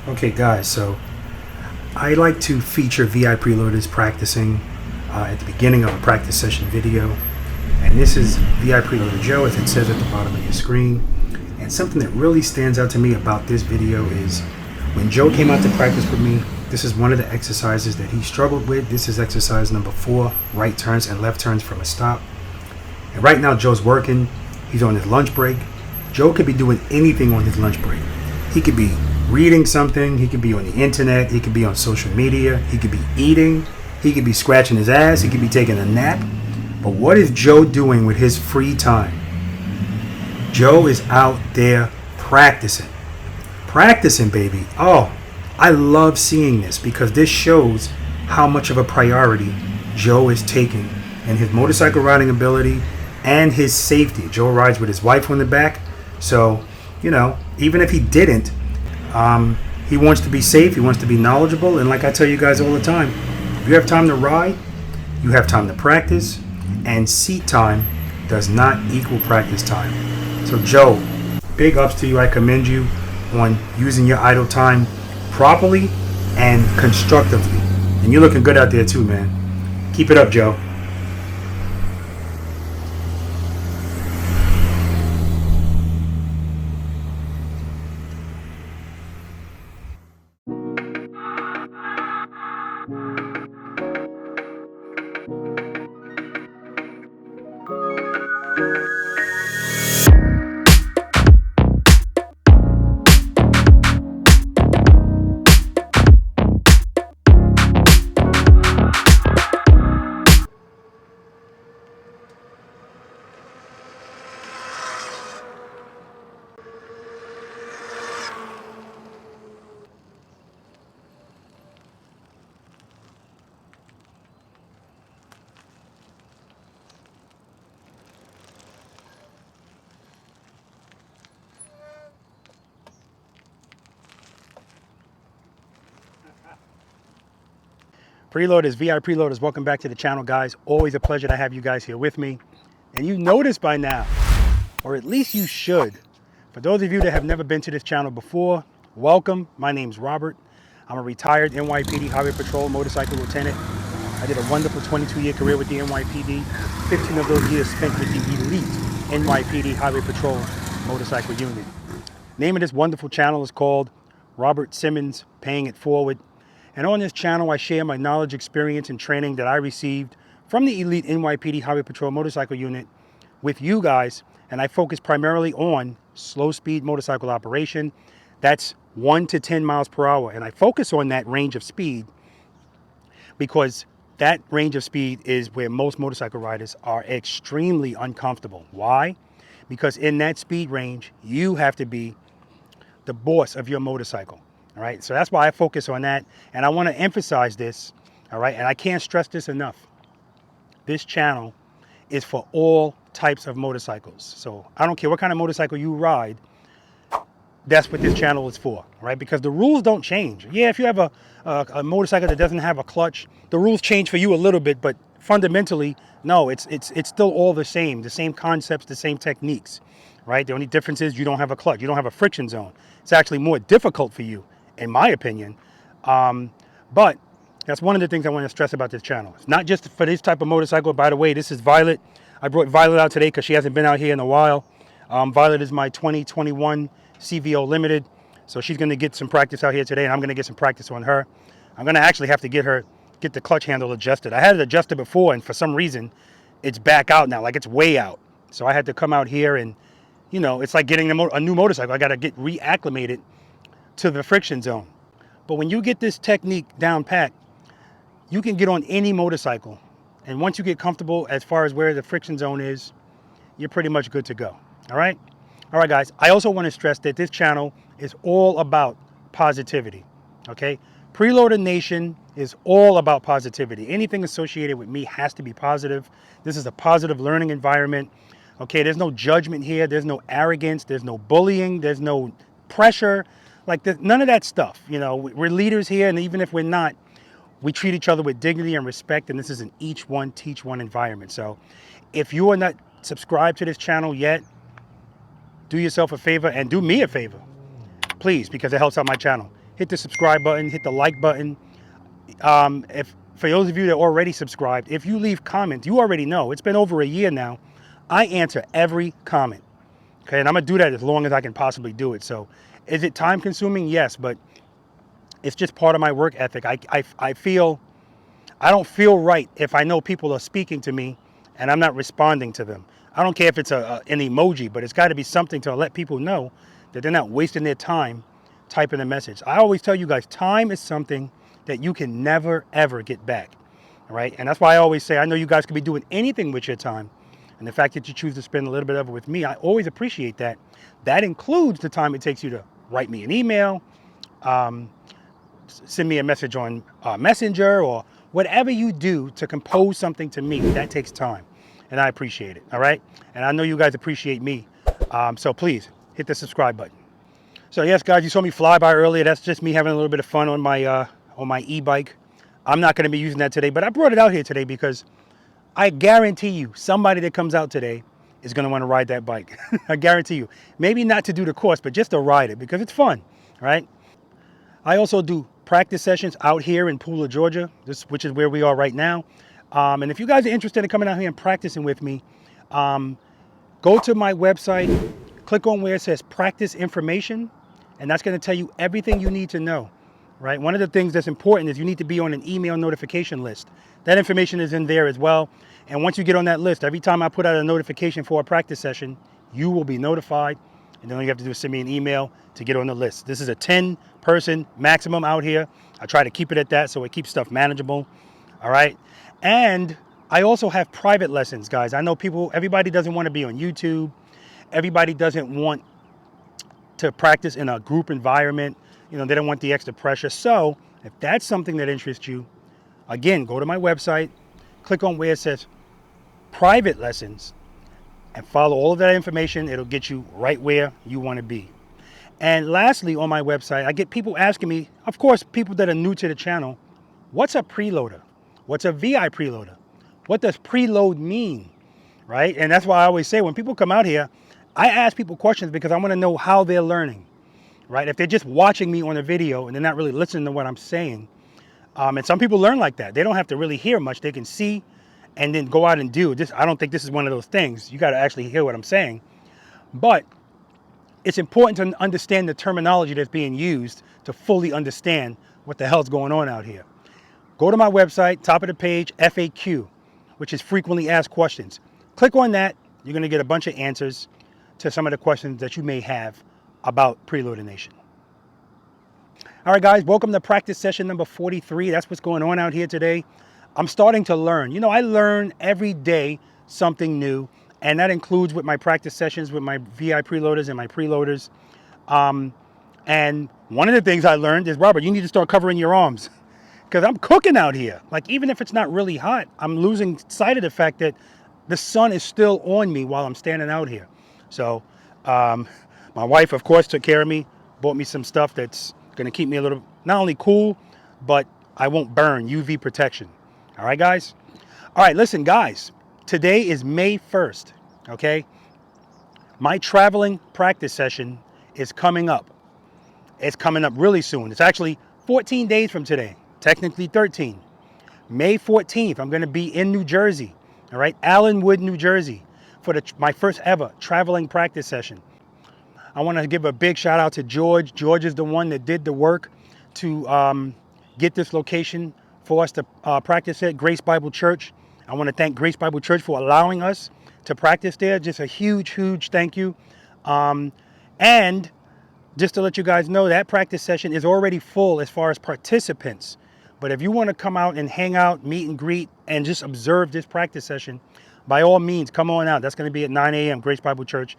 Okay guys, so I like to feature V.I.Preloaders practicing at the beginning of a practice session video. And this is V.I.Preloader Joe, as it says at the bottom of your screen. And something that really stands out to me about this video is when Joe came out to practice with me, this is one of the exercises that he struggled with. This is exercise number 4, right turns and left turns from a stop. And right now Joe's working, he's on his lunch break. Joe could be doing anything on his lunch break. He could be reading something, he could be on the internet, he could be on social media, he could be eating, he could be scratching his ass, he could be taking a nap. But what is Joe doing with his free time? Joe is out there practicing. Practicing, baby. Oh, I love seeing this because this shows how much of a priority Joe is taking in his motorcycle riding ability and his safety. Joe rides with his wife on the back, so, you know, even if he didn't, he wants to be safe, he wants to be knowledgeable, and like I tell you guys all the time, if you have time to ride, you have time to practice, and seat time does not equal practice time. So Joe, big ups to you. I commend you on using your idle time properly and constructively. And you're looking good out there too, man. Keep it up, Joe. Preloaders, V.I.Preloaders, welcome back to the channel, guys. Always a pleasure to have you guys here with me. And you noticed by now, or at least you should, for those of you that have never been to this channel before, welcome. My name's Robert. I'm a retired NYPD Highway Patrol motorcycle lieutenant. I did a wonderful 22-year career with the NYPD. 15 of those years spent with the elite NYPD Highway Patrol motorcycle unit. Name of this wonderful channel is called Robert Simmons Paying It Forward. And on this channel, I share my knowledge, experience, and training that I received from the elite NYPD Highway Patrol motorcycle unit with you guys. And I focus primarily on slow speed motorcycle operation. That's 1 to 10 miles per hour. And I focus on that range of speed because that range of speed is where most motorcycle riders are extremely uncomfortable. Why? Because in that speed range, you have to be the boss of your motorcycle. All right, so that's why I focus on that, and I want to emphasize this, all right, and I can't stress this enough. This channel is for all types of motorcycles. So I don't care what kind of motorcycle you ride, that's what this channel is for, all right, because the rules don't change. Yeah, if you have a motorcycle that doesn't have a clutch, the rules change for you a little bit, but fundamentally, no, it's still all the same concepts, the same techniques, right? The only difference is you don't have a clutch, you don't have a friction zone. It's actually more difficult for you, in my opinion, but that's one of the things I want to stress about this channel. It's not just for this type of motorcycle. By the way, this is Violet. I brought Violet out today because she hasn't been out here in a while. Violet is my 2021 CVO Limited, so she's going to get some practice out here today, and I'm going to get some practice on her. I'm going to actually have to get the clutch handle adjusted. I had it adjusted before, and for some reason, it's back out now, like it's way out. So I had to come out here, and you know, it's like getting a new motorcycle. I got to get reacclimated to the friction zone. But when you get this technique down pat, you can get on any motorcycle, and once you get comfortable as far as where the friction zone is, you're pretty much good to go. All right guys, I also want to stress that this channel is all about positivity. Okay, Preloader Nation is all about positivity. Anything associated with me has to be positive. This is a positive learning environment. Okay, there's no judgment here, there's no arrogance, there's no bullying, there's no pressure. Like, none of that stuff. You know, we're leaders here, and even if we're not, we treat each other with dignity and respect, and this is an each one, teach one environment. So if you are not subscribed to this channel yet, do yourself a favor and do me a favor, please, because it helps out my channel. hit the subscribe button, hit the like button. If for those of you that already subscribed, if you leave comments, you already know. It's been over a year now. I answer every comment. Okay, and I'm gonna do that as long as I can possibly do it. So, is it time consuming? Yes, but it's just part of my work ethic. I feel I don't feel right if I know people are speaking to me and I'm not responding to them. I don't care if it's an emoji, but it's got to be something to let people know that they're not wasting their time typing a message. I always tell you guys, time is something that you can never, ever get back. All right, and that's why I always say, I know you guys could be doing anything with your time. And the fact that you choose to spend a little bit of it with me, I always appreciate that. That includes the time it takes you to write me an email, send me a message on Messenger, or whatever you do to compose something to me. That takes time, and I appreciate it. All right, and I know you guys appreciate me. So please hit the subscribe button. So yes, guys, you saw me fly by earlier. That's just me having a little bit of fun on my e-bike. I'm not going to be using that today, but I brought it out here today because I guarantee you somebody that comes out today is going to want to ride that bike. I guarantee you. Maybe not to do the course, but just to ride it because it's fun, right? I also do practice sessions out here in Pooler, Georgia, which is where we are right now. And if you guys are interested in coming out here and practicing with me, go to my website, click on where it says practice information, and that's going to tell you everything you need to know, right? One of the things that's important is you need to be on an email notification list. That information is in there as well. And once you get on that list, every time I put out a notification for a practice session, you will be notified. And then all you have to do is send me an email to get on the list. This is a 10-person maximum out here. I try to keep it at that so it keeps stuff manageable. All right. And I also have private lessons, guys. I know everybody doesn't want to be on YouTube. Everybody doesn't want to practice in a group environment. You know, they don't want the extra pressure. So if that's something that interests you, again, go to my website, click on where it says private lessons, and follow all of that information. It'll get you right where you want to be. And lastly, on my website, I get people asking me, of course, people that are new to the channel, what's a preloader? What's a V.I.Preloader? What does preload mean, right? And that's why I always say when people come out here, I ask people questions because I want to know how they're learning, right? If they're just watching me on a video and they're not really listening to what I'm saying, and some people learn like that. They don't have to really hear much. They can see and then go out and do this. I don't think this is one of those things. You got to actually hear what I'm saying. But it's important to understand the terminology that's being used to fully understand what the hell's going on out here. Go to my website, top of the page, FAQ, which is frequently asked questions. Click on that. You're going to get a bunch of answers to some of the questions that you may have about Preloader Nation. All right, guys, welcome to practice session number 43. That's what's going on out here today. I'm starting to learn. You know, I learn every day something new, and that includes with my practice sessions with my V.I.Preloaders and my preloaders. And one of the things I learned is, Robert, you need to start covering your arms because I'm cooking out here. Like, even if it's not really hot, I'm losing sight of the fact that the sun is still on me while I'm standing out here. So my wife, of course, took care of me, bought me some stuff that's going to keep me a little, not only cool, but I won't burn, UV protection. All right, guys? All right, listen, guys, today is May 1st, okay? My traveling practice session is coming up. It's coming up really soon. It's actually 14 days from today, technically 13. May 14th, I'm going to be in New Jersey, all right? Allenwood, New Jersey, for my first ever traveling practice session. I want to give a big shout out to George. George is the one that did the work to get this location for us to practice at Grace Bible Church. I want to thank Grace Bible Church for allowing us to practice there. Just a huge, huge thank you. And just to let you guys know, that practice session is already full as far as participants. But if you want to come out and hang out, meet and greet, and just observe this practice session, by all means, come on out. That's going to be at 9 a.m. Grace Bible Church.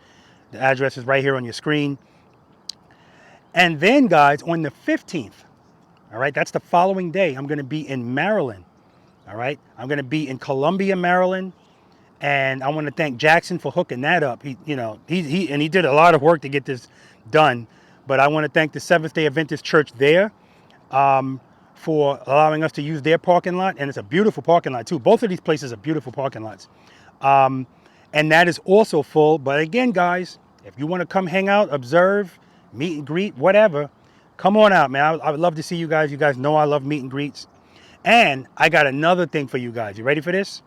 The address is right here on your screen. And then, guys, on the 15th, all right, that's the following day, I'm going to be in Maryland. All right, I'm going to be in Columbia, Maryland. And I want to thank Jackson for hooking that up. He did a lot of work to get this done. But I want to thank the Seventh-day Adventist Church there for allowing us to use their parking lot. And it's a beautiful parking lot, too. Both of these places are beautiful parking lots. And that is also full. But again, guys, if you want to come hang out, observe, meet and greet, whatever, Come on out, man. I would love to see you guys. You guys know I love meet and greets. And I got another thing for you guys. You ready for this?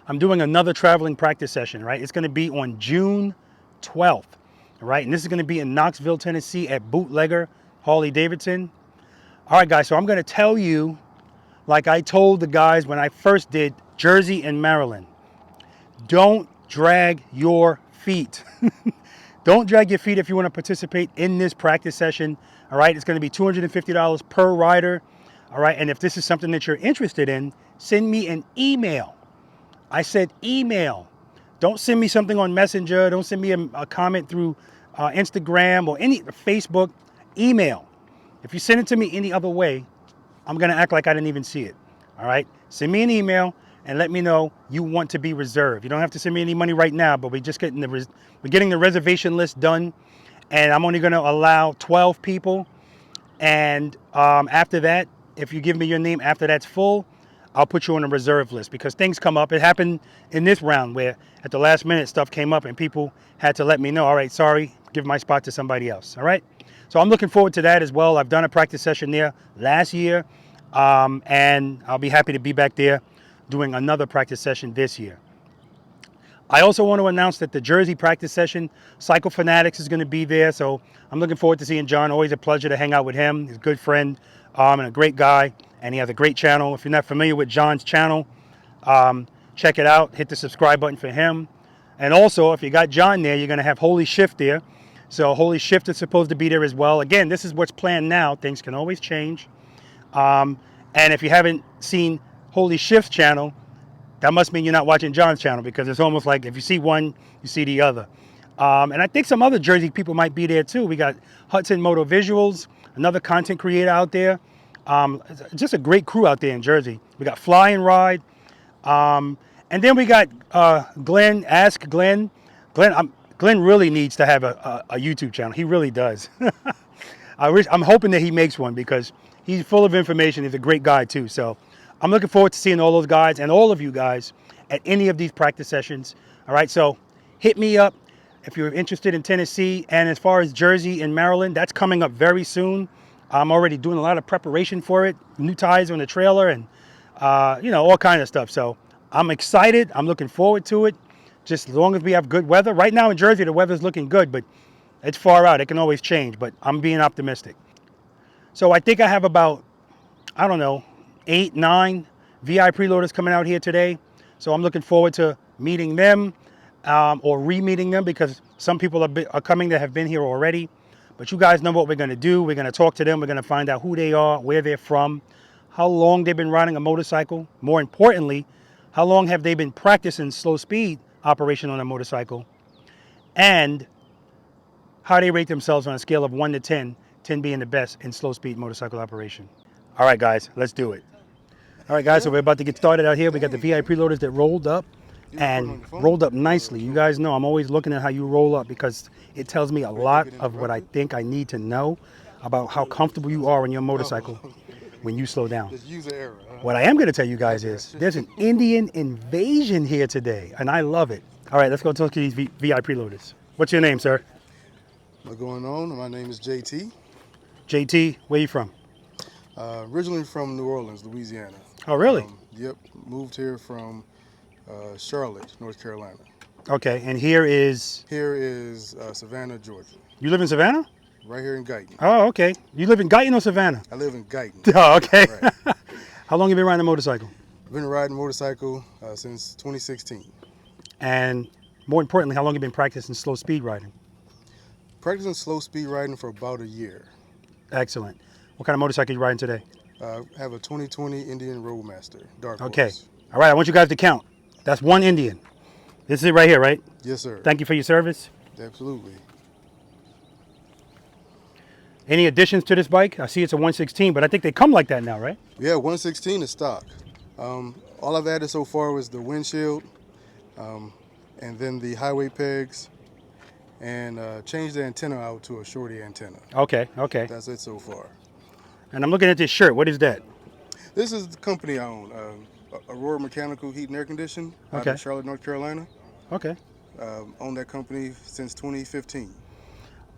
I'm doing another traveling practice session, right? It's going to be on June 12th, right? And this is going to be in Knoxville, Tennessee at Bootlegger Harley Davidson. All right, guys, so I'm going to tell you, like I told the guys when I first did Jersey and Maryland, don't drag your feet. Don't drag your feet if you want to participate in this practice session. All right, it's going to be $250 per rider. All right, and if this is something that you're interested in, send me an email. I said email. Don't send me something on Messenger. Don't send me a comment through Instagram or any Facebook. Email. If you send it to me any other way, I'm going to act like I didn't even see it. All right, send me an email and let me know you want to be reserved. You don't have to send me any money right now, but we're just getting the reservation list done, and I'm only going to allow 12 people. And after that, if you give me your name after that's full, I'll put you on a reserve list because things come up. It happened in this round where at the last minute stuff came up and people had to let me know, all right, sorry, give my spot to somebody else. All right. So I'm looking forward to that as well. I've done a practice session there last year, and I'll be happy to be back there doing another practice session this year. I also want to announce that the Jersey practice session, Cycle Fanatics is going to be there. So I'm looking forward to seeing John. Always a pleasure to hang out with him. He's a good friend and a great guy. And he has a great channel. If you're not familiar with John's channel, check it out. Hit the subscribe button for him. And also, if you got John there, you're going to have Holy Shift there. So Holy Shift is supposed to be there as well. Again, this is what's planned now. Things can always change. And if you haven't seen Holy Shift's channel, that must mean you're not watching John's channel because it's almost like if you see one, you see the other. And I think some other Jersey people might be there too. We got Hudson Moto Visuals, another content creator out there. Just a great crew out there in Jersey. We got Fly and Ride. And then we got Glenn, Ask Glenn. Glenn really needs to have a YouTube channel. He really does. I'm hoping that he makes one because he's full of information. He's a great guy too. So I'm looking forward to seeing all those guys and all of you guys at any of these practice sessions. All right, so hit me up if you're interested in Tennessee. And as far as Jersey and Maryland, that's coming up very soon. I'm already doing a lot of preparation for it. New tires on the trailer and, all kinds of stuff. So I'm excited. I'm looking forward to it. Just as long as we have good weather. Right now in Jersey, the weather's looking good, but it's far out. It can always change, but I'm being optimistic. So I think I have about, 8, 9 V.I.Preloaders coming out here today. So I'm looking forward to meeting them or re-meeting them because some people are coming that have been here already. But you guys know what we're going to do. We're going to talk to them. We're going to find out who they are, where they're from, how long they've been riding a motorcycle. More importantly, how long have they been practicing slow speed operation on a motorcycle, and how they rate themselves on a scale of 1 to 10, 10 being the best in slow speed motorcycle operation. All right, guys, let's do it. All right, guys, so we're about to get started out here. We got the V.I.Preloaders that rolled up and rolled up nicely. You guys know I'm always looking at how you roll up because it tells me a lot of what I think I need to know about how comfortable you are on your motorcycle when you slow down. What I am going to tell you guys is there's an Indian invasion here today, and I love it. All right, let's go talk to these V.I.Preloaders. What's your name, sir? What's going on? My name is JT. JT, where you from? Originally from New Orleans, Louisiana. Oh, really? Yep, moved here from Charlotte, North Carolina. Okay, and here is? Here is Savannah, Georgia. You live in Savannah? Right here in Guyton. Oh, okay. You live in Guyton or Savannah? I live in Guyton. Oh, okay. Right. How long have you been riding a motorcycle? I've been riding a motorcycle since 2016. And more importantly, how long have you been practicing slow speed riding? Practicing slow speed riding for about a year. Excellent. What kind of motorcycle are you riding today? I have a 2020 Indian Roadmaster, Dark Horse. Okay. All right, I want you guys to count. That's one Indian. This is it right here, right? Yes, sir. Thank you for your service. Absolutely. Any additions to this bike? I see it's a 116, but I think they come like that now, right? Yeah, 116 is stock. All I've added so far was the windshield, and then the highway pegs, and changed the antenna out to a shorty antenna. Okay, okay. That's it so far. And I'm looking at this shirt. What is that? This is the company I own, Aurora Mechanical Heat and Air Condition out of Charlotte, North Carolina. Okay. Owned that company since 2015.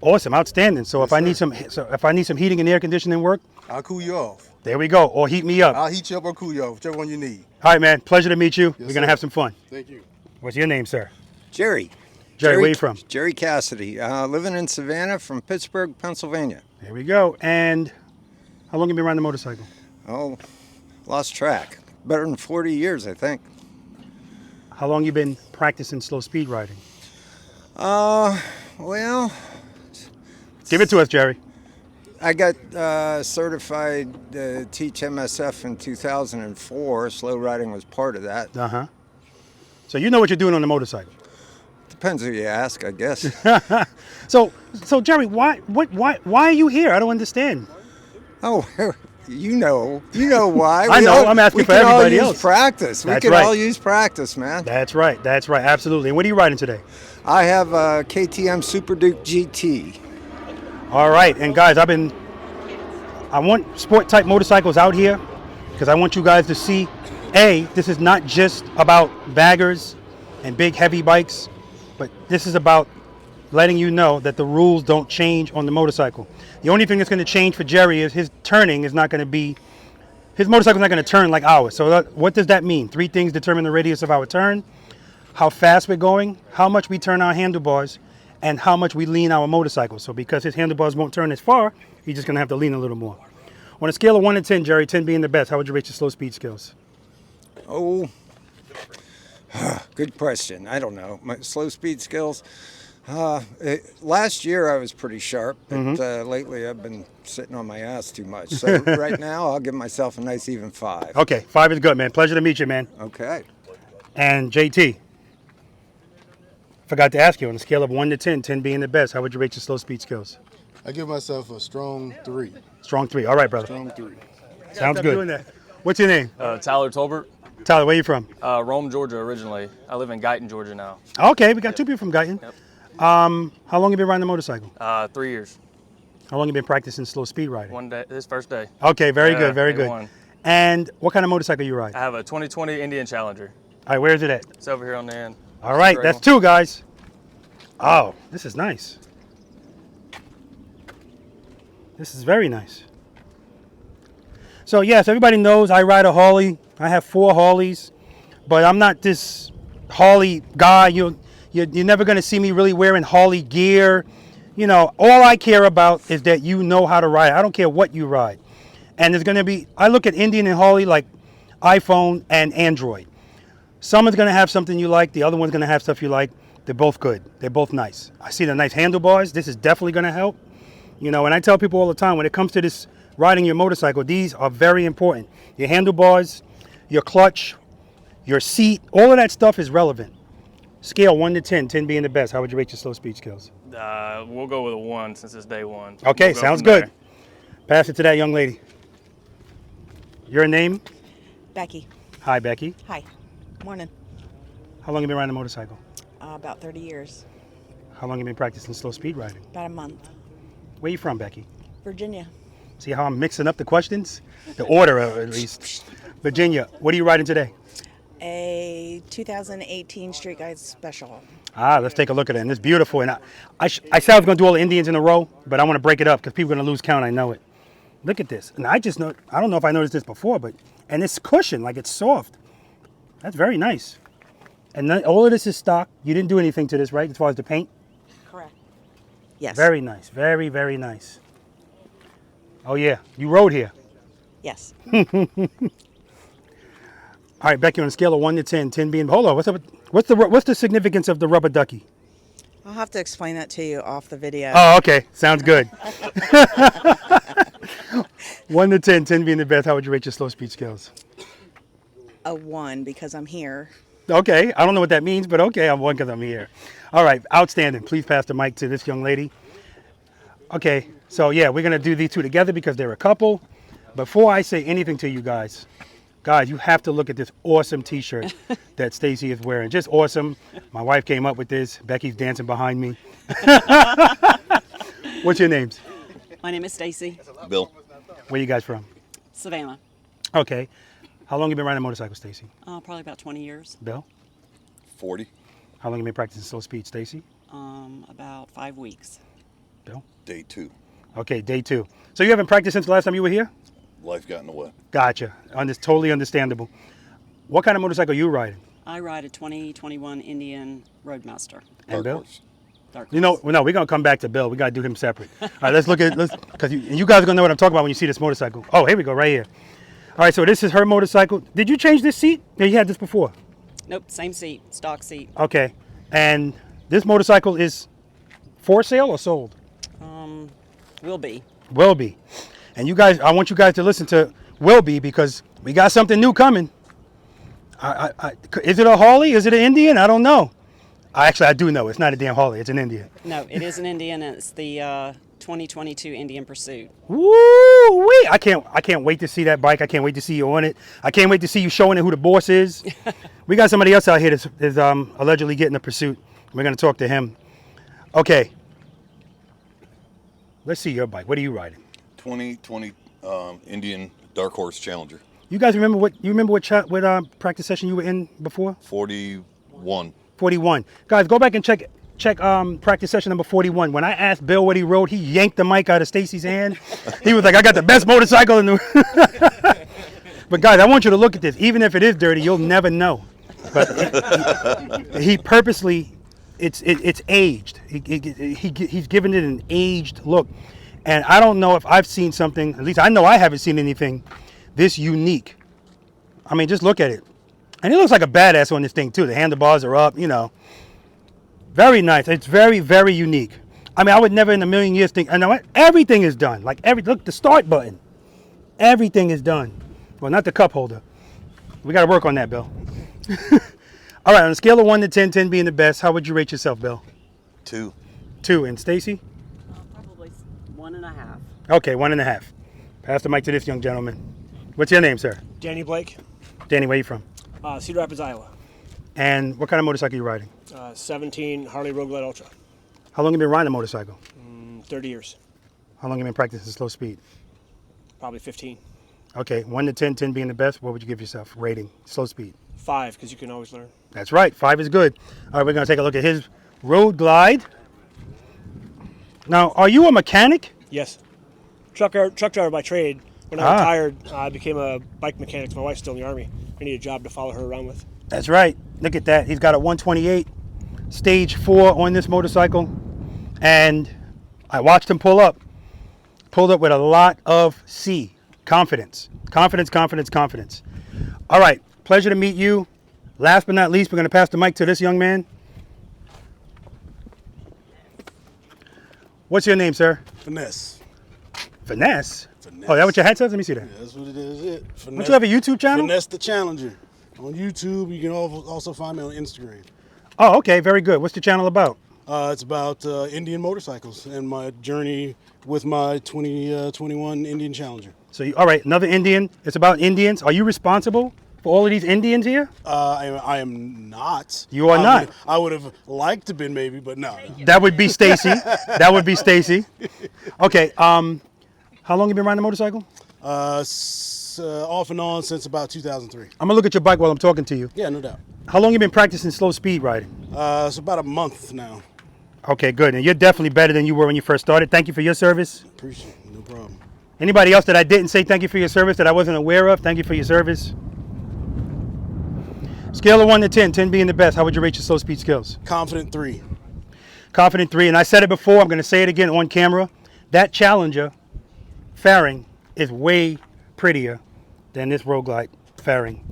Awesome, outstanding. So Yes, if I need some heating and air conditioning work, I'll cool you off. there we go. Or heat me up. I'll heat you up or cool you off, whichever one you need. All right, man. Pleasure to meet you. Yes, We're gonna sir. have some fun. Thank you. What's your name, sir? Jerry. Jerry, where you from? Jerry Cassidy. Living in Savannah from Pittsburgh, Pennsylvania. There we go. And how long have you been riding the motorcycle? Oh, lost track. Better than 40 years, I think. How long you been practicing slow speed riding? Well, Give it to us, Jerry. I got certified to teach MSF in 2004. Slow riding was part of that. Uh-huh. So you know what you're doing on the motorcycle. Depends who you ask, I guess. So Jerry, why are you here? I don't understand. Oh, you know why. I know. I'm asking for everybody We can all else. use practice. That's We can right. all use practice, man. That's right. Absolutely. And what are you riding today? I have a KTM Super Duke GT. All right. And guys, I want sport type motorcycles out here because I want you guys to see, this is not just about baggers and big heavy bikes, but this is about letting you know that the rules don't change on the motorcycle. The only thing that's going to change for Jerry is his turning is not going to be, his motorcycle's not going to turn like ours. So what does that mean? 3 things determine the radius of our turn: how fast we're going, how much we turn our handlebars, and how much we lean our motorcycle. So because his handlebars won't turn as far, he's just going to have to lean a little more. On a scale of 1 to 10, Jerry, 10 being the best, how would you rate your slow speed skills? Oh, good question. I don't know. My slow speed skills. Last year I was pretty sharp, but lately I've been sitting on my ass too much. So right now I'll give myself a nice even 5. Okay, 5 is good, man. Pleasure to meet you, man. Okay. And JT, forgot to ask you, on a scale of 1 to 10, 10 being the best, how would you rate your slow speed skills? I give myself a strong 3. Strong 3. All right, brother. Strong 3. Sounds good. What's your name? Tyler Tolbert, Tyler, where you from? Rome, Georgia originally. I live in Guyton, Georgia now. Okay, we got 2 people from Guyton. Yep. How long have you been riding the motorcycle? 3 years. How long have you been practicing slow speed riding? One day, this first day. Okay, very Yeah, good, very day good. one. And what kind of motorcycle you ride? I have a 2020 Indian Challenger. All right, where is it at? It's over here on the end. All right, Great that's one. 2, guys. Oh, this is nice. This is very nice. So yes, everybody knows I ride a Harley. I have 4 Harleys, but I'm not this Harley guy. You're never going to see me really wearing Harley gear. You know, all I care about is that you know how to ride. I don't care what you ride. And there's going to be, I look at Indian and Harley like iPhone and Android. Someone's going to have something you like. The other one's going to have stuff you like. They're both good. They're both nice. I see the nice handlebars. This is definitely going to help. You know, and I tell people all the time, when it comes to this riding your motorcycle, these are very important. Your handlebars, your clutch, your seat, all of that stuff is relevant. Scale 1 to 10, 10 being the best. How would you rate your slow speed skills? We'll go with a 1 since it's day 1. Okay, We'll go sounds from good. there. Pass it to that young lady. Your name? Becky. Hi, Becky. Hi. Morning. How long have you been riding a motorcycle? About 30 years. How long have you been practicing slow speed riding? About a month. Where you from, Becky? Virginia. See how I'm mixing up the questions? The order, at least. Virginia, what are you riding today? A 2018 Street Guide Special. Let's take a look at it. And it's beautiful. And I said I was going to do all the Indians in a row, but I want to break it up because people are going to lose count. I know it. Look at this. And I don't know if I noticed this before, and it's cushioned, like it's soft. That's very nice. And then all of this is stock. You didn't do anything to this, right, as far as the paint? Correct. Yes. Very nice. Very, very nice. Oh, yeah. You rode here. Yes. All right, Becky, on a scale of 1 to 10, 10 being, hold on, what's the significance of the rubber ducky? I'll have to explain that to you off the video. Oh, okay. Sounds good. 1 to 10, 10 being the best, how would you rate your slow speed skills? A 1 because I'm here. Okay. I don't know what that means, but okay, I'm 1 because I'm here. All right. Outstanding. Please pass the mic to this young lady. Okay. So, yeah, we're going to do these 2 together because they're a couple. Before I say anything to you guys, you have to look at this awesome T-shirt that Stacy is wearing. Just awesome. My wife came up with this. Becky's dancing behind me. What's your names? My name is Stacy. Bill. Where you guys from? Savannah. Okay. How long have you been riding a motorcycle, Stacy? Probably about 20 years. Bill? 40. How long have you been practicing slow speed, Stacy? About 5 weeks. Bill? Day 2. Okay, day 2. So you haven't practiced since the last time you were here? Life got in the way. Gotcha. Totally understandable. What kind of motorcycle are you riding? I ride a 2021 Indian Roadmaster. And Dark Bill? horse. Dark You know, horse. well, no, we're going to come back to Bill. We got to do him separate. All right, let's look at, because you guys are going to know what I'm talking about when you see this motorcycle. Oh, here we go, right here. All right, so this is her motorcycle. Did you change this seat? Yeah, you had this before. Nope, same seat, stock seat. Okay, and this motorcycle is for sale or sold? Will be. Will be. And you guys, I want you guys to listen to Will be, because we got something new coming. Is it a Harley? Is it an Indian? I don't know. I do know. It's not a damn Harley. It's an Indian. No, it is an Indian, and it's the 2022 Indian Pursuit. Woo-wee! I can't wait to see that bike. I can't wait to see you on it. I can't wait to see you showing it who the boss is. We got somebody else out here that's allegedly getting a Pursuit. We're going to talk to him. Okay. Let's see your bike. What are you riding? 2020 Indian Dark Horse Challenger. You guys remember what practice session you were in before? 41. 41. Guys, go back and check practice session number 41. When I asked Bill what he rode, he yanked the mic out of Stacy's hand. He was like, I got the best motorcycle in the... But guys, I want you to look at this. Even if it is dirty, you'll never know. But he purposely, it's aged. He's given it an aged look. And I don't know if I've seen something, at least I know I haven't seen anything this unique. I mean, just look at it. And it looks like a badass on this thing too. The handlebars are up, you know. Very nice. It's very, very unique. I mean, I would never in a million years think, I know what? Everything is done. Like look, the start button. Everything is done. Well, not the cup holder. We got to work on that, Bill. All right, on a scale of 1 to 10, 10 being the best, how would you rate yourself, Bill? 2. 2. And Stacy? Probably 1.5. Okay, 1.5. Pass the mic to this young gentleman. What's your name, sir? Danny Blake, Danny, where you from? Cedar Rapids, Iowa. And what kind of motorcycle are you riding? 17 Harley Road Glide Ultra. How long have you been riding a motorcycle? 30 years, How long have you been practicing slow speed? probably 15. Okay, 1 to 10, 10 being the best, what would you give yourself? Rating, slow speed. 5, because you can always learn. That's right, 5 is good. All right, we're going to take a look at his Road Glide. Now, are you a mechanic? Yes. Truck driver by trade. When I retired, I became a bike mechanic. My wife's still in the Army. I need a job to follow her around with. That's right. Look at that. He's got a 128 stage 4 on this motorcycle. And I watched him pull up. Pulled up with a lot of C. Confidence. Confidence, confidence, confidence. All right. Pleasure to meet you. Last but not least, we're going to pass the mic to this young man. What's your name, sir? Finesse. Finesse? Finesse. Oh, that what your hat says? Let me see that. Yeah, that's what it is. Finesse, Don't you have a YouTube channel? Finesse the Challenger. On YouTube, you can also find me on Instagram. Oh, okay. Very good. What's the channel about? It's about Indian motorcycles and my journey with my 2021 Indian Challenger. So, all right, another Indian. It's about Indians. Are you responsible for all of these Indians here? I am not. You are not. I would have liked to been maybe, but no. That would be Stacy. That would be Stacy. Okay. How long have you been riding a motorcycle? Off and on since about 2003. I'm gonna look at your bike while I'm talking to you. Yeah, no doubt. How long have you been practicing slow speed riding? It's about a month now. Okay, good. And you're definitely better than you were when you first started. Thank you for your service. Appreciate it. No problem. Anybody else that I didn't say thank you for your service that I wasn't aware of, thank you for your service. Scale of 1 to 10, 10 being the best, how would you rate your slow speed skills? Confident 3. Confident 3, and I said it before, I'm going to say it again on camera. That Challenger fairing is way prettier than this Road Glide fairing.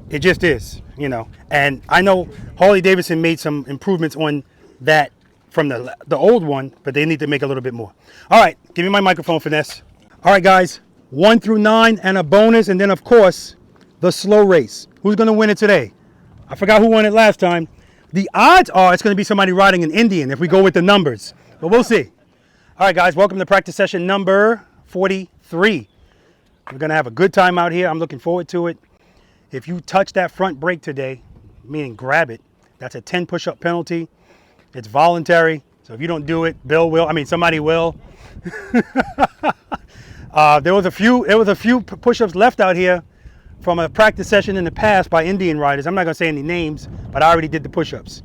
It just is, you know. And I know Harley Davidson made some improvements on that from the old one, but they need to make a little bit more. All right, give me my microphone, Finesse. All right, guys, 1 through 9 and a bonus, and then, of course, the slow race. Who's going to win it today? I forgot who won it last time. The odds are it's going to be somebody riding an Indian if we go with the numbers, but we'll see. All right, guys, welcome to practice session number 43. We're going to have a good time out here. I'm looking forward to it. If you touch that front brake today, meaning grab it, that's a 10 push-up penalty. It's voluntary, so if you don't do it, somebody will. There was a few push-ups left out here from a practice session in the past by Indian riders. I'm not going to say any names, but I already did the push-ups.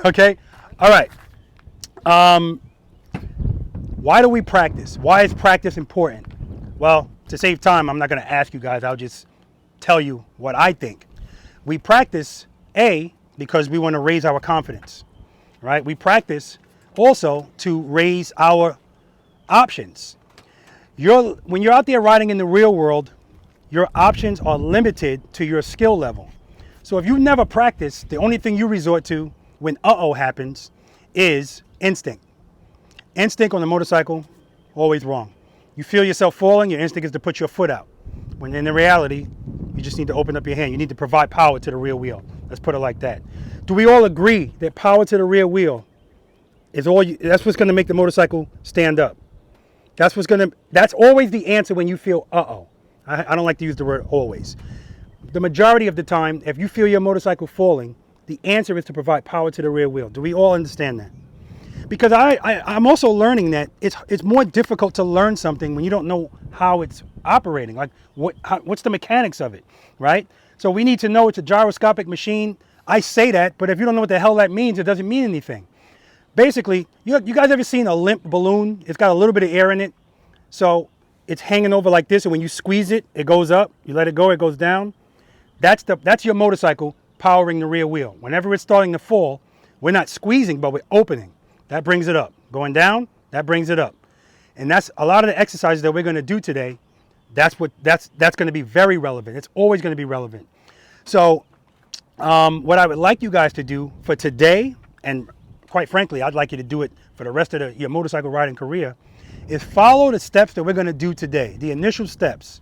Okay? All right. Why do we practice? Why is practice important? Well, to save time, I'm not going to ask you guys. I'll just tell you what I think. We practice, A, because we want to raise our confidence, right? We practice also to raise our options. When you're out there riding in the real world, your options are limited to your skill level. So if you never practice, the only thing you resort to when uh-oh happens is instinct. Instinct on the motorcycle, always wrong. You feel yourself falling, your instinct is to put your foot out. When in the reality, you just need to open up your hand. You need to provide power to the rear wheel. Let's put it like that. Do we all agree that power to the rear wheel is that's what's going to make the motorcycle stand up? That's always the answer when you feel uh-oh. I don't like to use the word always. The majority of the time, if you feel your motorcycle falling, the answer is to provide power to the rear wheel. Do we all understand that? Because I'm also learning that it's more difficult to learn something when you don't know how it's operating. Like what's the mechanics of it, right? So we need to know it's a gyroscopic machine. I say that, but if you don't know what the hell that means, it doesn't mean anything. Basically, you guys ever seen a limp balloon? It's got a little bit of air in it. So it's hanging over like this, and when you squeeze it, it goes up. You let it go, it goes down. That's your motorcycle powering the rear wheel. Whenever it's starting to fall, we're not squeezing, but we're opening. That brings it up. Going down, that brings it up. And that's a lot of the exercises that we're going to do today. That's going to be very relevant. It's always going to be relevant. So what I would like you guys to do for today, and quite frankly, I'd like you to do it for the rest of your motorcycle riding career, is follow the steps that we're going to do today, the initial steps.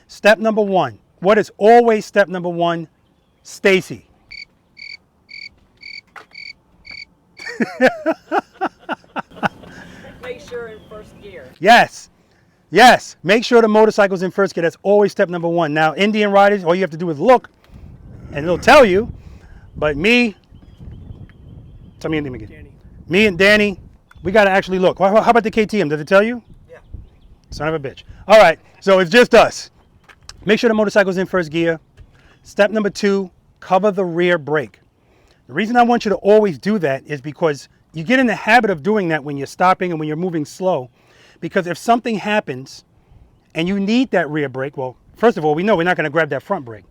Step number 1. What is always step number 1? Stacy. Make sure in first gear. Yes. Make sure the motorcycle's in first gear. That's always step number 1. Now, Indian riders, all you have to do is look, and it'll tell you. But tell me your name again. Danny. Me and Danny, we got to actually look. How about the KTM? Does it tell you? Yeah. Son of a bitch. All right, so it's just us. Make sure the motorcycle's in first gear. Step number 2, cover the rear brake. The reason I want you to always do that is because you get in the habit of doing that when you're stopping and when you're moving slow. Because if something happens and you need that rear brake, well, first of all, we know we're not going to grab that front brake.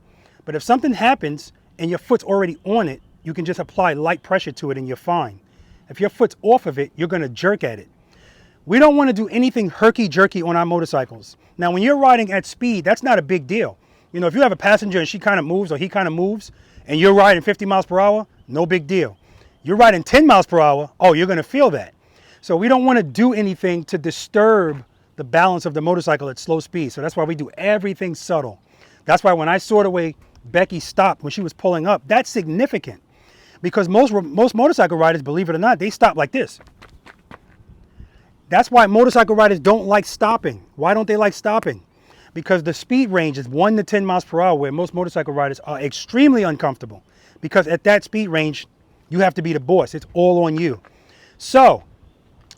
But if something happens and your foot's already on it, you can just apply light pressure to it and you're fine. If your foot's off of it, you're going to jerk at it. We don't want to do anything herky-jerky on our motorcycles. Now, when you're riding at speed, that's not a big deal. You know, if you have a passenger and she kind of moves or he kind of moves and you're riding 50 miles per hour, no big deal. You're riding 10 miles per hour, oh, you're going to feel that. So we don't want to do anything to disturb the balance of the motorcycle at slow speed. So that's why we do everything subtle. That's why when I saw the way Becky stopped when she was pulling up, that's significant. Because most motorcycle riders, believe it or not, they stop like this. That's why motorcycle riders don't like stopping. Why don't they like stopping? Because the speed range is 1 to 10 miles per hour, where most motorcycle riders are extremely uncomfortable. Because at that speed range, you have to be the boss. It's all on you. So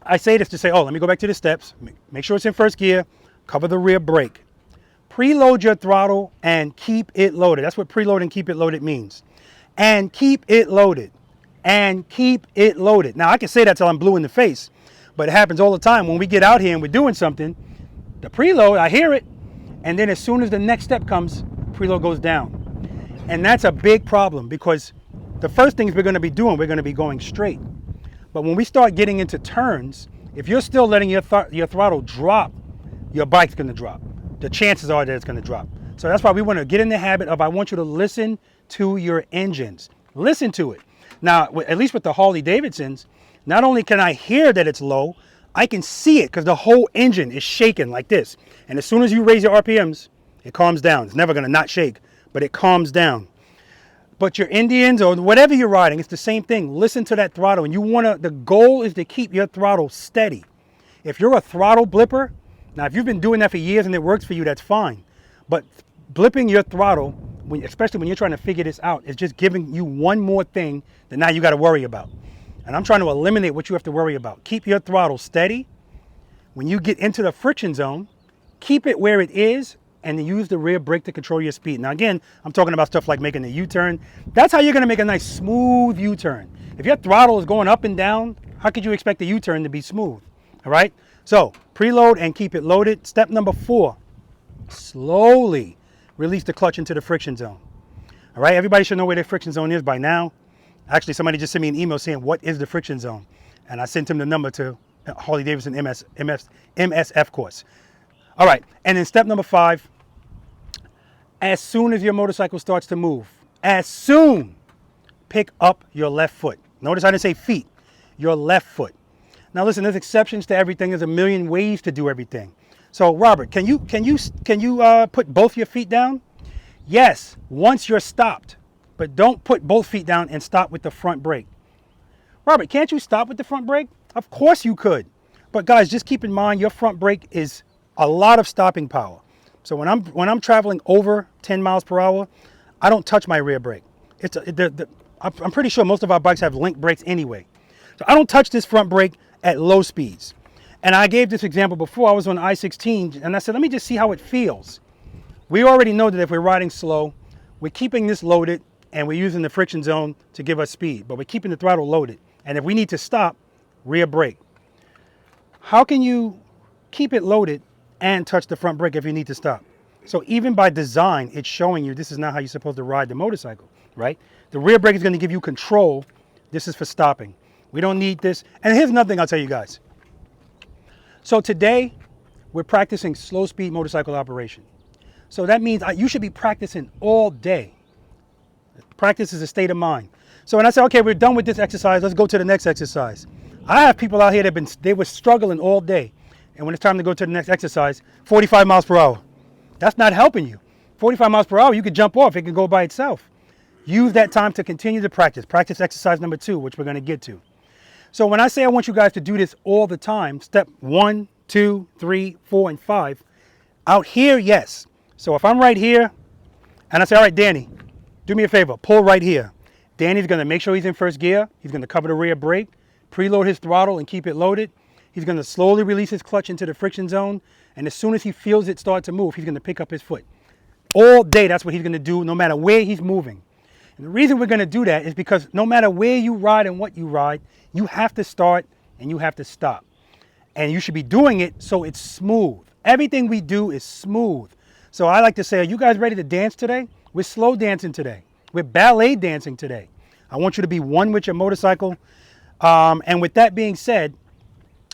I say this to say, let me go back to the steps. Make sure it's in first gear. Cover the rear brake. Preload your throttle and keep it loaded. That's what preload and keep it loaded means. And keep it loaded. And keep it loaded. Now, I can say that till I'm blue in the face, but it happens all the time. When we get out here and we're doing something, the preload, I hear it, and then as soon as the next step comes, preload goes down. And that's a big problem because the first things we're going to be doing, we're going to be going straight. But when we start getting into turns, if you're still letting your throttle drop, your bike's going to drop. The chances are that it's going to drop. So that's why we want to get in the habit of, I want you to listen to your engines. Listen to it. Now, at least with the Harley Davidsons, not only can I hear that it's low, I can see it because the whole engine is shaking like this. And as soon as you raise your RPMs, it calms down. It's never going to not shake, but it calms down. But your Indians or whatever you're riding, it's the same thing. Listen to that throttle. And the goal is to keep your throttle steady. If you're a throttle blipper, now if you've been doing that for years and it works for you, that's fine. But blipping your throttle, especially when you're trying to figure this out, is just giving you one more thing that now you got to worry about. And I'm trying to eliminate what you have to worry about. Keep your throttle steady. When you get into the friction zone, keep it where it is and then use the rear brake to control your speed. Now again, I'm talking about stuff like making a U-turn. That's how you're going to make a nice smooth U-turn. If your throttle is going up and down, how could you expect the U-turn to be smooth? All right? So preload and keep it loaded. Step number 4, slowly release the clutch into the friction zone. All right, everybody should know where the friction zone is by now. Actually, somebody just sent me an email saying, what is the friction zone? And I sent him the number to Harley Davidson MSF course. All right, and then step number 5, as soon as your motorcycle starts to move, as soon, pick up your left foot. Notice I didn't say feet, your left foot. Now listen, there's exceptions to everything. There's a million ways to do everything. So Robert, can you put both your feet down? Yes, once you're stopped, but don't put both feet down and stop with the front brake. Robert, can't you stop with the front brake? Of course you could. But guys, just keep in mind your front brake is a lot of stopping power. So when I'm traveling over 10 miles per hour, I don't touch my rear brake. I'm pretty sure most of our bikes have link brakes anyway. So I don't touch this front brake at low speeds. And I gave this example before. I was on I-16 and I said, let me just see how it feels. We already know that if we're riding slow, we're keeping this loaded and we're using the friction zone to give us speed, but we're keeping the throttle loaded. And if we need to stop, rear brake. How can you keep it loaded and touch the front brake if you need to stop? So even by design, it's showing you this is not how you're supposed to ride the motorcycle, right? The rear brake is going to give you control. This is for stopping. We don't need this. And here's another thing I'll tell you guys. So today, we're practicing slow speed motorcycle operation. So that means you should be practicing all day. Practice is a state of mind. So when I say, okay, we're done with this exercise, let's go to the next exercise. I have people out here they were struggling all day. And when it's time to go to the next exercise, 45 miles per hour. That's not helping you. 45 miles per hour, you could jump off. It could go by itself. Use that time to continue to practice. Practice exercise number 2, which we're going to get to. So when I say I want you guys to do this all the time, step 1, 2, 3, 4, and 5, out here, yes. So if I'm right here, and I say, all right, Danny, do me a favor, pull right here. Danny's going to make sure he's in first gear. He's going to cover the rear brake, preload his throttle and keep it loaded. He's going to slowly release his clutch into the friction zone. And as soon as he feels it start to move, he's going to pick up his foot. All day, that's what he's going to do, no matter where he's moving. And the reason we're going to do that is because no matter where you ride and what you ride, you have to start and you have to stop. And you should be doing it so it's smooth. Everything we do is smooth. So I like to say, are you guys ready to dance today? We're slow dancing today. We're ballet dancing today. I want you to be one with your motorcycle. And with that being said,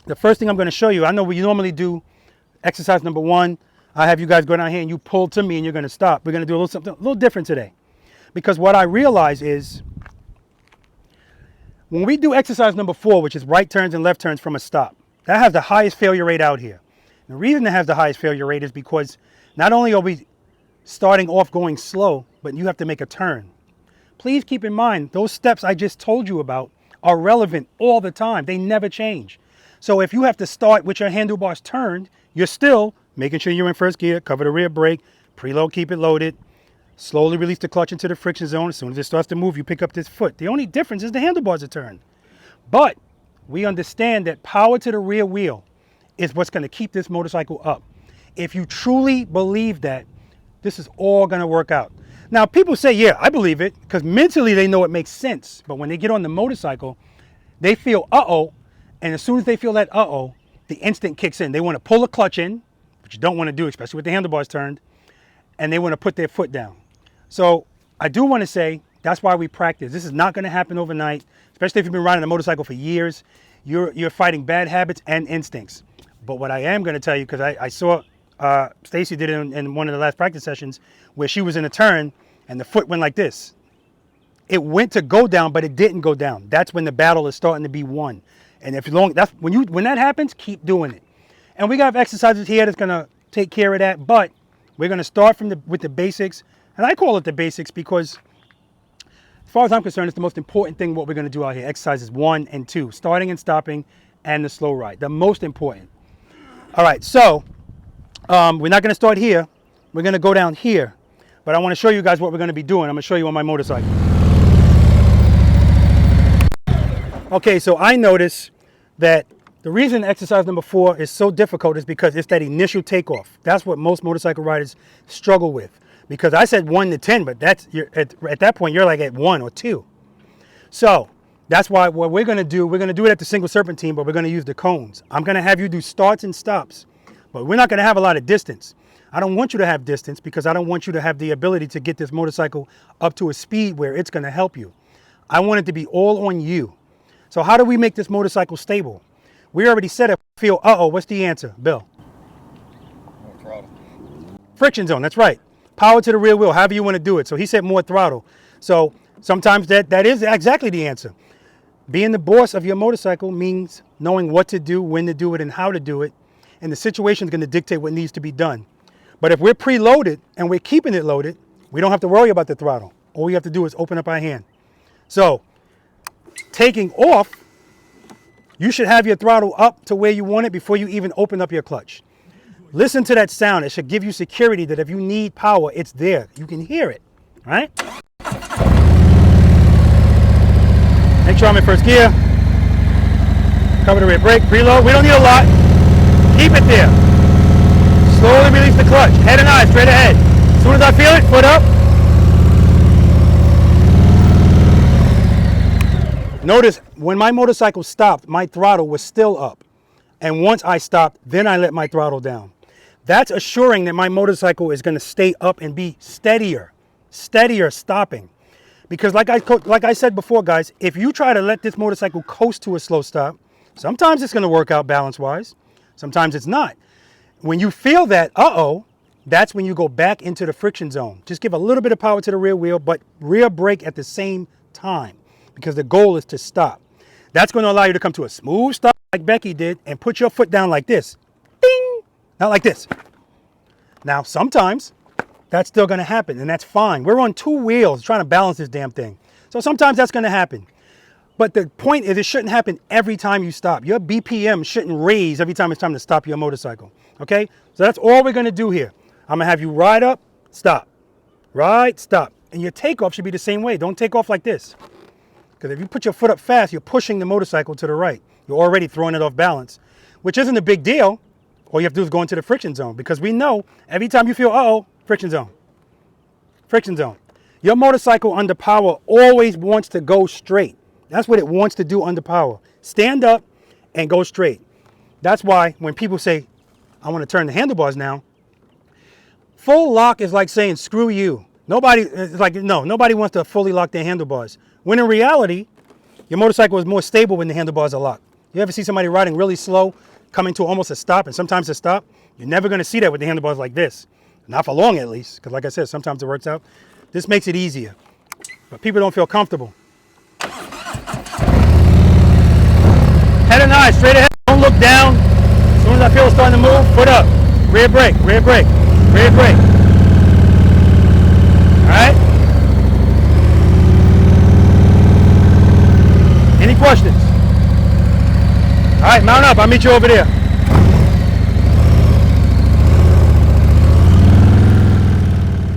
the first thing I'm going to show you, I know we normally do exercise number 1. I have you guys go down here and you pull to me and you're going to stop. We're going to do something a little different today. Because what I realize is when we do exercise number 4, which is right turns and left turns from a stop, that has the highest failure rate out here. The reason it has the highest failure rate is because not only are we starting off going slow, but you have to make a turn. Please keep in mind, those steps I just told you about are relevant all the time. They never change. So if you have to start with your handlebars turned, you're still making sure you're in first gear, cover the rear brake, preload, keep it loaded, slowly release the clutch into the friction zone. As soon as it starts to move, you pick up this foot. The only difference is the handlebars are turned. But we understand that power to the rear wheel is what's going to keep this motorcycle up. If you truly believe that, this is all going to work out. Now, people say, yeah, I believe it, because mentally they know it makes sense. But when they get on the motorcycle, they feel, uh-oh. And as soon as they feel that, uh-oh, the instinct kicks in. They want to pull the clutch in, which you don't want to do, especially with the handlebars turned, and they want to put their foot down. So I do want to say that's why we practice. This is not going to happen overnight, especially if you've been riding a motorcycle for years. You're fighting bad habits and instincts. But what I am going to tell you, because I saw Stacy did it in one of the last practice sessions where she was in a turn and the foot went like this. It went to go down, but it didn't go down. That's when the battle is starting to be won. And when that happens, keep doing it. And we got exercises here that's going to take care of that. But we're going to start with the basics. And I call it the basics because, as far as I'm concerned, it's the most important thing what we're going to do out here. Exercises 1 and 2, starting and stopping, and the slow ride. The most important. All right, so we're not going to start here. We're going to go down here. But I want to show you guys what we're going to be doing. I'm going to show you on my motorcycle. Okay, so I noticed that the reason exercise number 4 is so difficult is because it's that initial takeoff. That's what most motorcycle riders struggle with. Because I said 1 to 10, but at that point, you're like at 1 or 2. So That's why what we're gonna do it at the single serpentine, but we're gonna use the cones. I'm gonna have you do starts and stops, but we're not gonna have a lot of distance. I don't want you to have distance because I don't want you to have the ability to get this motorcycle up to a speed where it's gonna help you. I want it to be all on you. So how do we make this motorcycle stable? We already said it. Feel, what's the answer, Bill? More throttle. Friction zone, that's right. Power to the rear wheel, however you want to do it. So he said more throttle. So sometimes that is exactly the answer. Being the boss of your motorcycle means knowing what to do, when to do it, and how to do it. And the situation is going to dictate what needs to be done. But if we're preloaded and we're keeping it loaded, we don't have to worry about the throttle. All we have to do is open up our hand. So taking off, you should have your throttle up to where you want it before you even open up your clutch. Listen to that sound. It should give you security that if you need power, it's there. You can hear it, right? Make sure I'm in first gear. Cover the rear brake, preload. We don't need a lot. Keep it there. Slowly release the clutch. Head and eye, straight ahead. As soon as I feel it, foot up. Notice when my motorcycle stopped, my throttle was still up. And once I stopped, then I let my throttle down. That's assuring that my motorcycle is going to stay up and be steadier stopping. Because like I said before, guys, if you try to let this motorcycle coast to a slow stop, sometimes it's going to work out balance-wise. Sometimes it's not. When you feel that, that's when you go back into the friction zone. Just give a little bit of power to the rear wheel, but rear brake at the same time, because the goal is to stop. That's going to allow you to come to a smooth stop like Becky did and put your foot down like this. Ding! Not like this. Now, sometimes that's still going to happen, and that's fine. We're on two wheels trying to balance this damn thing. So sometimes that's going to happen. But the point is, it shouldn't happen every time you stop. Your BPM shouldn't raise every time it's time to stop your motorcycle. Okay? So that's all we're going to do here. I'm going to have you ride up, stop. Ride, stop. And your takeoff should be the same way. Don't take off like this. Because if you put your foot up fast, you're pushing the motorcycle to the right. You're already throwing it off balance, which isn't a big deal. All you have to do is go into the friction zone, because we know every time you feel, friction zone. Friction zone. Your motorcycle under power always wants to go straight. That's what it wants to do under power. Stand up and go straight. That's why when people say, I want to turn the handlebars now, full lock is like saying, screw you. Nobody wants to fully lock their handlebars. When in reality, your motorcycle is more stable when the handlebars are locked. You ever see somebody riding really slow, coming to almost a stop, and sometimes a stop? You're never going to see that with the handlebars like this. Not for long, at least, because like I said, sometimes it works out. This makes it easier, but people don't feel comfortable. Head and eye, straight ahead, don't look down. As soon as I feel it starting to move, foot up. Rear brake, rear brake, rear brake. All right? Any questions? All right, mount up, I'll meet you over there.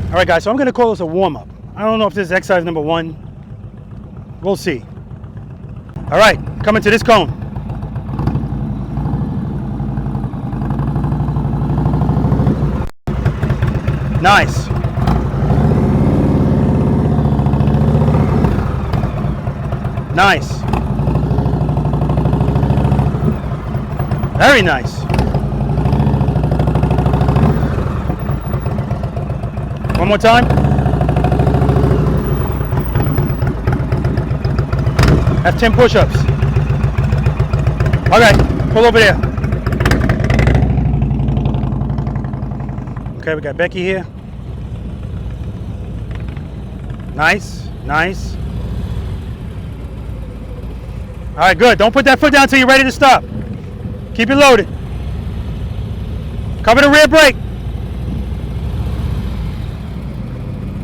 All right, guys, so I'm going to call this a warm-up. I don't know if this is exercise number 1. We'll see. All right, coming to this cone. Nice. Nice. Very nice. One more time. That's 10 push-ups. Okay, pull over there. Okay, we got Becky here. Nice, nice. All right, good. Don't put that foot down until you're ready to stop. Keep it loaded. Cover the rear brake.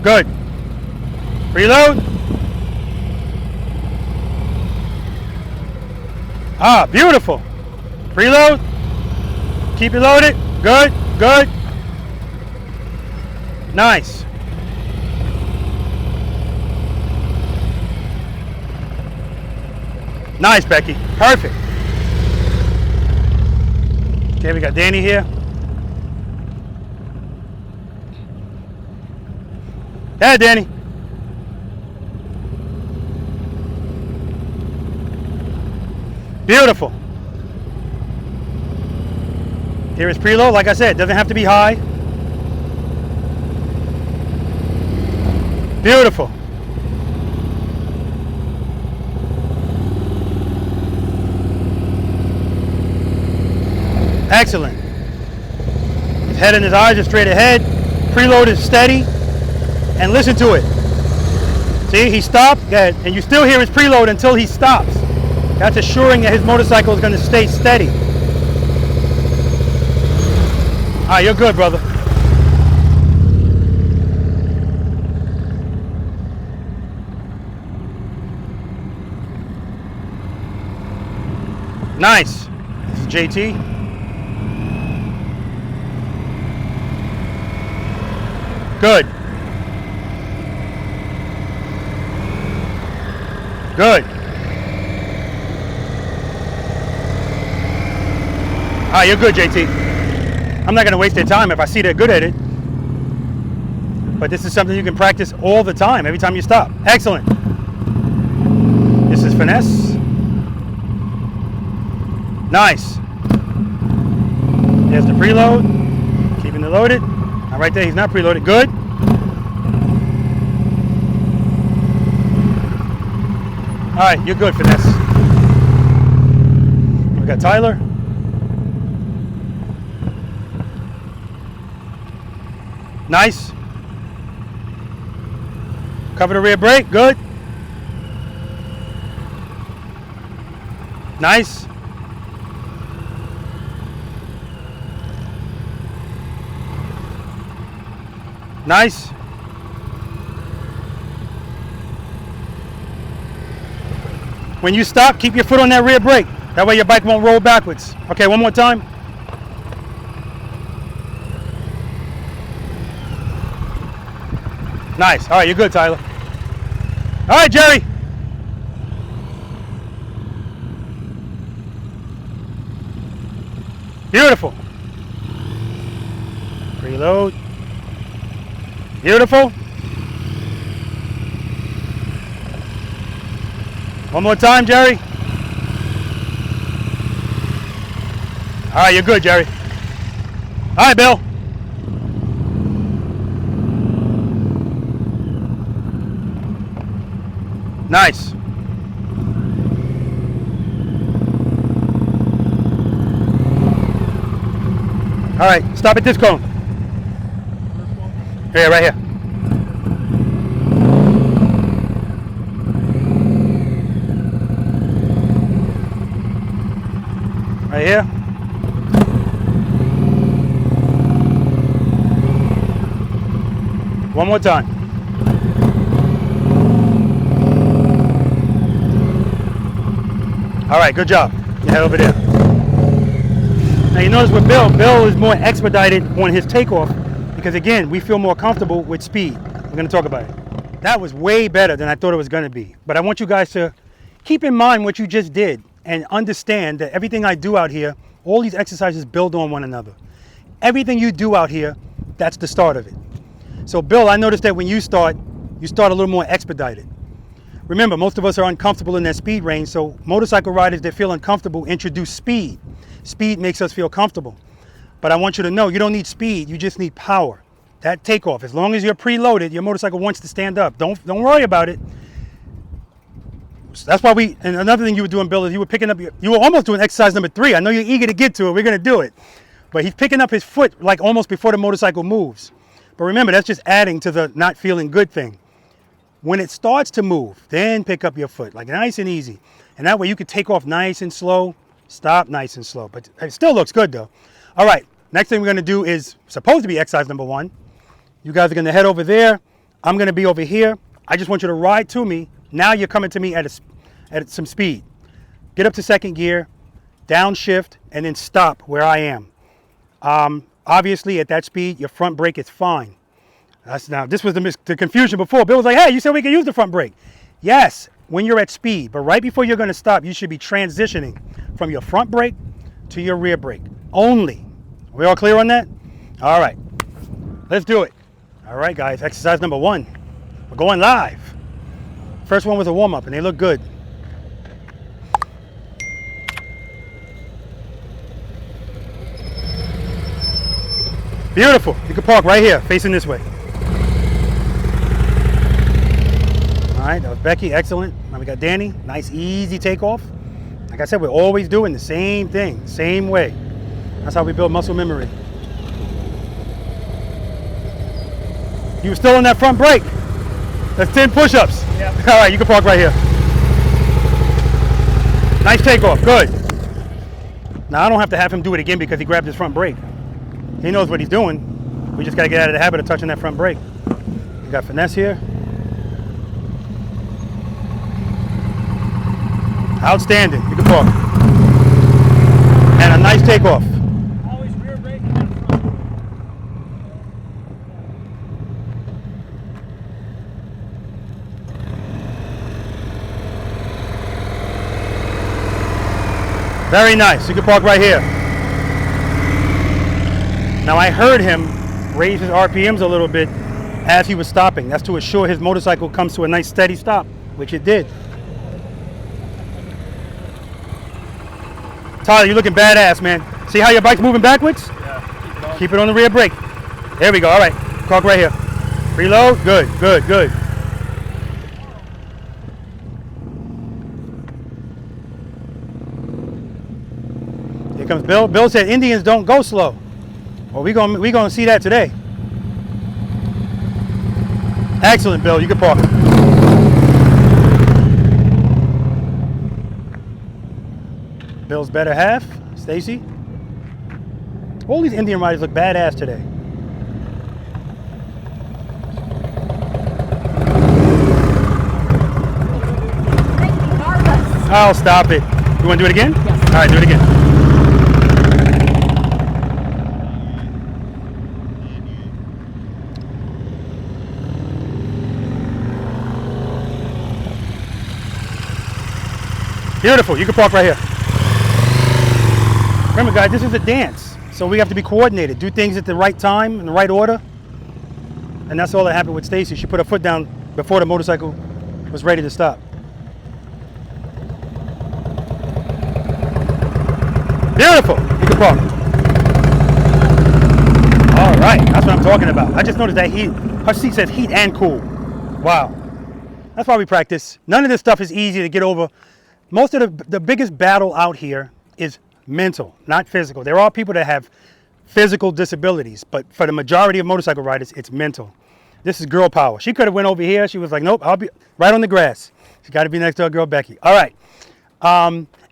Good. Preload. Ah, beautiful. Preload. Keep it loaded. Good, good. Nice. Nice, Becky. Perfect. Okay, we got Danny here. Hey, Danny. Beautiful. Here is preload. Like I said, doesn't have to be high. Beautiful. Excellent. His head and his eyes are straight ahead. Preload is steady. And listen to it. See, he stopped, and you still hear his preload until he stops. That's assuring that his motorcycle is going to stay steady. All right, you're good, brother. Nice. This is JT. Good. Good. Ah, you're good, JT. I'm not going to waste their time if I see they're good at it. But this is something you can practice all the time, every time you stop. Excellent. This is Finesse. Nice. There's the preload. Keeping it loaded. Now right there, he's not preloaded. Good. All right, you're good, Finesse. We got Tyler. Nice. Cover the rear brake. Good. Nice. Nice. When you stop, keep your foot on that rear brake. That way your bike won't roll backwards. Okay, one more time. Nice. All right, you're good, Tyler. All right, Jerry. Beautiful. Preload. Beautiful. One more time, Jerry. All right, you're good, Jerry. All right, Bill. Nice. All right, stop at this cone. Here, right here. Right here. One more time. All right, good job. You head over there. Now you notice with Bill is more expedited on his takeoff because again, we feel more comfortable with speed. We're gonna talk about it. That was way better than I thought it was gonna be. But I want you guys to keep in mind what you just did and understand that everything I do out here, all these exercises build on one another. Everything you do out here, that's the start of it. So Bill, I noticed that when you start a little more expedited. Remember, most of us are uncomfortable in that speed range, so motorcycle riders that feel uncomfortable introduce speed. Speed makes us feel comfortable. But I want you to know, you don't need speed, you just need power. That takeoff, as long as you're preloaded, your motorcycle wants to stand up. Don't worry about it. That's why and another thing you were doing, Bill, is you were almost doing exercise number 3. I know you're eager to get to it, we're gonna do it. But he's picking up his foot like almost before the motorcycle moves. But remember, that's just adding to the not feeling good thing. When it starts to move, then pick up your foot, like nice and easy. And that way you can take off nice and slow, stop nice and slow. But it still looks good though. All right, next thing we're gonna do is supposed to be exercise number 1. You guys are gonna head over there. I'm gonna be over here. I just want you to ride to me. Now you're coming to me at some speed. Get up to second gear, downshift, and then stop where I am. Obviously at that speed, your front brake is fine. Now, this was the confusion before. Bill was like, hey, you said we could use the front brake. Yes, when you're at speed, but right before you're gonna stop, you should be transitioning from your front brake to your rear brake only. Are we all clear on that? All right, let's do it. All right, guys, exercise number 1. We're going live. First one was a warm-up, and they look good. Beautiful. You can park right here, facing this way. All right, that was Becky, excellent. Now we got Danny, nice easy takeoff. Like I said, we're always doing the same thing, same way. That's how we build muscle memory. You were still on that front brake. That's 10 push-ups. Yep. All right, you can park right here. Nice takeoff, good. Now I don't have to have him do it again because he grabbed his front brake. He knows what he's doing. We just gotta get out of the habit of touching that front brake. We got Finesse here. Outstanding, you can park. And a nice takeoff. Always rear brake and then front. Very nice, you can park right here. Now I heard him raise his RPMs a little bit as he was stopping. That's to assure his motorcycle comes to a nice steady stop, which it did. Tyler, you're looking badass, man. See how your bike's moving backwards? Yeah. Keep it on the rear brake. There we go, all right. Park right here. Preload, good, good, good. Here comes Bill. Bill said Indians don't go slow. Well, we gonna see that today. Excellent, Bill. You can park. Bill's better half. Stacy. All these Indian riders look badass today. Oh, stop it. You want to do it again? Yes. All right, do it again. Beautiful. You can park right here. Remember, guys, this is a dance, so we have to be coordinated, do things at the right time, in the right order, and that's all that happened with Stacy. She put her foot down before the motorcycle was ready to stop. Beautiful. You can park. All right, that's what I'm talking about. I just noticed that heat. Her seat says heat and cool. Wow. That's why we practice. None of this stuff is easy to get over. Most of the biggest battle out here is mental, not physical. There are people that have physical disabilities, but for the majority of motorcycle riders, it's mental. This is girl power. She could have went over here. She was like, nope, I'll be right on the grass. She got to be next to her girl, Becky. All right.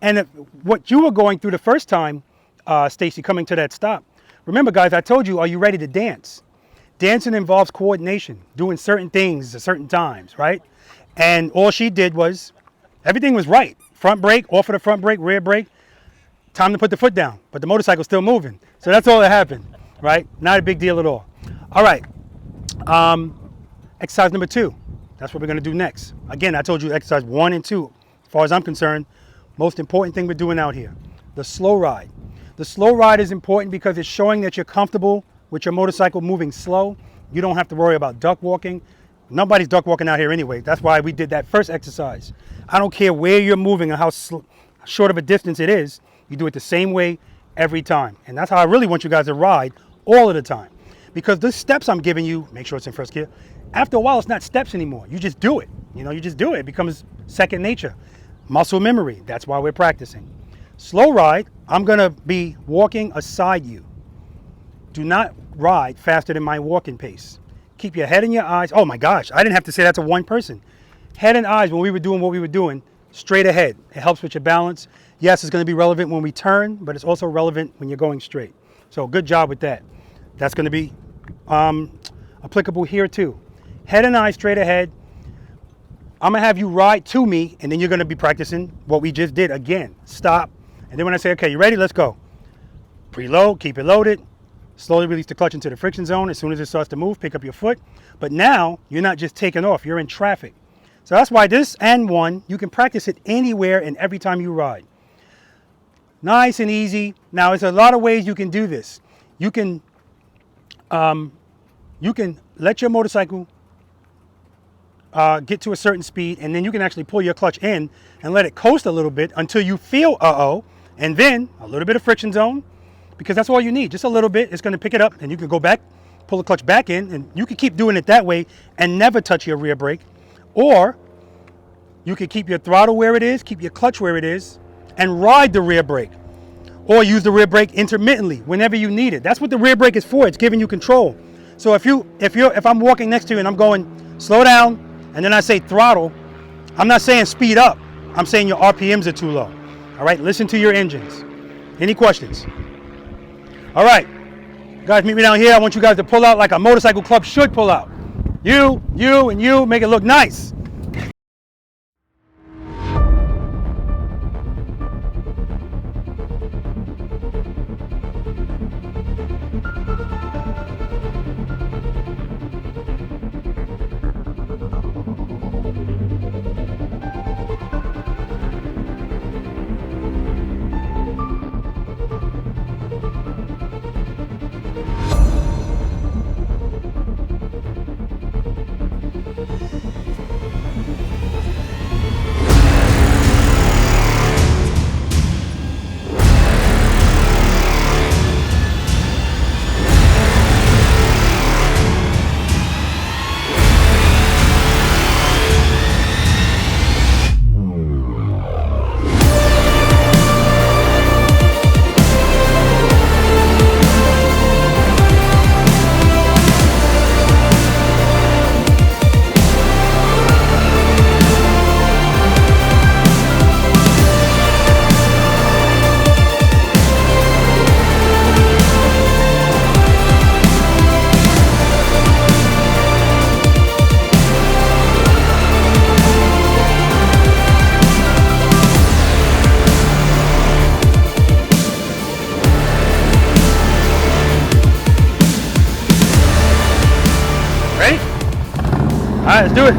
And what you were going through the first time, Stacy, coming to that stop, remember, guys, I told you, are you ready to dance? Dancing involves coordination, doing certain things at certain times, right? And all she did was, everything was right. Front brake, off of the front brake, rear brake. Time to put the foot down, but the motorcycle's still moving. So that's all that happened, right? Not a big deal at all. All right, exercise number 2. That's what we're gonna do next. Again, I told you exercise 1 and 2. As far as I'm concerned, most important thing we're doing out here, the slow ride. The slow ride is important because it's showing that you're comfortable with your motorcycle moving slow. You don't have to worry about duck walking. Nobody's duck walking out here anyway. That's why we did that first exercise. I don't care where you're moving or how short of a distance it is. You do it the same way every time. And that's how I really want you guys to ride all of the time. Because the steps I'm giving you, make sure it's in first gear, after a while it's not steps anymore. You just do it. You know, you just do it. It becomes second nature. Muscle memory, that's why we're practicing. Slow ride, I'm gonna be walking aside you. Do not ride faster than my walking pace. Keep your head and your eyes, oh my gosh, I didn't have to say that to one person. Head and eyes when we were doing what we were doing, straight ahead. It helps with your balance. Yes, it's gonna be relevant when we turn, but it's also relevant when you're going straight. So good job with that. That's gonna be applicable here too. Head and eyes straight ahead. I'm gonna have you ride to me, and then you're gonna be practicing what we just did again. Stop, and then when I say, okay, you ready? Let's go. Preload, keep it loaded. Slowly release the clutch into the friction zone. As soon as it starts to move, pick up your foot. But now, you're not just taking off, you're in traffic. So that's why this and 1, you can practice it anywhere and every time you ride. Nice and easy. Now, there's a lot of ways you can do this. You can let your motorcycle get to a certain speed, and then you can actually pull your clutch in and let it coast a little bit until you feel uh-oh, and then a little bit of friction zone, because that's all you need. Just a little bit. It's going to pick it up, and you can go back, pull the clutch back in, and you can keep doing it that way and never touch your rear brake. Or you can keep your throttle where it is, keep your clutch where it is, and ride the rear brake. Or use the rear brake intermittently whenever you need it. That's what the rear brake is for. It's giving you control. So if I'm walking next to you and I'm going slow down, and then I say throttle, I'm not saying speed up. I'm saying your RPMs are too low. All right, listen to your engines. Any questions? All right, guys, meet me down here. I want you guys to pull out like a motorcycle club should pull out. You, and you, make it look nice. All right, let's do it.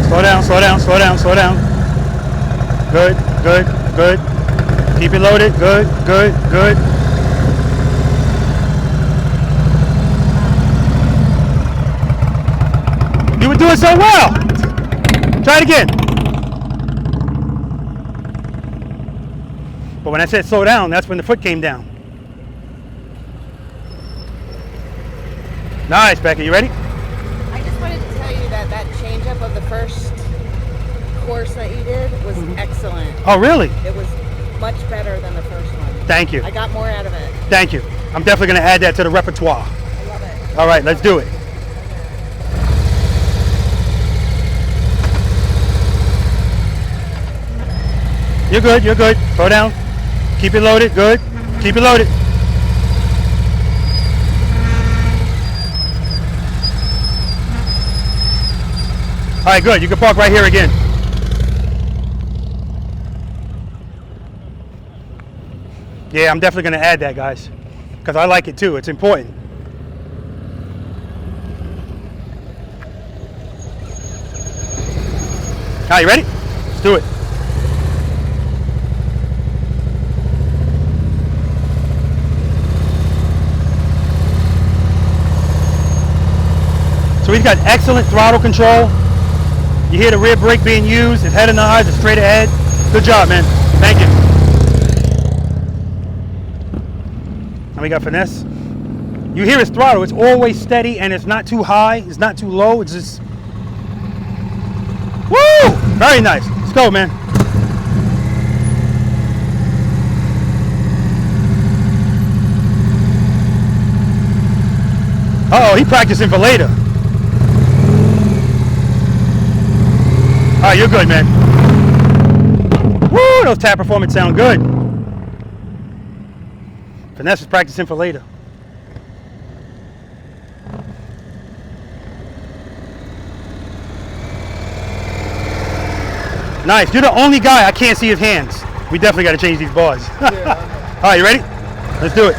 Slow down, slow down, slow down, slow down. Good, good, good. Keep it loaded. Good, good, good. You were doing so well. Try it again. But when I said slow down, that's when the foot came down. Nice, Becky. You ready? I just wanted to tell you that change-up of the first course that you did was excellent. Oh, really? It was much better than the first one. Thank you. I got more out of it. Thank you. I'm definitely going to add that to the repertoire. I love it. All right, let's do it. You're good, you're good. Slow down. Keep it loaded, good. Keep it loaded. All right, good. You can park right here again. Yeah, I'm definitely going to add that, guys, because I like it too. It's important. All right, you ready? Let's do it. So he's got excellent throttle control. You hear the rear brake being used. His head and eyes are straight ahead. Good job, man. Thank you. And we got Finesse. You hear his throttle. It's always steady and it's not too high. It's not too low. It's just... Woo! Very nice. Let's go, man. Uh-oh, he practicing for later. All right, you're good, man. Woo, those tap performance sound good. Finesse is practicing for later. Nice. You're the only guy I can't see his hands. We definitely got to change these bars. All right, you ready? Let's do it.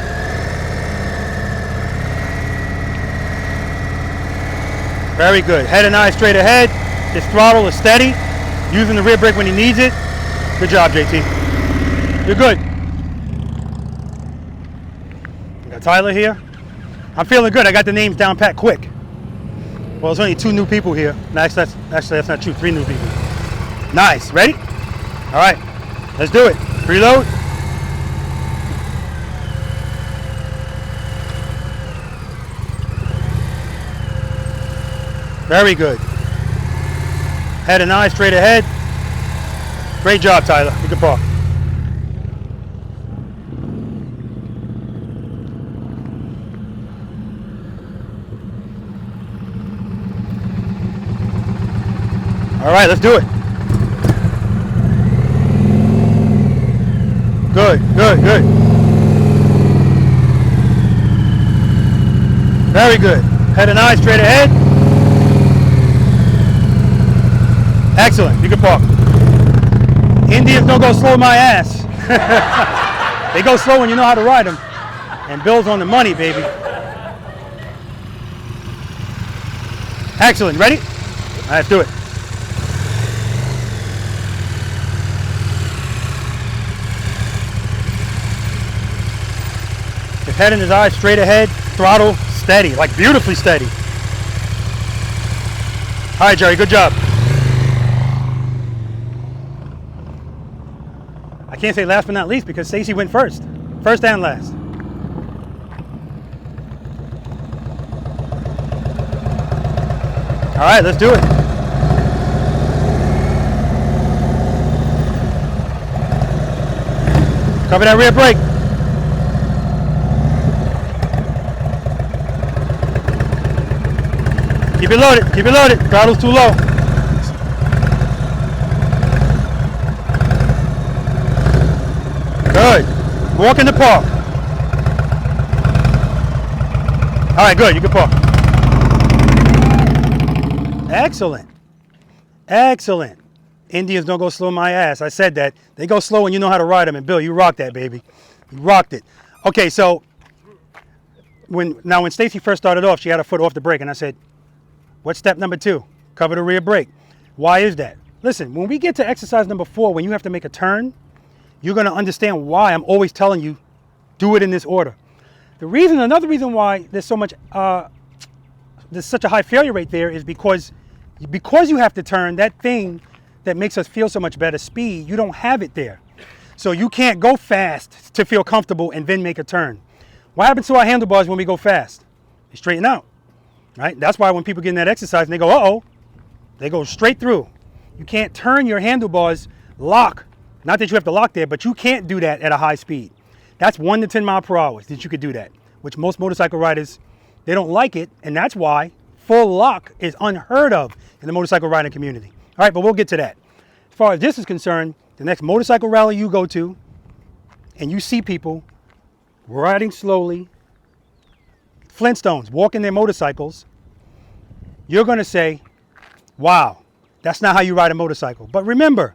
Very good. Head and eyes straight ahead. His throttle is steady. Using the rear brake when he needs it. Good job, JT. You're good. We got Tyler here. I'm feeling good. I got the names down pat quick. Well, there's only 2 new people here. No, actually, that's not true. 3 new people. Nice. Ready? All right. Let's do it. Preload. Very good. Head and eye straight ahead. Great job, Tyler. You can park. All right, let's do it. Good, good, good. Very good. Head and eye straight ahead. Excellent. You can park. Indians don't go slow my ass. They go slow when you know how to ride them. And Bill's on the money, baby. Excellent. Ready? All right, let's do it. His head and his eyes straight ahead, throttle steady, like beautifully steady. All right, Jerry, good job. I can't say last but not least because Stacy went first. First and last. All right, let's do it. Cover that rear brake. Keep it loaded, keep it loaded. Throttle's too low. Good. Walk in the park. All right, good, you can park. Excellent. Excellent. Indians don't go slow my ass. I said that. They go slow when you know how to ride them. And Bill, you rocked that, baby. You rocked it. Okay, so when Stacy first started off, she had her foot off the brake, and I said, what's step number 2? Cover the rear brake. Why is that? Listen, when we get to exercise number 4, when you have to make a turn, you're going to understand why I'm always telling you, do it in this order. Another reason why there's such a high failure rate there is because you have to turn, that thing that makes us feel so much better, speed, you don't have it there. So you can't go fast to feel comfortable and then make a turn. What happens to our handlebars when we go fast? They straighten out, right? That's why when people get in that exercise and they go, uh-oh, they go straight through. You can't turn your handlebars lock. Not that you have to lock there, but you can't do that at a high speed. That's 1 to 10 miles per hour that you could do that, which most motorcycle riders, they don't like it, and that's why full lock is unheard of in the motorcycle riding community. All right, but we'll get to that. As far as this is concerned, the next motorcycle rally you go to, and you see people riding slowly, Flintstones, walking their motorcycles, you're going to say, wow, that's not how you ride a motorcycle. But remember,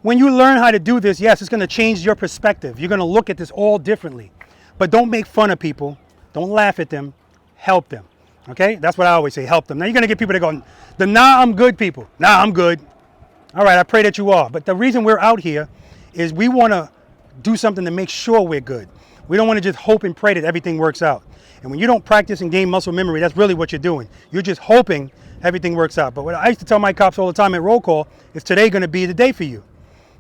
when you learn how to do this, yes, it's going to change your perspective. You're going to look at this all differently. But don't make fun of people. Don't laugh at them. Help them. Okay? That's what I always say, help them. Now, you're going to get people that go, the nah, I'm good people. Nah, I'm good. All right, I pray that you are. But the reason we're out here is we want to do something to make sure we're good. We don't want to just hope and pray that everything works out. And when you don't practice and gain muscle memory, that's really what you're doing. You're just hoping everything works out. But what I used to tell my cops all the time at roll call is today going to be the day for you.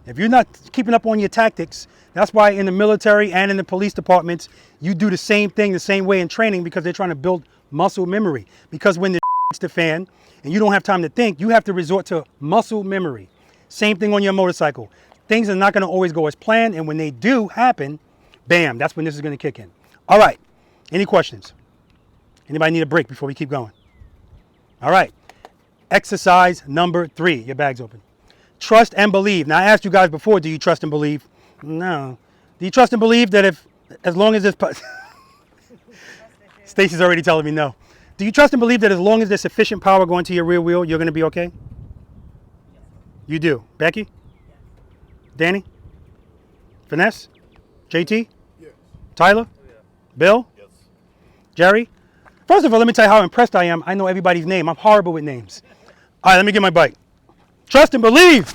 If you're not keeping up on your tactics, that's why in the military and in the police departments, you do the same thing the same way in training because they're trying to build muscle memory. Because when the hits the fan and you don't have time to think, you have to resort to muscle memory. Same thing on your motorcycle. Things are not going to always go as planned, and when they do happen, bam, that's when this is going to kick in. All right, any questions? Anybody need a break before we keep going? All right, exercise number 3, your bag's open. Trust and believe. Now, I asked you guys before, do you trust and believe? No. Do you trust and believe that as long as this... Stacy's already telling me no. Do you trust and believe that as long as there's sufficient power going to your rear wheel, you're going to be okay? You do. Becky? Danny? Finesse? JT? Yes. Tyler? Bill? Yes. Jerry? First of all, let me tell you how impressed I am. I know everybody's name. I'm horrible with names. All right, let me get my bike. Trust and believe.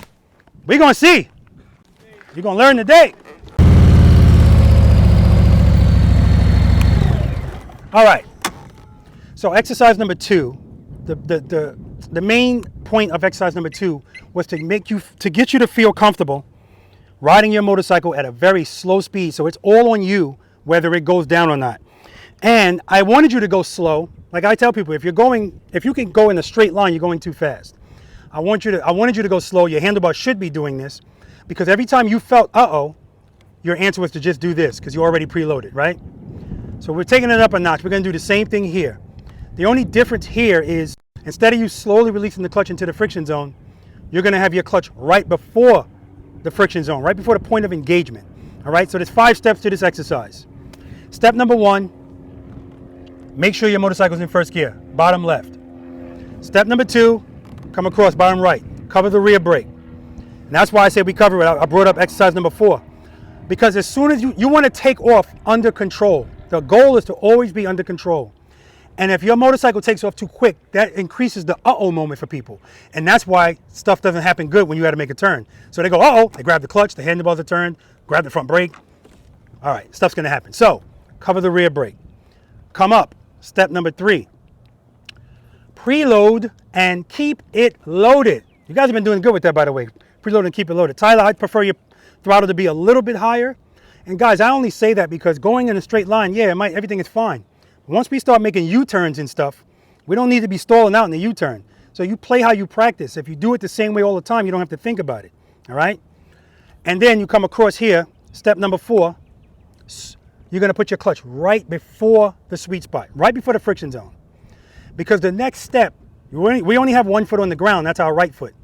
We're going to see. You're going to learn today. All right. So exercise number 2, the main point of exercise number 2 was to get you to feel comfortable riding your motorcycle at a very slow speed. So it's all on you whether it goes down or not. And I wanted you to go slow. Like I tell people, if you can go in a straight line, you're going too fast. I wanted you to go slow. Your handlebar should be doing this, because every time you felt uh-oh, your answer was to just do this because you already preloaded, right? So we're taking it up a notch. We're going to do the same thing here. The only difference here is instead of you slowly releasing the clutch into the friction zone, you're going to have your clutch right before the friction zone, right before the point of engagement. All right, so there's 5 steps to this exercise. Step number 1, make sure your motorcycle's in first gear, bottom left. Step number 2, come across bottom right, cover the rear brake. And that's why I say we cover it. I brought up exercise number 4. Because as soon as you want to take off under control. The goal is to always be under control. And if your motorcycle takes off too quick, that increases the uh-oh moment for people. And that's why stuff doesn't happen good when you got to make a turn. So they go, uh-oh, they grab the clutch, the handlebars are turned, grab the front brake. All right, stuff's going to happen. So cover the rear brake. Come up, step number 3. Preload and keep it loaded. You guys have been doing good with that, by the way. Preload and keep it loaded. Tyler, I'd prefer your throttle to be a little bit higher. And guys, I only say that because going in a straight line, yeah, everything is fine. Once we start making U-turns and stuff, we don't need to be stalling out in the U-turn. So you play how you practice. If you do it the same way all the time, you don't have to think about it, all right? And then you come across here, step number 4, you're gonna put your clutch right before the sweet spot, right before the friction zone. Because the next step, we only have one foot on the ground, that's our right foot.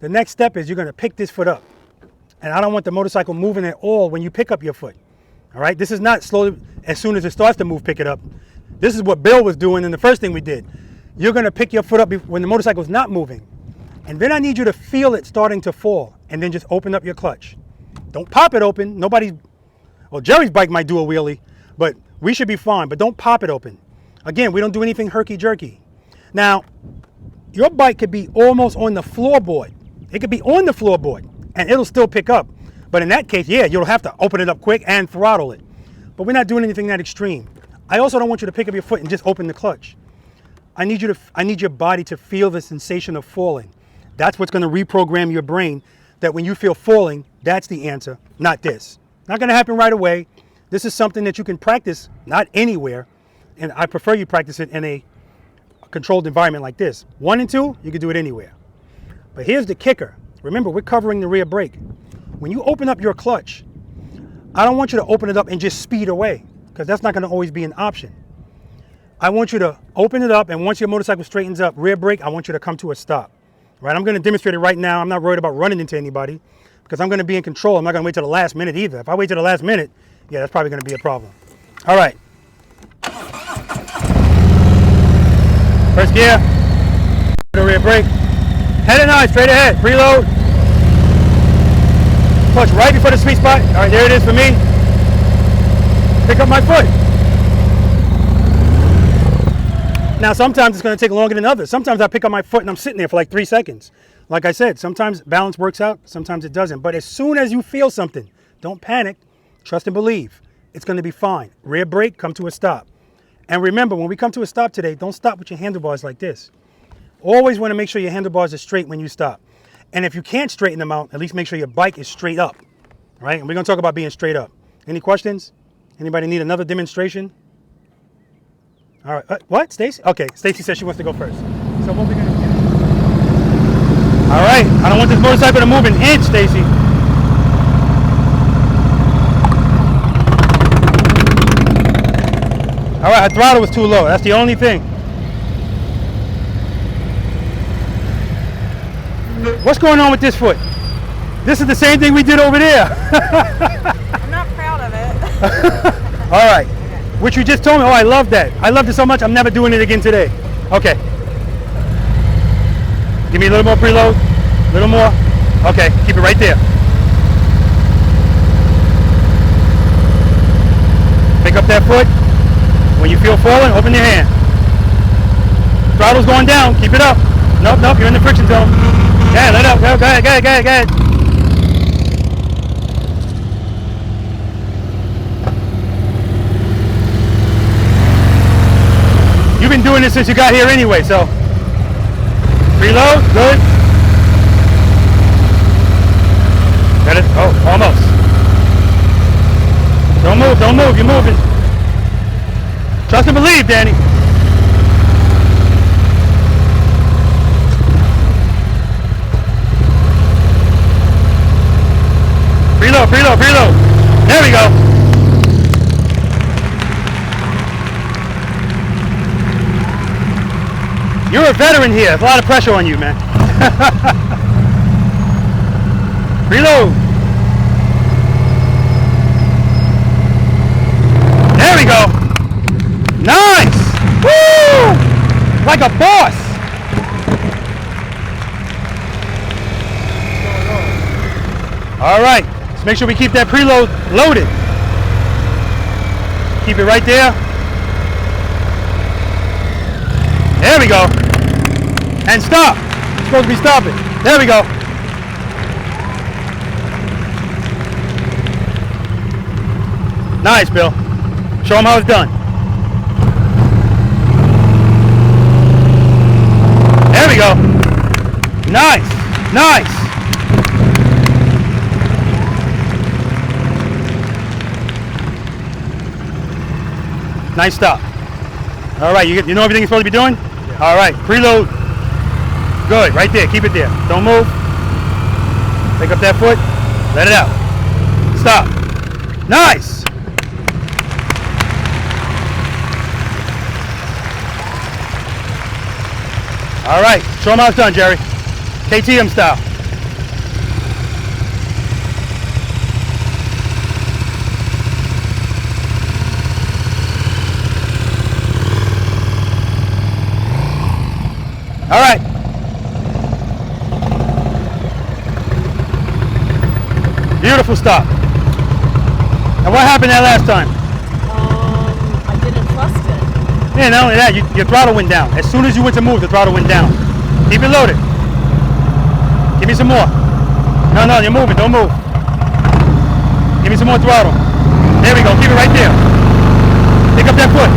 The next step is you're gonna pick this foot up. And I don't want the motorcycle moving at all when you pick up your foot. All right, this is not slowly, as soon as it starts to move, pick it up. This is what Bill was doing in the first thing we did. You're gonna pick your foot up when the motorcycle's not moving. And then I need you to feel it starting to fall and then just open up your clutch. Don't pop it open. Well, Jerry's bike might do a wheelie, but we should be fine, but don't pop it open. Again, we don't do anything herky-jerky. Now, your bike could be almost on the floorboard. It could be on the floorboard and it'll still pick up. But in that case, yeah, you'll have to open it up quick and throttle it. But we're not doing anything that extreme. I also don't want you to pick up your foot and just open the clutch. I need your body to feel the sensation of falling. That's what's going to reprogram your brain that when you feel falling, that's the answer, not this. Not going to happen right away. This is something that you can practice, not anywhere. And I prefer you practice it in a controlled environment like this. 1 and 2, you can do it anywhere. But here's the kicker. Remember, we're covering the rear brake. When you open up your clutch, I don't want you to open it up and just speed away, because that's not going to always be an option. I want you to open it up, and once your motorcycle straightens up, rear brake, I want you to come to a stop. Right? I'm going to demonstrate it right now. I'm not worried about running into anybody because I'm going to be in control. I'm not going to wait till the last minute either. If I wait till the last minute, yeah, that's probably going to be a problem. All right. First gear, the rear brake. Head and eye, straight ahead, preload. Clutch right before the sweet spot. All right, there it is for me. Pick up my foot. Now, sometimes it's going to take longer than others. Sometimes I pick up my foot and I'm sitting there for like 3 seconds. Like I said, sometimes balance works out, sometimes it doesn't. But as soon as you feel something, don't panic, trust and believe. It's going to be fine. Rear brake, come to a stop. And remember, when we come to a stop today, don't stop with your handlebars like this. Always want to make sure your handlebars are straight when you stop. And if you can't straighten them out, at least make sure your bike is straight up. Right? And we're going to talk about being straight up. Any questions? Anybody need another demonstration? All right. What? Stacy? Okay. Stacy says she wants to go first. So what we're going to do? All right. I don't want this motorcycle to move an inch, Stacy. All right. Her throttle was too low. That's the only thing. What's going on with this foot? This is the same thing we did over there. I'm not proud of it. All right. Which you just told me. Oh, I love that. I loved it so much, I'm never doing it again today. Okay. Give me a little more preload. A little more. Okay, keep it right there. Pick up that foot. When you feel falling, open your hand. Throttle's going down. Keep it up. Nope, nope, you're in the friction zone. Yeah, let up. Go ahead, go ahead, go ahead, go ahead. You've been doing this since you got here anyway, so Preload, good. Got it. Oh, almost. Don't move, you're moving. Trust and believe, Danny. Preload, preload, preload. There we go. You're a veteran here. There's a lot of pressure on you, man. Preload. There we go. Nice. Woo! Like a boss. All right. Let's make sure we keep that preload loaded. Keep it right there. There we go. And stop. It's supposed to be stopping. There we go. Nice, Bill. Show them how it's done. There we go. Nice. Nice. Nice stop. All right, you know everything you're supposed to be doing? Yeah. All right, preload. Good, right there, keep it there. Don't move. Pick up that foot, let it out. Stop. Nice. All right, show them how it's done, Jerry. KTM style. All right. Beautiful stop. And what happened that last time? I didn't trust it. Yeah, not only that, your throttle went down. As soon as you went to move, the throttle went down. Keep it loaded. Give me some more. No, you're moving. Don't move. Give me some more throttle. There we go. Keep it right there. Pick up that foot.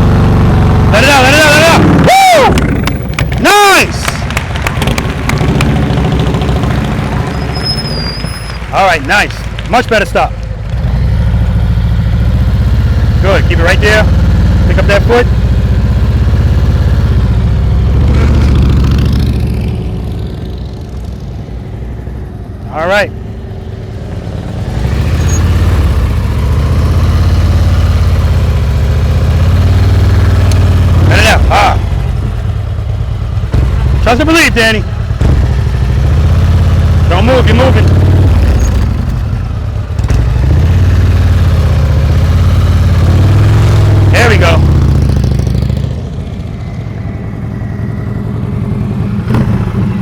Let it out. Let it out. Let it out. Woo! Nice. All right, nice. Much better stop. Good. Keep it right there. Pick up that foot. All right. Let it out. Ah. Trust and believe, Danny. Don't move. You're moving. There we go.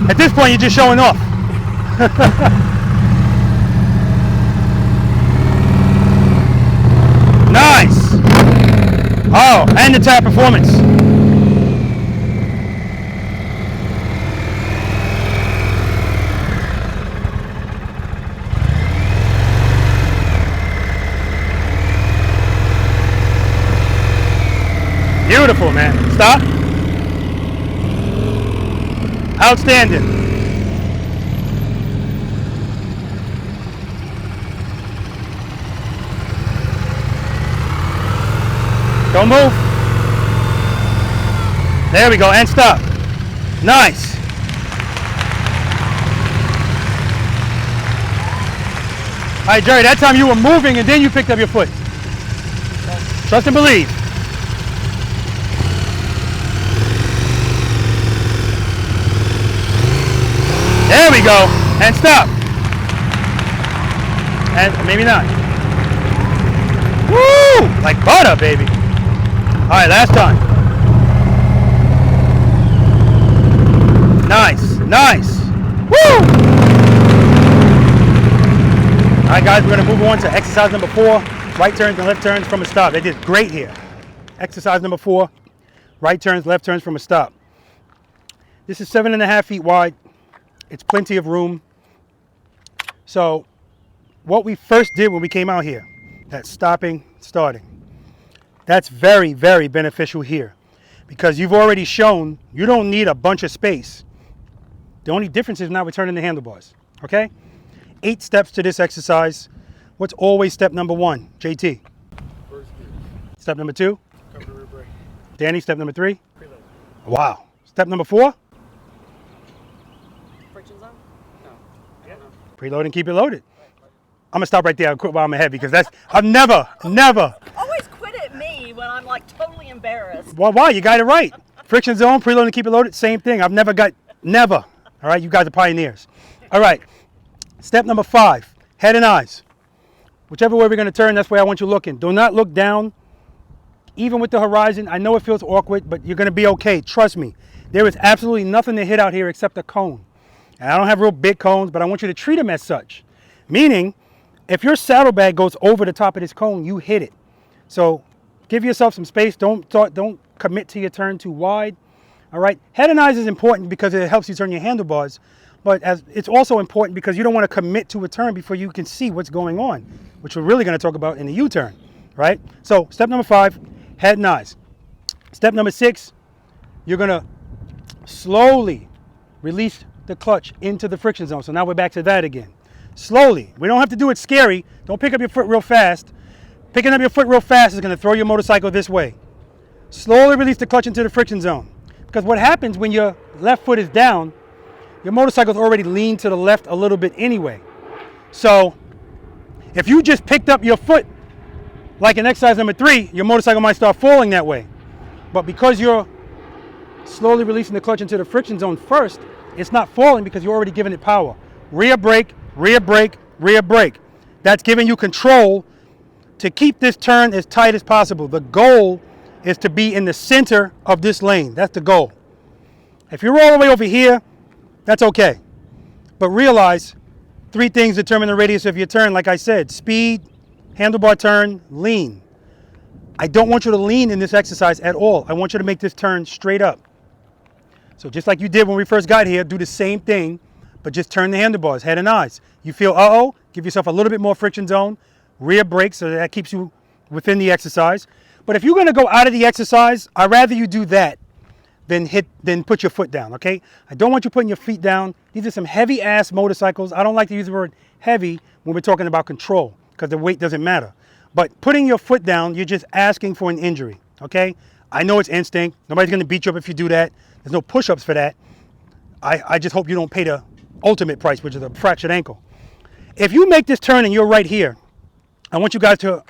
At this point, you're just showing off. Nice. Oh, and the tire performance. Beautiful, man. Stop. Outstanding. Don't move. There we go, and stop. Nice. All right, Jerry, that time you were moving and then you picked up your foot. Trust and believe. There we go, and stop. And maybe not. Woo! Like butter, baby. All right, last time. Nice, nice. Woo! All right, guys, we're gonna move on to exercise number 4, right turns and left turns from a stop. They did great here. Exercise number 4, right turns, left turns from a stop. This is 7.5 feet wide. It's plenty of room. So what we first did when we came out here, that stopping, starting, that's very, very beneficial here because you've already shown you don't need a bunch of space The only difference is now we're turning the handlebars, okay? 8 steps to this exercise. What's always step number 1, JT? First gear. Step number 2? Cover the rear brake. Danny, step number 3? Preload. Wow. Step number 4? Friction zone? No. I don't know. Preload and keep it loaded. I'm gonna stop right there and quit while I'm ahead because I've never. Always quit at me when I'm like totally embarrassed. Well, why? You got it right. Friction zone, preload and keep it loaded, same thing. I've never. All right, you guys are pioneers. All right, step number 5, head and eyes. Whichever way we're gonna turn, that's where I want you looking. Do not look down, even with the horizon. I know it feels awkward, but you're gonna be okay, trust me. There is absolutely nothing to hit out here except a cone. And I don't have real big cones, but I want you to treat them as such. Meaning, if your saddlebag goes over the top of this cone, you hit it. So give yourself some space. Don't commit to your turn too wide. All right. Head and eyes is important because it helps you turn your handlebars, but it's also important because you don't want to commit to a turn before you can see what's going on, which we're really going to talk about in the U-turn. Right. So step number 5, head and eyes. Step number 6, you're going to slowly release the clutch into the friction zone. So now we're back to that again. Slowly. We don't have to do it scary. Don't pick up your foot real fast. Picking up your foot real fast is going to throw your motorcycle this way. Slowly release the clutch into the friction zone. Because what happens when your left foot is down, your motorcycle's already leaned to the left a little bit anyway. So if you just picked up your foot like in exercise number 3, your motorcycle might start falling that way. But because you're slowly releasing the clutch into the friction zone first, it's not falling because you're already giving it power. Rear brake, rear brake, rear brake. That's giving you control to keep this turn as tight as possible. The goal is to be in the center of this lane. That's the goal. If you're all the way over here, that's okay. But realize 3 things determine the radius of your turn. Like I said, speed, handlebar turn, lean. I don't want you to lean in this exercise at all. I want you to make this turn straight up. So just like you did when we first got here, do the same thing, but just turn the handlebars, head and eyes. You feel, uh-oh, give yourself a little bit more friction zone, rear brake, so that keeps you within the exercise. But if you're gonna go out of the exercise, I'd rather you do that than put your foot down, okay? I don't want you putting your feet down. These are some heavy ass motorcycles. I don't like to use the word heavy when we're talking about control because the weight doesn't matter. But putting your foot down, you're just asking for an injury, okay? I know it's instinct. Nobody's gonna beat you up if you do that. There's no push-ups for that. I just hope you don't pay the ultimate price, which is a fractured ankle. If you make this turn and you're right here, I want you guys to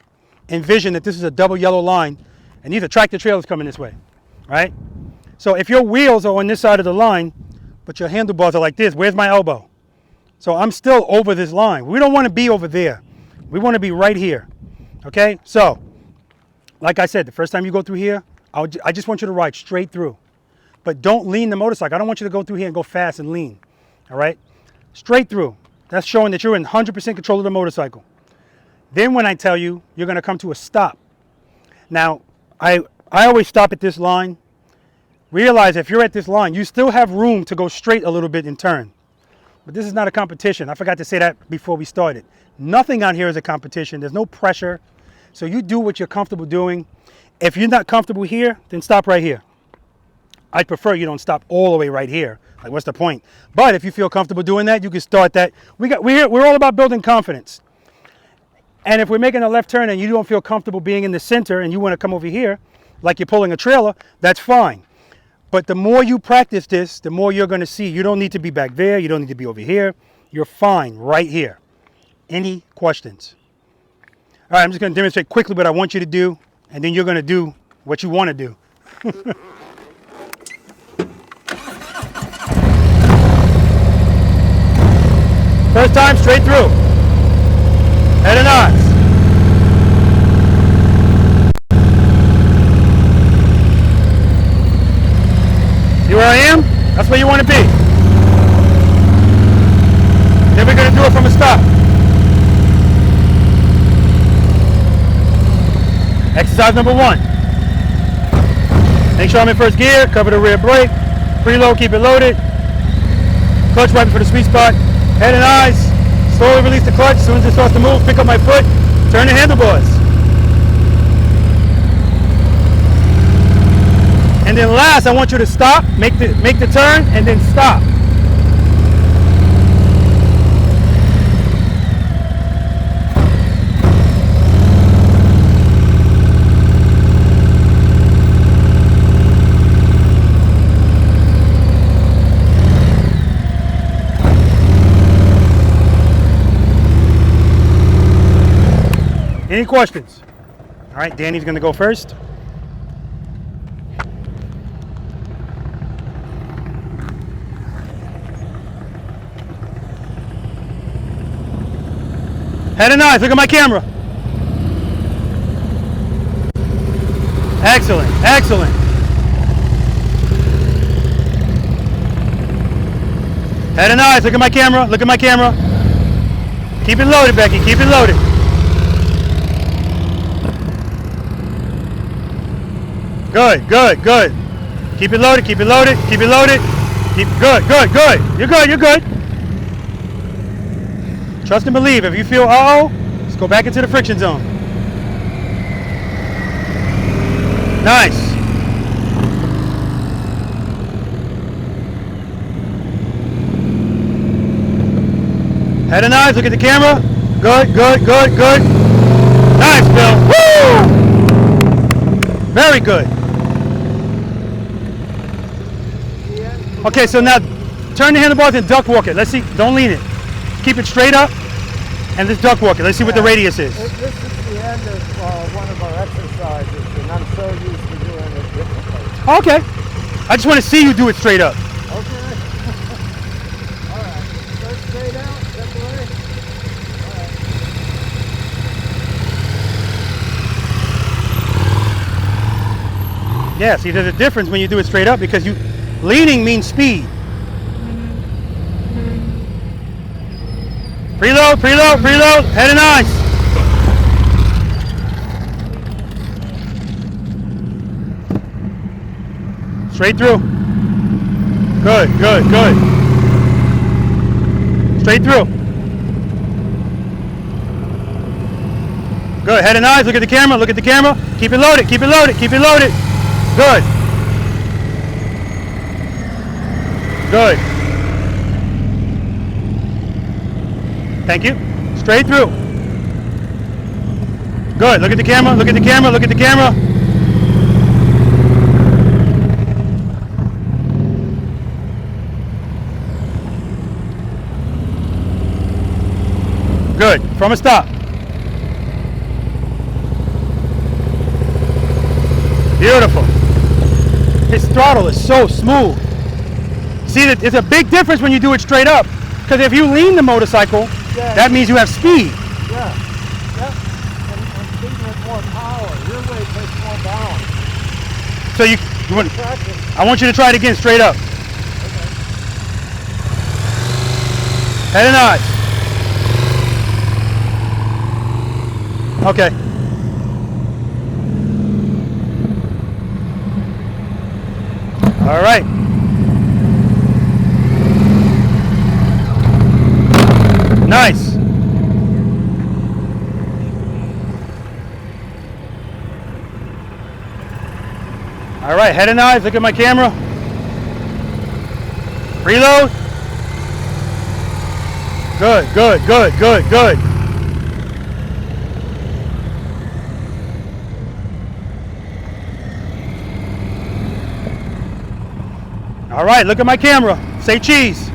envision that this is a double yellow line and these are tractor trailers coming this way, right? So if your wheels are on this side of the line, but your handlebars are like this, where's my elbow? So I'm still over this line. We don't want to be over there. We want to be right here, okay? So, like I said, the first time you go through here, I just want you to ride straight through. But don't lean the motorcycle. I don't want you to go through here and go fast and lean, all right? Straight through. That's showing that you're in 100% control of the motorcycle. Then when I tell you, you're gonna come to a stop. Now, I always stop at this line. Realize if you're at this line, you still have room to go straight a little bit and turn. But this is not a competition. I forgot to say that before we started. Nothing out here is a competition. There's no pressure. So you do what you're comfortable doing. If you're not comfortable here, then stop right here. I'd prefer you don't stop all the way right here. Like, what's the point? But if you feel comfortable doing that, you can start that. We're all about building confidence. And if we're making a left turn and you don't feel comfortable being in the center and you want to come over here, like you're pulling a trailer, that's fine. But the more you practice this, the more you're going to see. You don't need to be back there. You don't need to be over here. You're fine right here. Any questions? All right, I'm just going to demonstrate quickly what I want you to do, and then you're going to do what you want to do. First time, straight through. Head and eyes. See where I am? That's where you want to be. Then we're going to do it from a stop. Exercise number 1. Make sure I'm in first gear, cover the rear brake, preload, keep it loaded. Clutch right for the sweet spot. Head and eyes, slowly release the clutch. As soon as it starts to move, pick up my foot, turn the handlebars. And then last, I want you to stop, make the turn, and then stop. Any questions? All right, Danny's gonna go first. Head and eyes, look at my camera. Excellent, excellent. Head and eyes, look at my camera, look at my camera. Keep it loaded, Becky, keep it loaded. Good, good, good. Keep it loaded, keep it loaded, keep it loaded. Good, good, good. You're good, you're good. Trust and believe. If you feel uh-oh, let's go back into the friction zone. Nice. Head and eyes, look at the camera. Good, good, good, good. Nice, Bill. Woo! Very good. Okay, so now turn the handlebars and duck walk it. Let's see, don't lean it. Keep it straight up and just duck walk it. Let's see what the radius is. This is the end of one of our exercises, and I'm so used to doing it differently. Okay. I just want to see you do it straight up. Okay. All right. Start straight out. Step away. All right. Yeah, see, there's a difference when you do it straight up because leaning means speed. Preload, preload, preload, head and eyes. Straight through. Good, good, good. Straight through. Good, head and eyes, look at the camera, look at the camera. Keep it loaded, keep it loaded, keep it loaded. Good. Good. Thank you. Straight through. Good. Look at the camera. Look at the camera. Look at the camera. Good. From a stop. Beautiful. His throttle is so smooth. See, it's a big difference when you do it straight up. Because if you lean the motorcycle, that means you have speed. Yeah. Yep. And speed with more power. Your weight takes more balance. So you want, I want you to try it again straight up. Okay. Head and eyes. Okay. All right. Nice. All right, head and eyes, look at my camera. Reload. Good, good, good, good, good. All right, look at my camera. Say cheese.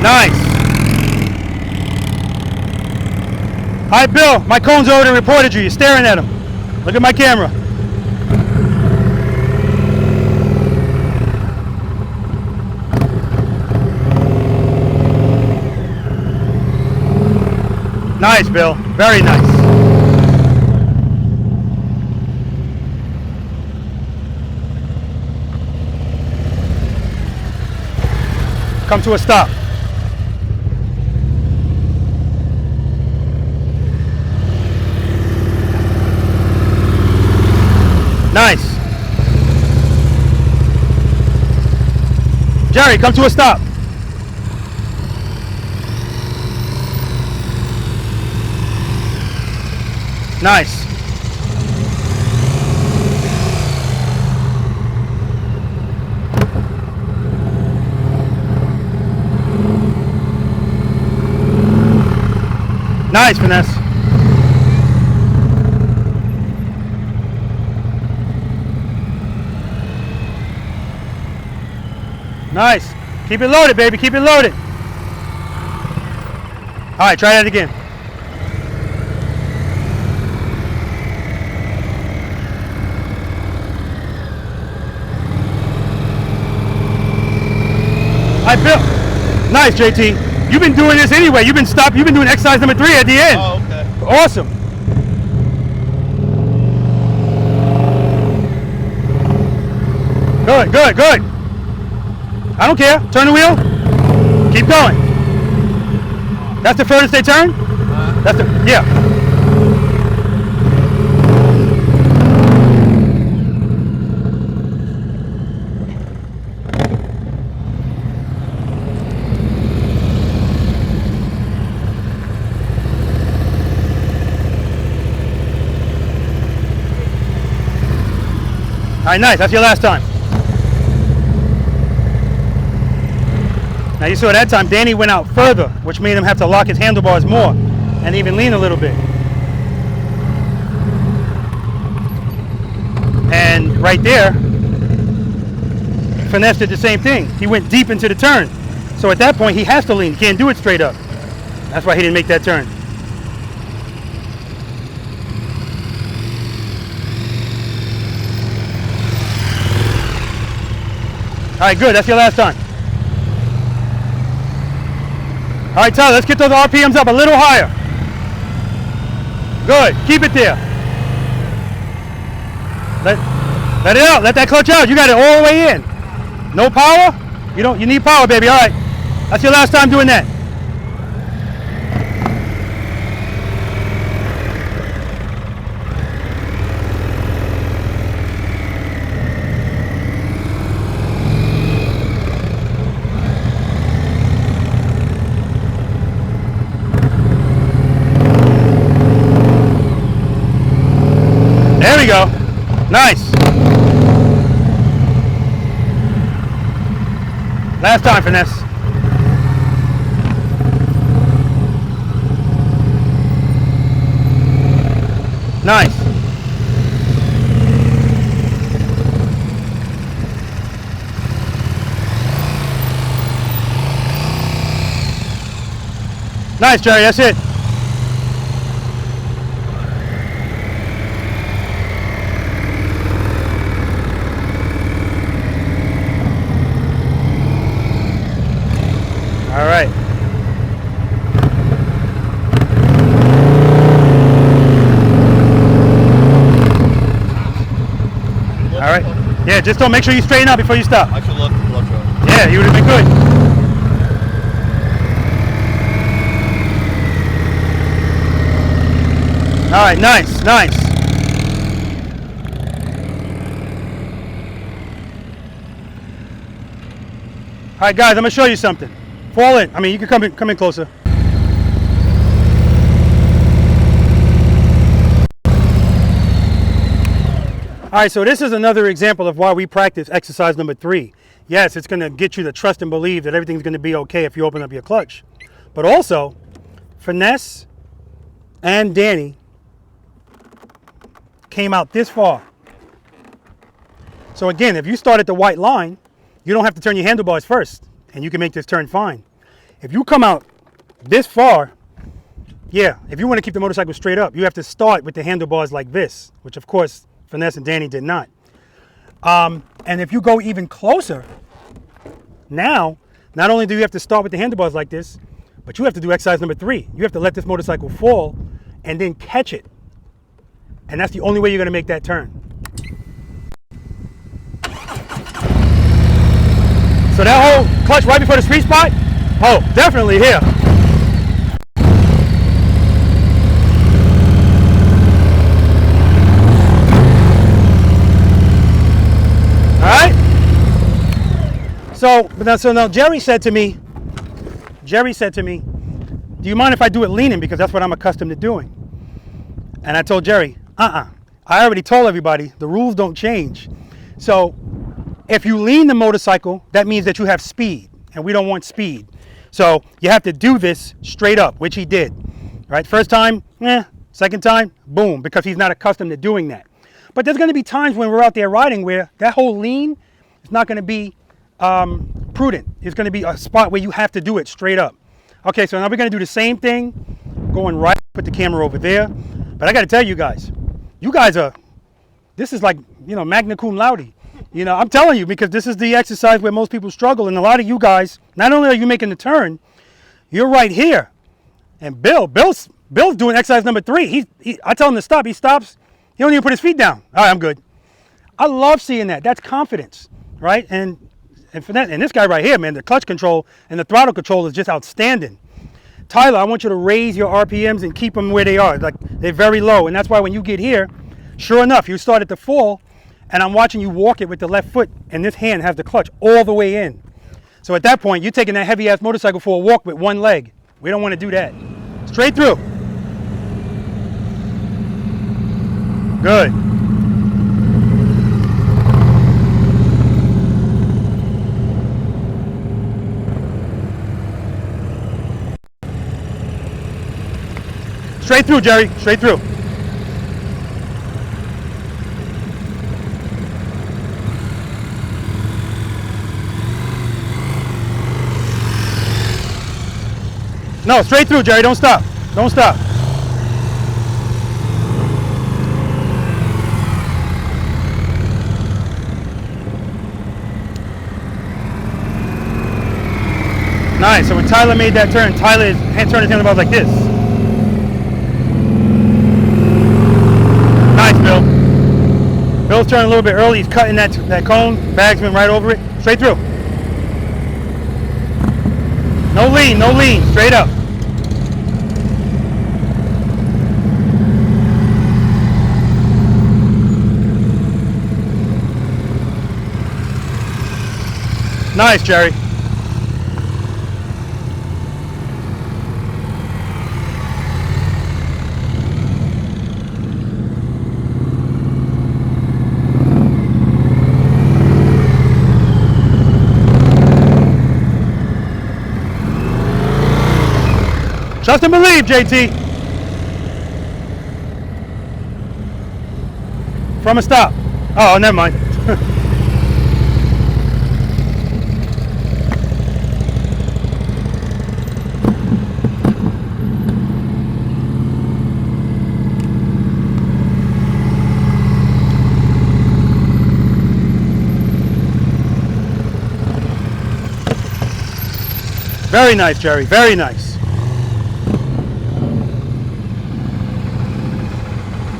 Nice. Hi, Bill. My cone's already reported you. You're staring at him. Look at my camera. Nice, Bill. Very nice. Come to a stop. Nice. Jerry, come to a stop. Nice. Nice, Finesse. Nice. Keep it loaded, baby. Keep it loaded. All right, try that again. All right, Bill. Nice, JT. You've been doing this anyway. You've been doing exercise number 3 at the end. Oh, okay. Awesome. Good, good, good. I don't care. Turn the wheel. Keep going. That's the furthest they turn? That's the, yeah. All right, nice. That's your last time. Now you saw that time Danny went out further, which made him have to lock his handlebars more and even lean a little bit. And right there, Finesse did the same thing. He went deep into the turn. So at that point, he has to lean. He can't do it straight up. That's why he didn't make that turn. All right, good. That's your last time. All right, Tyler, let's get those RPMs up a little higher. Good. Keep it there. Let it out. Let that clutch out. You got it all the way in. No power? You need power, baby. All right. That's your last time doing that. There we go. Nice. Last time, Finesse. Nice. Nice, Jerry. That's it. All right. All right. Yeah, just don't make sure you straighten out before you stop. I should left the clutch on. Yeah, you would have been good. All right, nice, nice. All right, guys, I'm gonna show you something. Fall in. I mean, you can come in closer. All right, so this is another example of why we practice exercise number 3. Yes, it's gonna get you to trust and believe that everything's gonna be okay if you open up your clutch. But also, Finesse and Danny came out this far. So again, if you start at the white line, you don't have to turn your handlebars first, and you can make this turn fine. If you come out this far, yeah, if you want to keep the motorcycle straight up, you have to start with the handlebars like this, which of course Finesse and Danny did not. And if you go even closer, now, not only do you have to start with the handlebars like this, but you have to do exercise number 3. You have to let this motorcycle fall and then catch it. And that's the only way you're going to make that turn. So that whole clutch right before the sweet spot, oh, definitely here. All right. So now Jerry said to me, do you mind if I do it leaning? Because that's what I'm accustomed to doing. And I told Jerry, I already told everybody the rules don't change. So if you lean the motorcycle, that means that you have speed, and we don't want speed. So you have to do this straight up, which he did. Right? First time, second time, boom, because he's not accustomed to doing that. But there's going to be times when we're out there riding where that whole lean is not going to be prudent. It's going to be a spot where you have to do it straight up. Okay, so now we're gonna do the same thing, going right, put the camera over there. But I gotta tell you guys are, this is like, you know, magna cum laude. You know, I'm telling you, because this is the exercise where most people struggle. And a lot of you guys, not only are you making the turn, you're right here. And Bill's doing exercise number 3. I tell him to stop, he stops. He don't even put his feet down. All right, I'm good. I love seeing that. That's confidence, right? And for that, and this guy right here, man, the clutch control and the throttle control is just outstanding. Tyler, I want you to raise your RPMs and keep them where they are. Like, they're very low. And that's why when you get here, sure enough, you start at the fall, and I'm watching you walk it with the left foot, and this hand has the clutch all the way in. So at that point, you're taking that heavy-ass motorcycle for a walk with one leg. We don't want to do that. Straight through. Good. Straight through, Jerry. Straight through. No, straight through, Jerry. Don't stop. Don't stop. Nice. So when Tyler made that turn, Tyler turned his handlebars like this. Nice, Bill. Bill's turning a little bit early. He's cutting that cone. Bags went right over it. Straight through. No lean, no lean. Straight up. Nice, Jerry. Trust and believe, JT. From a stop. Oh, never mind. Very nice, Jerry. Very nice.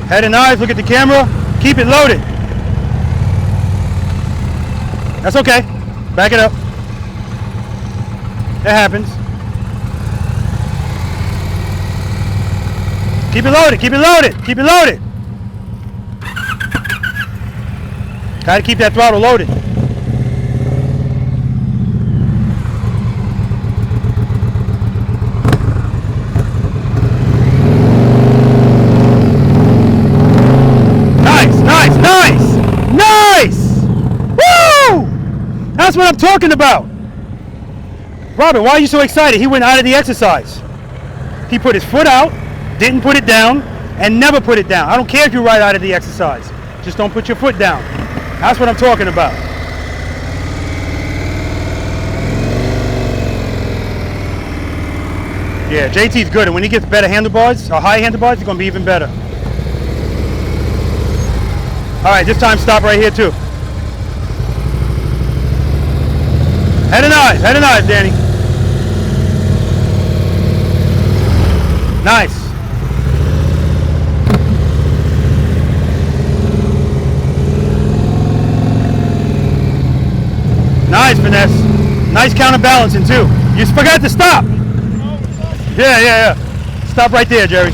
Head and eyes, look at the camera. Keep it loaded. That's okay. Back it up. It happens. Keep it loaded, keep it loaded, keep it loaded. Gotta keep that throttle loaded. Nice! Woo! That's what I'm talking about. Robert, why are you so excited? He went out of the exercise. He put his foot out, didn't put it down, and never put it down. I don't care if you ride out of the exercise. Just don't put your foot down. That's what I'm talking about. Yeah, JT's good, and when he gets better handlebars, or high handlebars, he's going to be even better. All right, this time stop right here too. Head and eyes, Danny. Nice. Nice, Finesse. Nice counterbalancing too. You forgot to stop. Yeah. Stop right there, Jerry.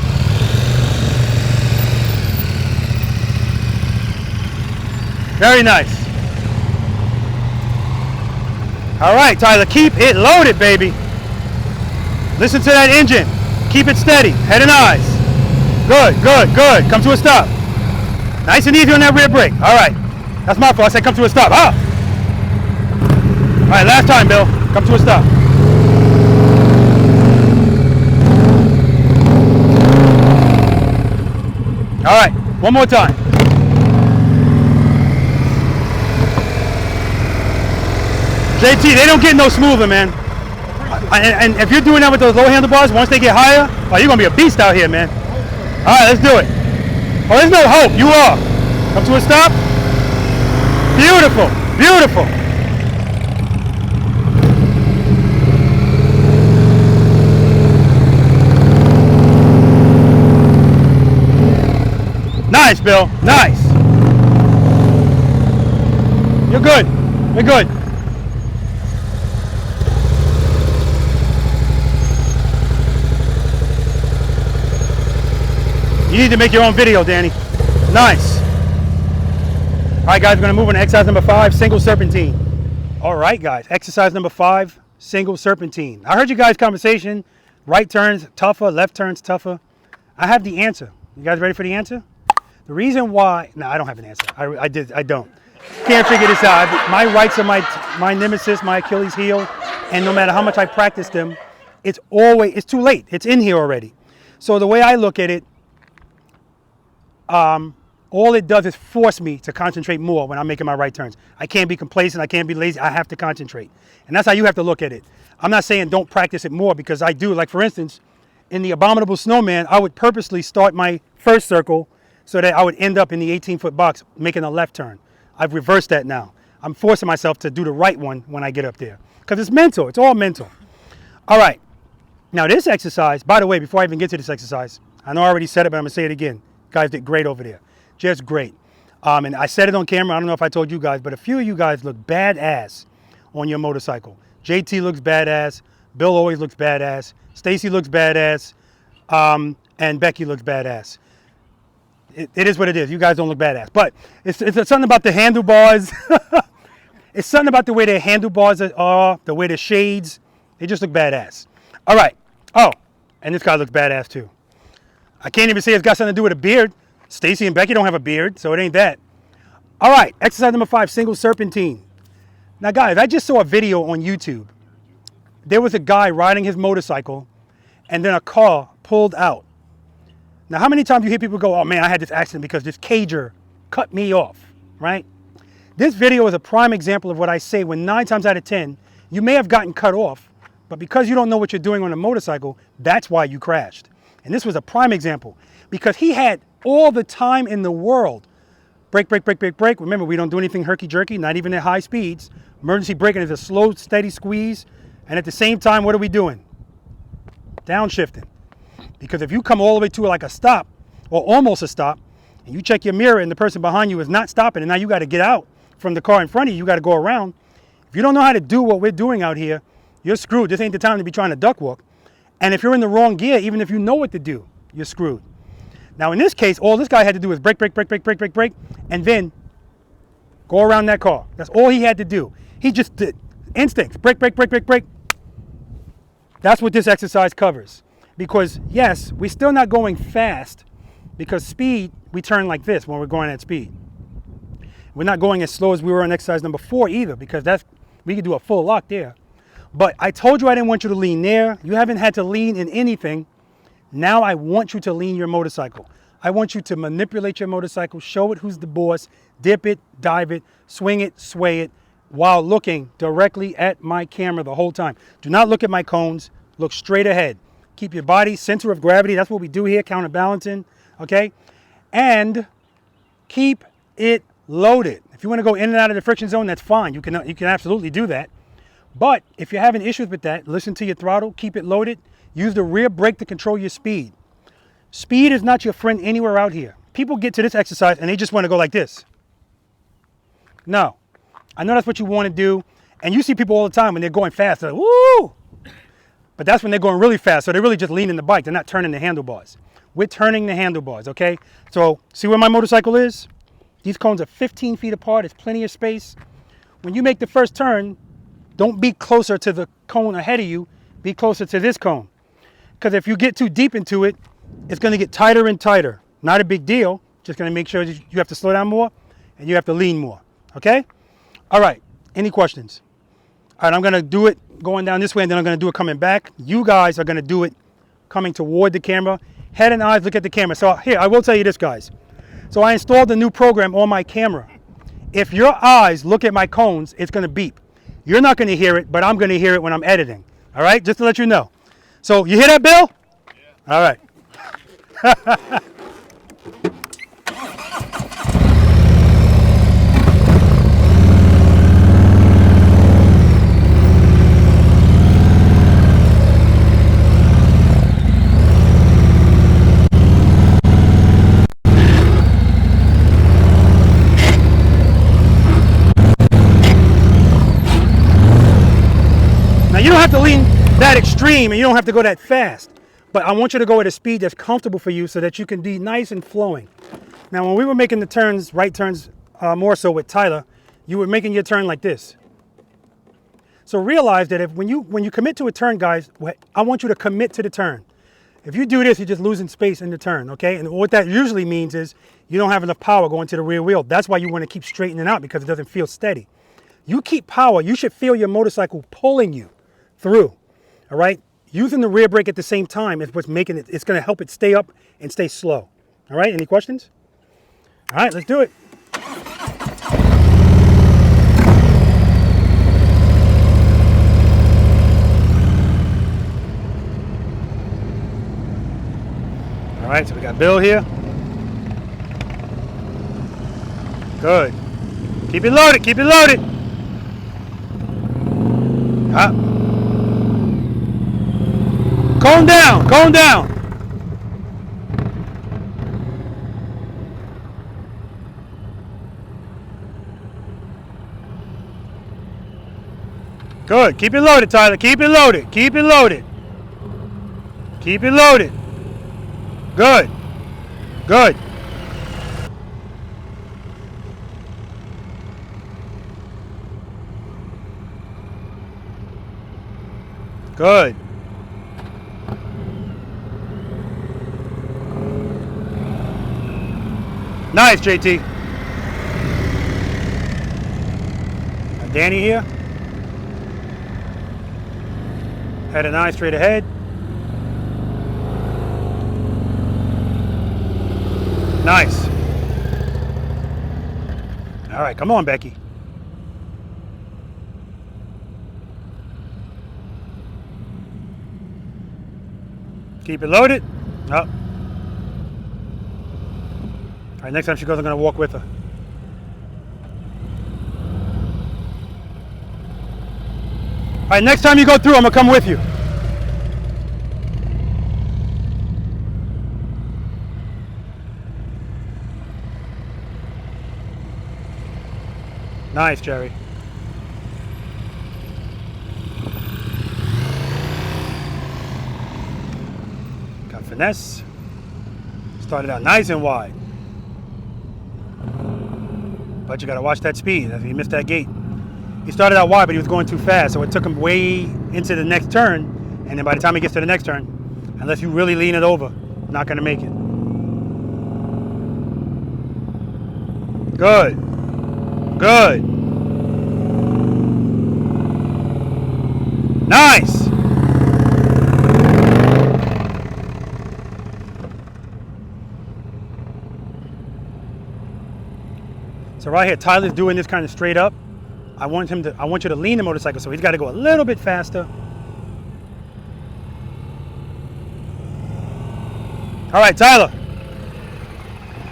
Very nice. All right, Tyler, keep it loaded, baby. Listen to that engine. Keep it steady. Head and eyes. Good. Come to a stop. Nice and easy on that rear brake. All right. That's my fault. I said come to a stop. Ah. All right, last time, Bill. Come to a stop. All right, one more time. JT, they don't get no smoother, man. And if you're doing that with those low handlebars, once they get higher, oh, you're gonna be a beast out here, man. All right, let's do it. Oh, there's no hope. You are. Come to a stop. Beautiful, beautiful. Nice, Bill. Nice. You're good. You're good. You need to make your own video, Danny. Nice. All right, guys, we're going to move on to exercise number 5, single serpentine. All right, guys, exercise number 5, single serpentine. I heard you guys' conversation. Right turns tougher, left turns tougher. I have the answer. You guys ready for the answer? The reason why, no, I don't have an answer. I don't. Can't figure this out. My rights are my nemesis, my Achilles heel, and no matter how much I practice them, it's too late. It's in here already. So the way I look at it, all it does is force me to concentrate more when I'm making my right turns. I can't be complacent. I can't be lazy. I have to concentrate. And that's how you have to look at it. I'm not saying don't practice it more, because I do. Like, for instance, in the Abominable Snowman, I would purposely start my first circle so that I would end up in the 18-foot box making a left turn. I've reversed that now. I'm forcing myself to do the right one when I get up there, because it's mental. It's all mental. All right. Now, this exercise, by the way, before I even get to this exercise, I know I already said it, but I'm going to say it again. Guys did great over there. Just great. And I said it on camera. I don't know if I told you guys, but a few of you guys look badass on your motorcycle. JT looks badass. Bill always looks badass. Stacy looks badass. And Becky looks badass. It is what it is. You guys don't look badass. But it's something about the handlebars. It's something about the way their handlebars are, the way the shades. They just look badass. All right. Oh, and this guy looks badass too. I can't even say it's got something to do with a beard. Stacy and Becky don't have a beard, so it ain't that. All right, exercise number 5, single serpentine. Now, guys, I just saw a video on YouTube. There was a guy riding his motorcycle, and then a car pulled out. Now, how many times do you hear people go, oh, man, I had this accident because this cager cut me off, right? This video is a prime example of what I say when 9 times out of 10, you may have gotten cut off, but because you don't know what you're doing on a motorcycle, that's why you crashed. And this was a prime example, because he had all the time in the world. Brake, brake, brake, brake, brake. Remember, we don't do anything herky-jerky, not even at high speeds. Emergency braking is a slow, steady squeeze. And at the same time, what are we doing? Downshifting. Because if you come all the way to like a stop, or almost a stop, and you check your mirror and the person behind you is not stopping, and now you got to get out from the car in front of you, you got to go around. If you don't know how to do what we're doing out here, you're screwed. This ain't the time to be trying to duck walk. And if you're in the wrong gear, even if you know what to do, you're screwed. Now, in this case, all this guy had to do was brake, brake, brake, brake, brake, brake, brake, and then go around that car. That's all he had to do. He just did instincts. Brake, brake, brake, brake, brake. That's what this exercise covers. Because, yes, we're still not going fast, because speed, we turn like this when we're going at speed. We're not going as slow as we were on exercise number 4 either, because we could do a full lock there. But I told you I didn't want you to lean there. You haven't had to lean in anything. Now I want you to lean your motorcycle. I want you to manipulate your motorcycle, show it who's the boss, dip it, dive it, swing it, sway it, while looking directly at my camera the whole time. Do not look at my cones. Look straight ahead. Keep your body center of gravity. That's what we do here, counterbalancing, okay? And keep it loaded. If you want to go in and out of the friction zone, that's fine. You can absolutely do that. But if you're having issues with that, listen to your throttle, keep it loaded. Use the rear brake to control your speed. Speed is not your friend anywhere out here. People get to this exercise and they just want to go like this. No. I know that's what you want to do. And you see people all the time when they're going fast, they're like, woo! But that's when they're going really fast. So they're really just leaning the bike. They're not turning the handlebars. We're turning the handlebars, okay? So see where my motorcycle is? These cones are 15 feet apart. There's plenty of space. When you make the first turn, don't be closer to the cone ahead of you. Be closer to this cone. Because if you get too deep into it, it's going to get tighter and tighter. Not a big deal. Just going to make sure you have to slow down more and you have to lean more. Okay? All right. Any questions? All right, I'm going to do it going down this way, and then I'm going to do it coming back. You guys are going to do it coming toward the camera. Head and eyes look at the camera. So here, I will tell you this, guys. So I installed a new program on my camera. If your eyes look at my cones, it's going to beep. You're not going to hear it, but I'm going to hear it when I'm editing. All right, just to let you know. So you hear that, Bill? Yeah. All right. Now you don't have to lean that extreme and you don't have to go that fast, but I want you to go at a speed that's comfortable for you so that you can be nice and flowing. Now when we were making the turns, right turns more so with Tyler, you were making your turn like this. So realize that when you commit to a turn, guys, I want you to commit to the turn. If you do this, you're just losing space in the turn, okay? And what that usually means is you don't have enough power going to the rear wheel. That's why you want to keep straightening out because it doesn't feel steady. You keep power, you should feel your motorcycle pulling you through, all right? Using the rear brake at the same time is what's making it, it's gonna help it stay up and stay slow. All right, any questions? All right, let's do it. All right, so we got Bill here. Good. Keep it loaded, keep it loaded. Calm down, calm down. Good, keep it loaded, Tyler, keep it loaded, keep it loaded. Keep it loaded. Good, good. Good. Nice, JT. Got Danny here. Had an eye straight ahead. Nice. All right, come on, Becky. Keep it loaded. Up. All right, next time she goes, I'm gonna walk with her. All right, next time you go through, I'm gonna come with you. Nice, Jerry. Got Finesse. Started out nice and wide. But you gotta watch that speed. He missed that gate. He started out wide, but he was going too fast, so it took him way into the next turn, and then by the time he gets to the next turn, unless you really lean it over, not gonna make it. Good. Good. Nice. So right here, Tyler's doing this kind of straight up. I want you to lean the motorcycle, so he's got to go a little bit faster. All right, Tyler.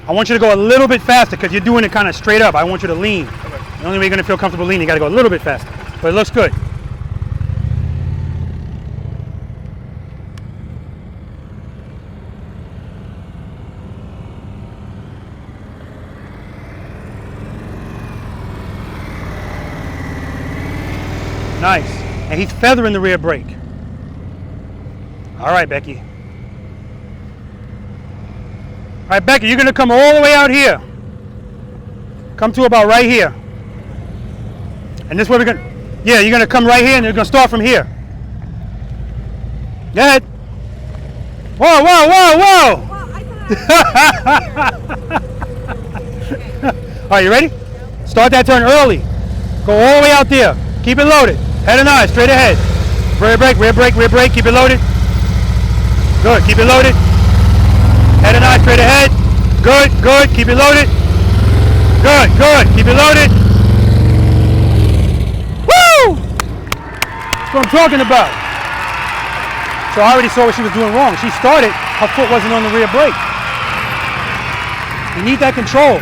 I want you to go a little bit faster because you're doing it kind of straight up. I want you to lean. The only way you're going to feel comfortable leaning, you got to go a little bit faster. But it looks good. Nice. And he's feathering the rear brake. All right, Becky. All right, Becky, you're going to come all the way out here. Come to about right here. And this way we're going to, yeah, you're going to come right here and you're going to start from here. Go ahead. Whoa, whoa, whoa, whoa. All right, you ready? Start that turn early. Go all the way out there. Keep it loaded. Head and eye, straight ahead. Rear brake, rear brake, rear brake. Keep it loaded. Good, keep it loaded. Head and eye, straight ahead. Good, good, keep it loaded. Good, good, keep it loaded. Woo! That's what I'm talking about. So I already saw what she was doing wrong. She started, her foot wasn't on the rear brake. You need that control.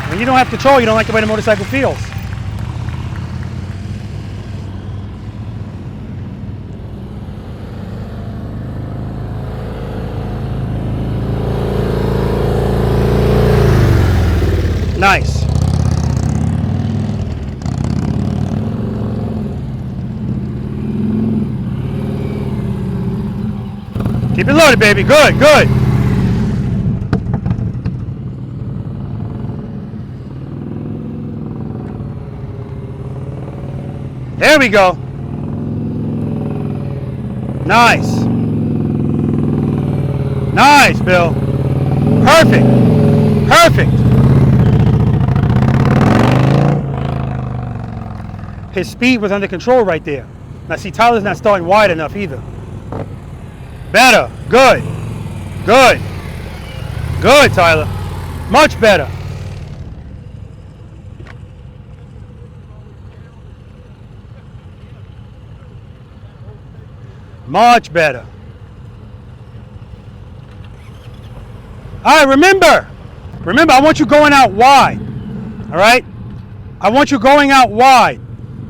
When you don't have control, you don't like the way the motorcycle feels. Nice. Keep it loaded, baby. Good, good. There we go. Nice. Nice, Bill. Perfect. Perfect. His speed was under control right there. Now see, Tyler's not starting wide enough either. Better. Good. Good. Good, Tyler. Much better. Much better. All right, remember, I want you going out wide. All right? I want you going out wide.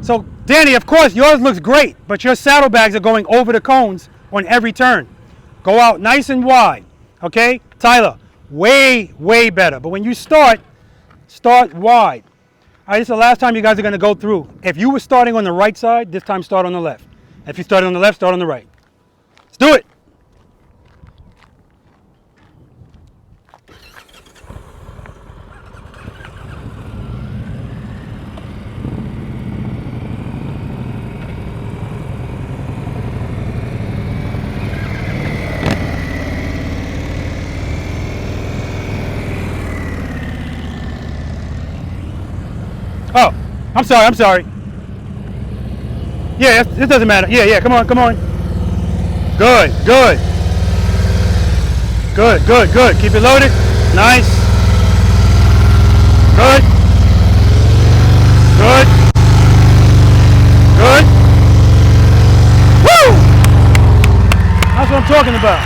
So, Danny, of course, yours looks great, but your saddlebags are going over the cones on every turn. Go out nice and wide, okay? Tyler, way, way better. But when you start wide. All right, this is the last time you guys are going to go through. If you were starting on the right side, this time start on the left. If you started on the left, start on the right. Let's do it. Oh, I'm sorry. Yeah, it doesn't matter. Yeah, come on. Good. Good. Keep it loaded. Nice. Good. Woo! That's what I'm talking about.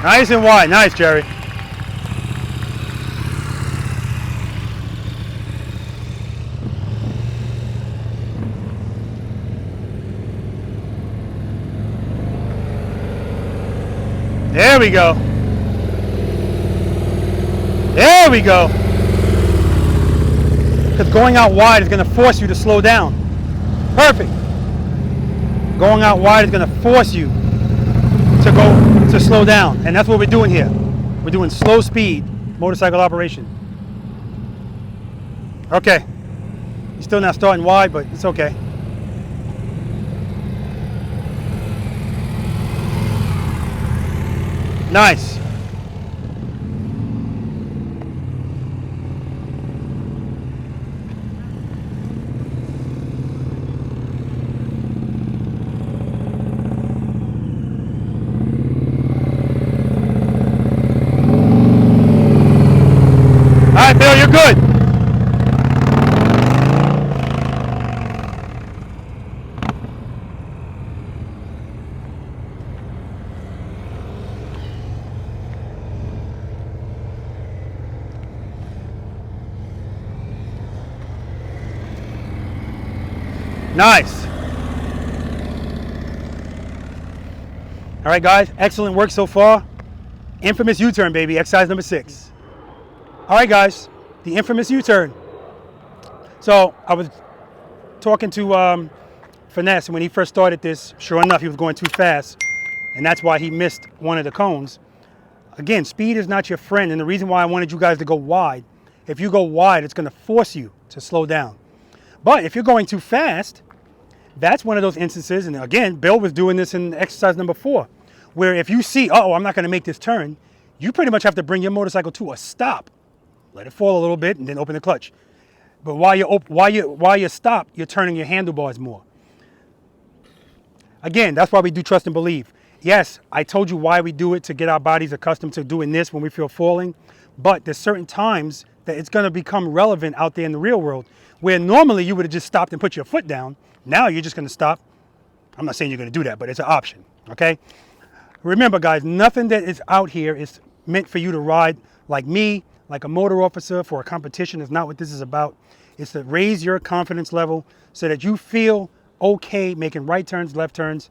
Nice and wide. Nice, Jerry. There we go. Because going out wide is going to force you to slow down. Perfect. Going out wide is going to force you to slow down, and that's what we're doing here. We're doing slow speed motorcycle operation. Okay, you're still not starting wide, but it's okay. Nice. Bill, you're good. Nice. All right, guys, excellent work so far. Infamous U-turn, baby, exercise number 6. All right, guys, the infamous U-turn. So I was talking to Finesse, and when he first started this, sure enough, he was going too fast, and that's why he missed one of the cones. Again, speed is not your friend, and the reason why I wanted you guys to go wide, if you go wide, it's going to force you to slow down. But if you're going too fast, that's one of those instances, and again, Bill was doing this in exercise number 4, where if you see, uh-oh, I'm not going to make this turn, you pretty much have to bring your motorcycle to a stop. Let it fall a little bit and then open the clutch. But while you stop, you're turning your handlebars more. Again, that's why we do trust and believe. Yes, I told you why we do it, to get our bodies accustomed to doing this when we feel falling. But there's certain times that it's going to become relevant out there in the real world, where normally you would have just stopped and put your foot down. Now you're just going to stop. I'm not saying you're going to do that, but it's an option, okay? Remember, guys, nothing that is out here is meant for you to ride like me, like a motor officer for a competition. Is not what this is about. It's to raise your confidence level so that you feel okay making right turns, left turns,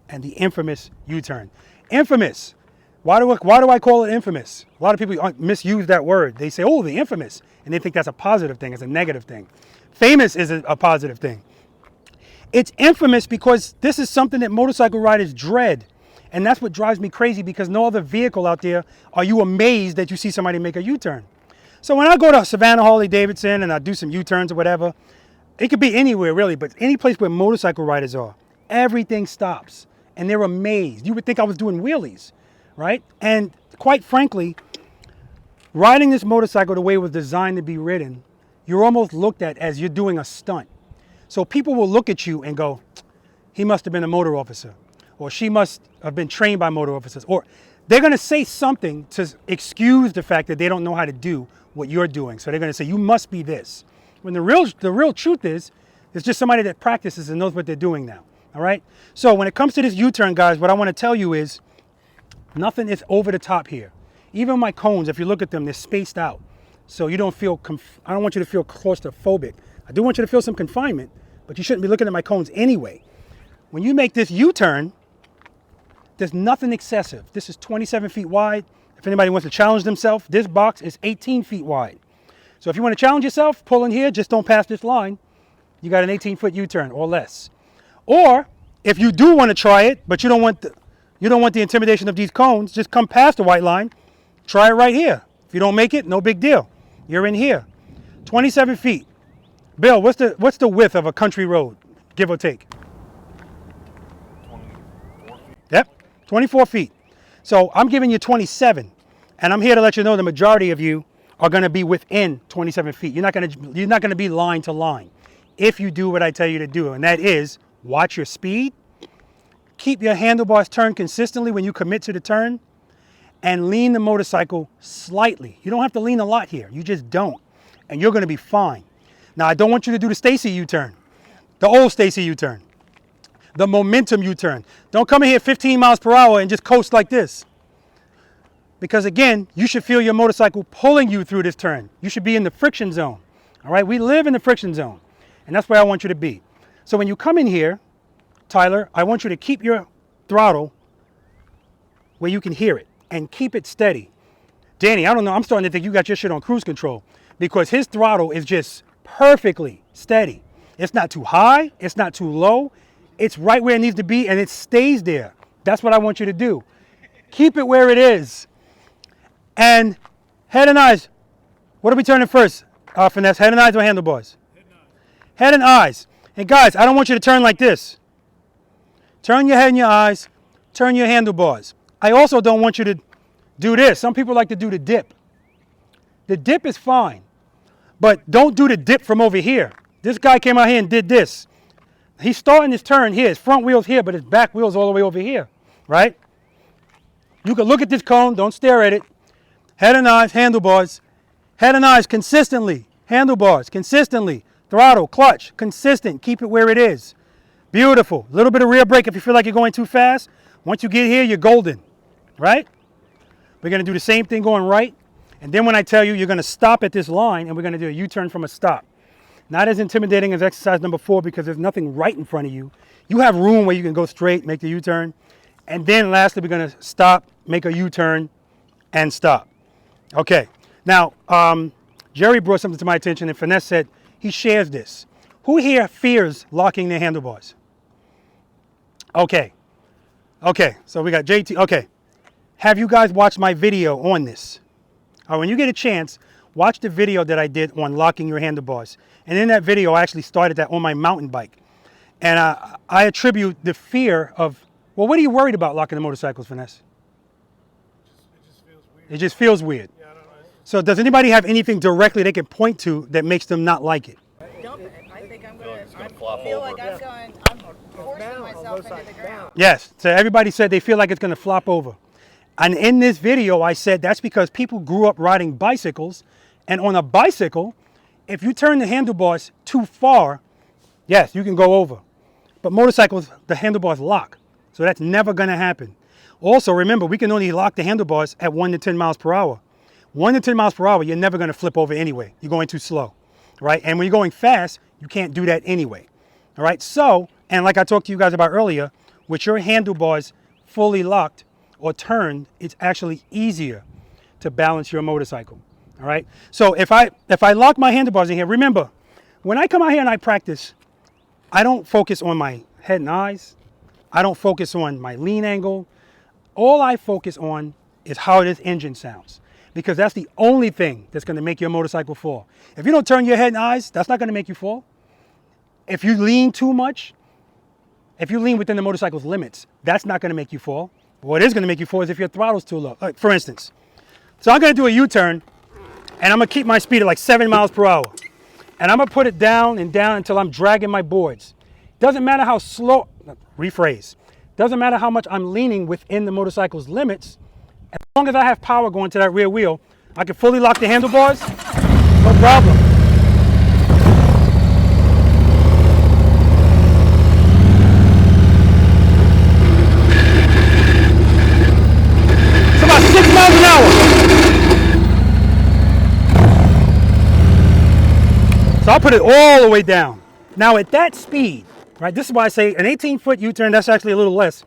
and the infamous U-turn. Infamous. Why do I call it infamous? A lot of people misuse that word. They say, oh, the infamous, and they think that's a positive thing. It's a negative thing. Famous is a positive thing. It's infamous because this is something that motorcycle riders dread. And that's what drives me crazy, because no other vehicle out there are you amazed that you see somebody make a U-turn. So when I go to Savannah, Harley, Davidson, and I do some U-turns or whatever, it could be anywhere really, but any place where motorcycle riders are, everything stops and they're amazed. You would think I was doing wheelies, right? And quite frankly, riding this motorcycle the way it was designed to be ridden, you're almost looked at as you're doing a stunt. So people will look at you and go, he must have been a motor officer, or she must have been trained by motor officers, or they're going to say something to excuse the fact that they don't know how to do what you're doing. So they're going to say, you must be this. When the real truth is, it's just somebody that practices and knows what they're doing now. All right. So when it comes to this U-turn, guys, what I want to tell you is nothing is over the top here. Even my cones, if you look at them, they're spaced out. So you don't feel, I don't want you to feel claustrophobic. I do want you to feel some confinement, but you shouldn't be looking at my cones anyway. When you make this U-turn, there's nothing excessive. This is 27 feet wide. If anybody wants to challenge themselves, this box is 18 feet wide. So if you want to challenge yourself, pull in here, just don't pass this line. You got an 18-foot U-turn or less. Or if you do want to try it, but you don't want the intimidation of these cones, just come past the white line, try it right here. If you don't make it, no big deal. You're in here. 27 feet. Bill, what's the width of a country road, give or take? 24 feet. Yep, 24 feet. So I'm giving you 27, and I'm here to let you know the majority of you are going to be within 27 feet. You're not going to be line to line if you do what I tell you to do, and that is watch your speed, keep your handlebars turned consistently when you commit to the turn, and lean the motorcycle slightly. You don't have to lean a lot here. You just don't, and you're going to be fine. Now, I don't want you to do the Stacy U-turn, the old Stacy U-turn, the momentum U-turn. Don't come in here 15 miles per hour and just coast like this. Because again, you should feel your motorcycle pulling you through this turn. You should be in the friction zone. All right, we live in the friction zone, and that's where I want you to be. So when you come in here, Tyler, I want you to keep your throttle where you can hear it and keep it steady. Danny, I don't know, I'm starting to think you got your shit on cruise control, because his throttle is just perfectly steady. It's not too high, it's not too low. It's right where it needs to be, and it stays there. That's what I want you to do. Keep it where it is. And head and eyes. What are we turning first, Finesse? Head and eyes or handlebars? Head and eyes. And guys, I don't want you to turn like this. Turn your head and your eyes. Turn your handlebars. I also don't want you to do this. Some people like to do the dip. The dip is fine, but don't do the dip from over here. This guy came out here and did this. He's starting his turn here. His front wheel's here, but his back wheel's all the way over here, right? You can look at this cone. Don't stare at it. Head and eyes, handlebars. Head and eyes consistently. Handlebars consistently. Throttle, clutch, consistent. Keep it where it is. Beautiful. A little bit of rear brake if you feel like you're going too fast. Once you get here, you're golden, right? We're going to do the same thing going right. And then when I tell you, you're going to stop at this line, and we're going to do a U-turn from a stop. Not as intimidating as exercise number 4, because there's nothing right in front of you. You have room where you can go straight, make the U-turn. And then lastly, we're going to stop, make a U-turn, and stop. Okay. Now, Jerry brought something to my attention, and Finesse said he shares this. Who here fears locking their handlebars? Okay. Okay. So we got JT. Okay. Have you guys watched my video on this? When you get a chance, watch the video that I did on locking your handlebars. And in that video, I actually started that on my mountain bike. And I attribute the fear of, well, what are you worried about locking the motorcycles, Finesse? It just feels weird. It just feels weird. Yeah, I don't know. So does anybody have anything directly they can point to that makes them not like it? Dump it. I think I'm going to flop feel over. like I'm forcing myself into the ground. Yes. So everybody said they feel like it's going to flop over. And in this video, I said that's because people grew up riding bicycles And on a bicycle, if you turn the handlebars too far, yes, you can go over. But motorcycles, the handlebars lock. So that's never going to happen. Also, remember, we can only lock the handlebars at 1 to 10 miles per hour. 1 to 10 miles per hour, you're never going to flip over anyway. You're going too slow, right? And when you're going fast, you can't do that anyway. All right, so, and like I talked to you guys about earlier, with your handlebars fully locked or turned, it's actually easier to balance your motorcycle. All right, so if I lock my handlebars in here, remember, when I come out here and I practice, I don't focus on my head and eyes. I don't focus on my lean angle. All I focus on is how this engine sounds, because that's the only thing that's going to make your motorcycle fall. If you don't turn your head and eyes, that's not going to make you fall. If you lean too much, if you lean within the motorcycle's limits, that's not going to make you fall. What is going to make you fall is if your throttle's too low. Like, for instance, so I'm going to do a U-turn, and I'm going to keep my speed at like 7 miles per hour. And I'm going to put it down and down until I'm dragging my boards. Doesn't matter how slow, rephrase, doesn't matter how much I'm leaning within the motorcycle's limits. As long as I have power going to that rear wheel, I can fully lock the handlebars, no problem. It's about 6 miles an hour. So I'll put it all the way down. Now at that speed, right, this is why I say an 18-foot U-turn, that's actually a little less.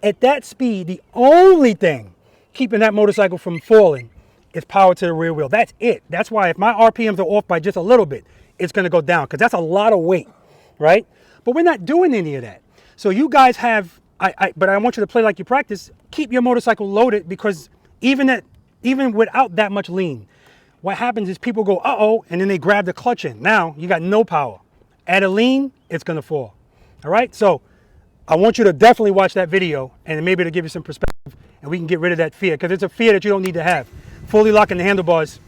At that speed, the only thing keeping that motorcycle from falling is power to the rear wheel. That's it. That's why if my RPMs are off by just a little bit, it's going to go down, because that's a lot of weight, right? But we're not doing any of that. So you guys have, but I want you to play like you practice. Keep your motorcycle loaded, because even without that much lean, what happens is people go, uh-oh, and then they grab the clutch in. Now you got no power. Add a lean, it's going to fall. All right? So I want you to definitely watch that video, and maybe it'll give you some perspective, and we can get rid of that fear, because it's a fear that you don't need to have. Fully locking the handlebars,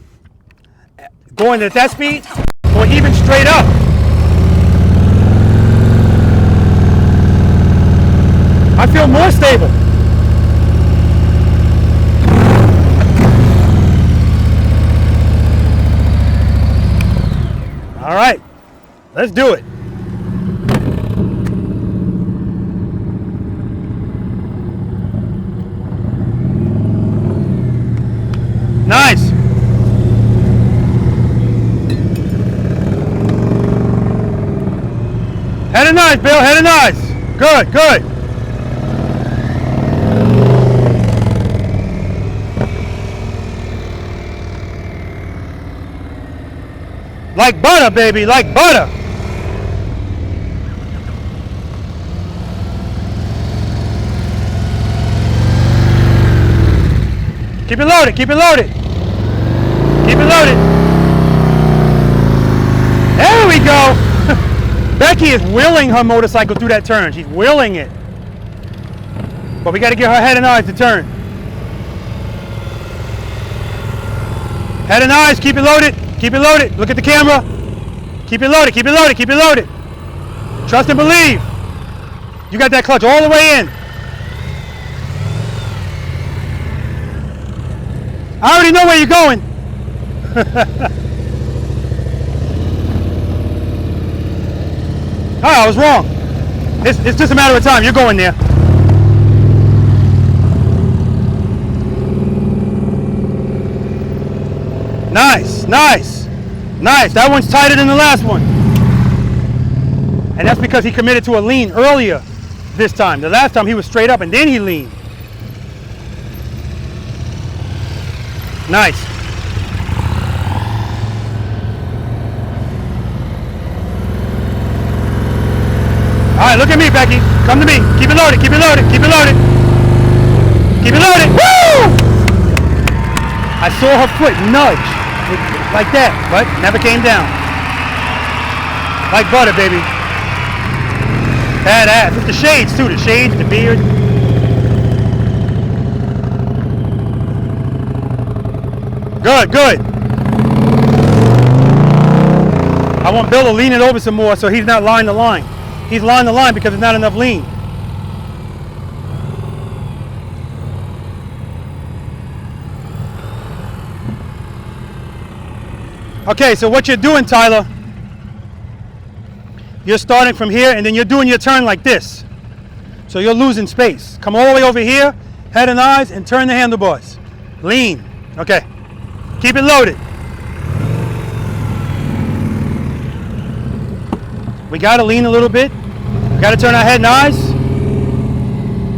going at that speed, or even straight up. I feel more stable. All right, let's do it. Nice. Head and eyes, Bill, head and eyes. Good, good. Like butter, baby, like butter. Keep it loaded, keep it loaded. Keep it loaded. There we go. Becky is wheeling her motorcycle through that turn. She's wheeling it. But we got to get her head and eyes to turn. Head and eyes, keep it loaded. Keep it loaded. Look at the camera. Keep it loaded, keep it loaded, keep it loaded. Trust and believe. You got that clutch all the way in. I already know where you're going. Oh, I was wrong. It's just a matter of time. You're going there. Nice, nice, nice. That one's tighter than the last one. And that's because he committed to a lean earlier this time. The last time he was straight up and then he leaned. Nice. All right, look at me, Becky. Come to me. Keep it loaded, keep it loaded, keep it loaded. Keep it loaded. Woo! I saw her foot nudge like that, but never came down. Like butter, baby. Badass. It's the shades, too. The shades, the beard. Good, good. I want Bill to lean it over some more so he's not lying the line. He's lying the line because there's not enough lean. Okay, so what you're doing, Tyler, you're starting from here and then you're doing your turn like this. So you're losing space. Come all the way over here, head and eyes, and turn the handlebars. Lean. Okay. Keep it loaded. We got to lean a little bit. We got to turn our head and eyes.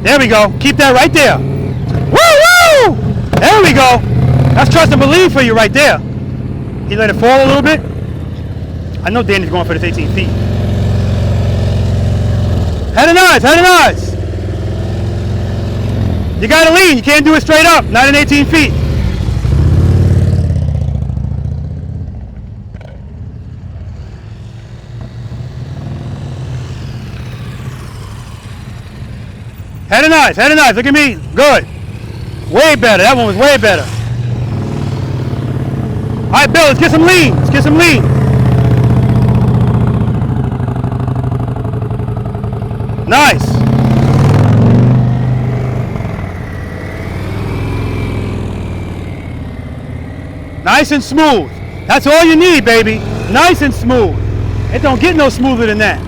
There we go. Keep that right there. Woo, woo! There we go. That's trust and believe for you right there. He let it fall a little bit. I know Danny's going for this 18 feet. Head and eyes, head and eyes. You got to lean. You can't do it straight up. Not in 18 feet. Head and eyes, head and eyes. Look at me. Good. Way better. That one was way better. All right, Bill, let's get some lean. Let's get some lean. Nice. Nice and smooth. That's all you need, baby. Nice and smooth. It don't get no smoother than that.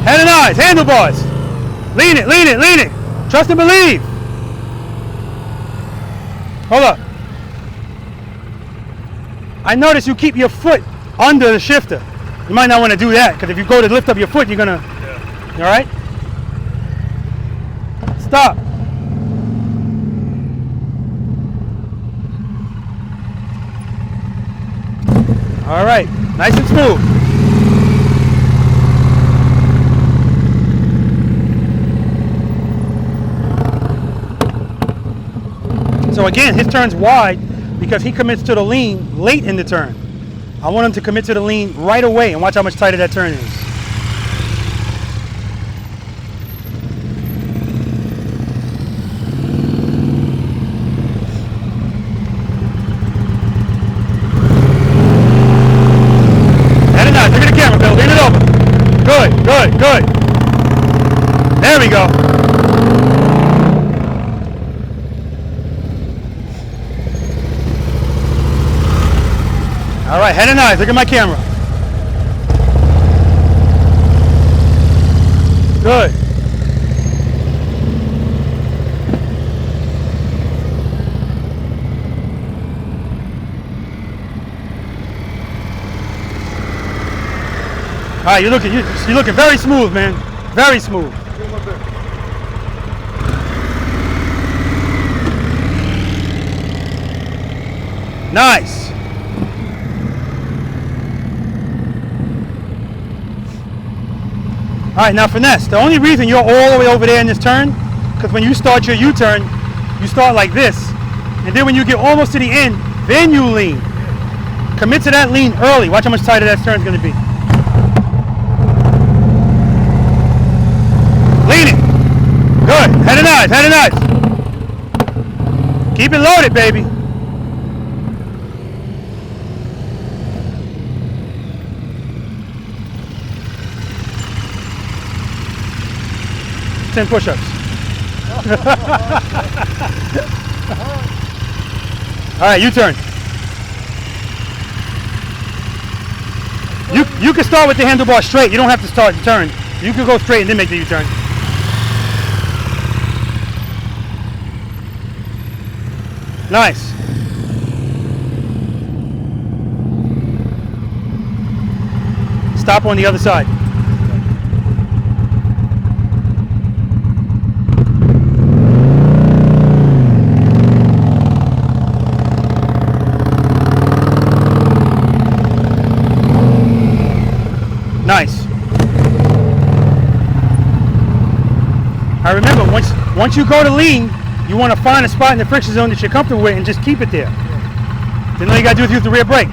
Head and eyes, handlebars. Lean it, lean it, lean it. Trust and believe. Hold up. I notice you keep your foot under the shifter. You might not want to do that because if you go to lift up your foot, you're gonna. Yeah. All right. Stop. All right. Nice and smooth. So again, his turn's wide because he commits to the lean late in the turn. I want him to commit to the lean right away and watch how much tighter that turn is. Head and eyes, look at the camera, Bill, lean it over. Good, good, good. There we go. All right, head and eyes, look at my camera. Good. All right, you're looking very smooth, man. Very smooth. Nice. All right, now Finesse, the only reason you're all the way over there in this turn, because when you start your U-turn, you start like this. And then when you get almost to the end, then you lean. Commit to that lean early. Watch how much tighter that turn's gonna be. Lean it. Good, head and eyes, head and eyes. Keep it loaded, baby. Ten push-ups. All right, U-turn. You can start with the handlebar straight. You don't have to start the turn. You can go straight and then make the U-turn. Nice. Stop on the other side. Nice. I remember once you go to lean, you want to find a spot in the friction zone that you're comfortable with and just keep it there. Then all you gotta do is use the rear brake.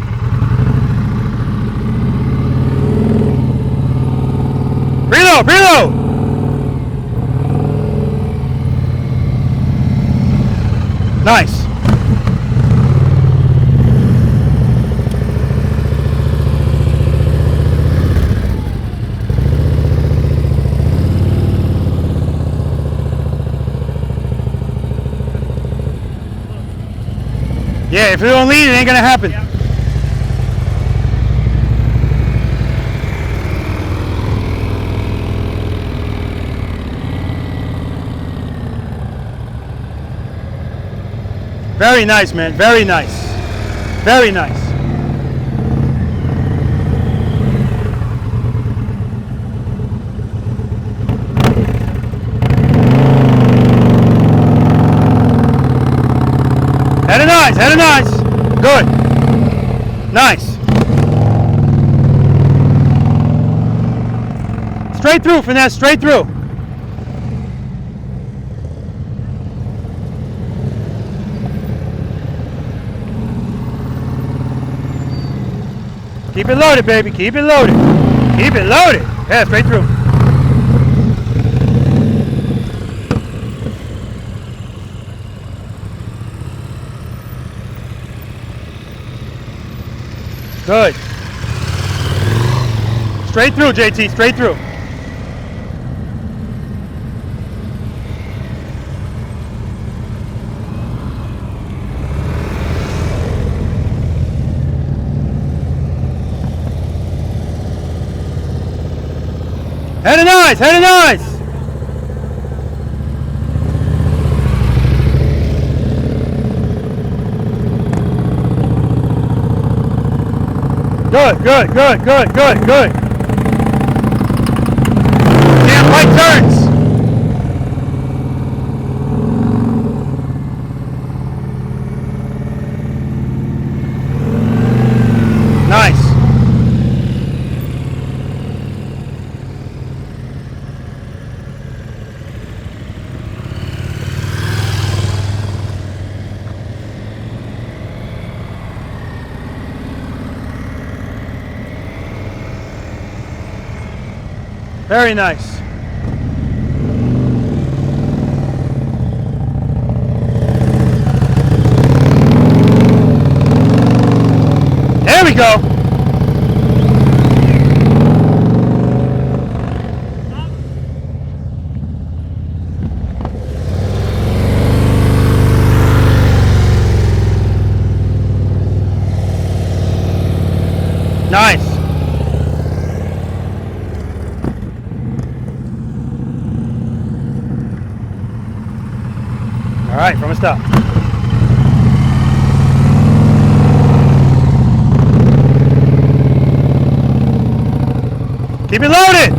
Preload, preload. Nice. Yeah, if you don't lead, it ain't gonna happen. Very nice, man. Very nice. Very nice. Head and eyes, head and eyes. Good. Nice. Straight through, Finesse, straight through. Keep it loaded, baby. Keep it loaded. Keep it loaded. Yeah, straight through. Good. Straight through, JT. Straight through. Head and eyes, head and eyes. Good, good, good, good, good, good. Damn right turns. Nice. Very nice. There we go. Nice. All right, from a stop. Keep it loaded.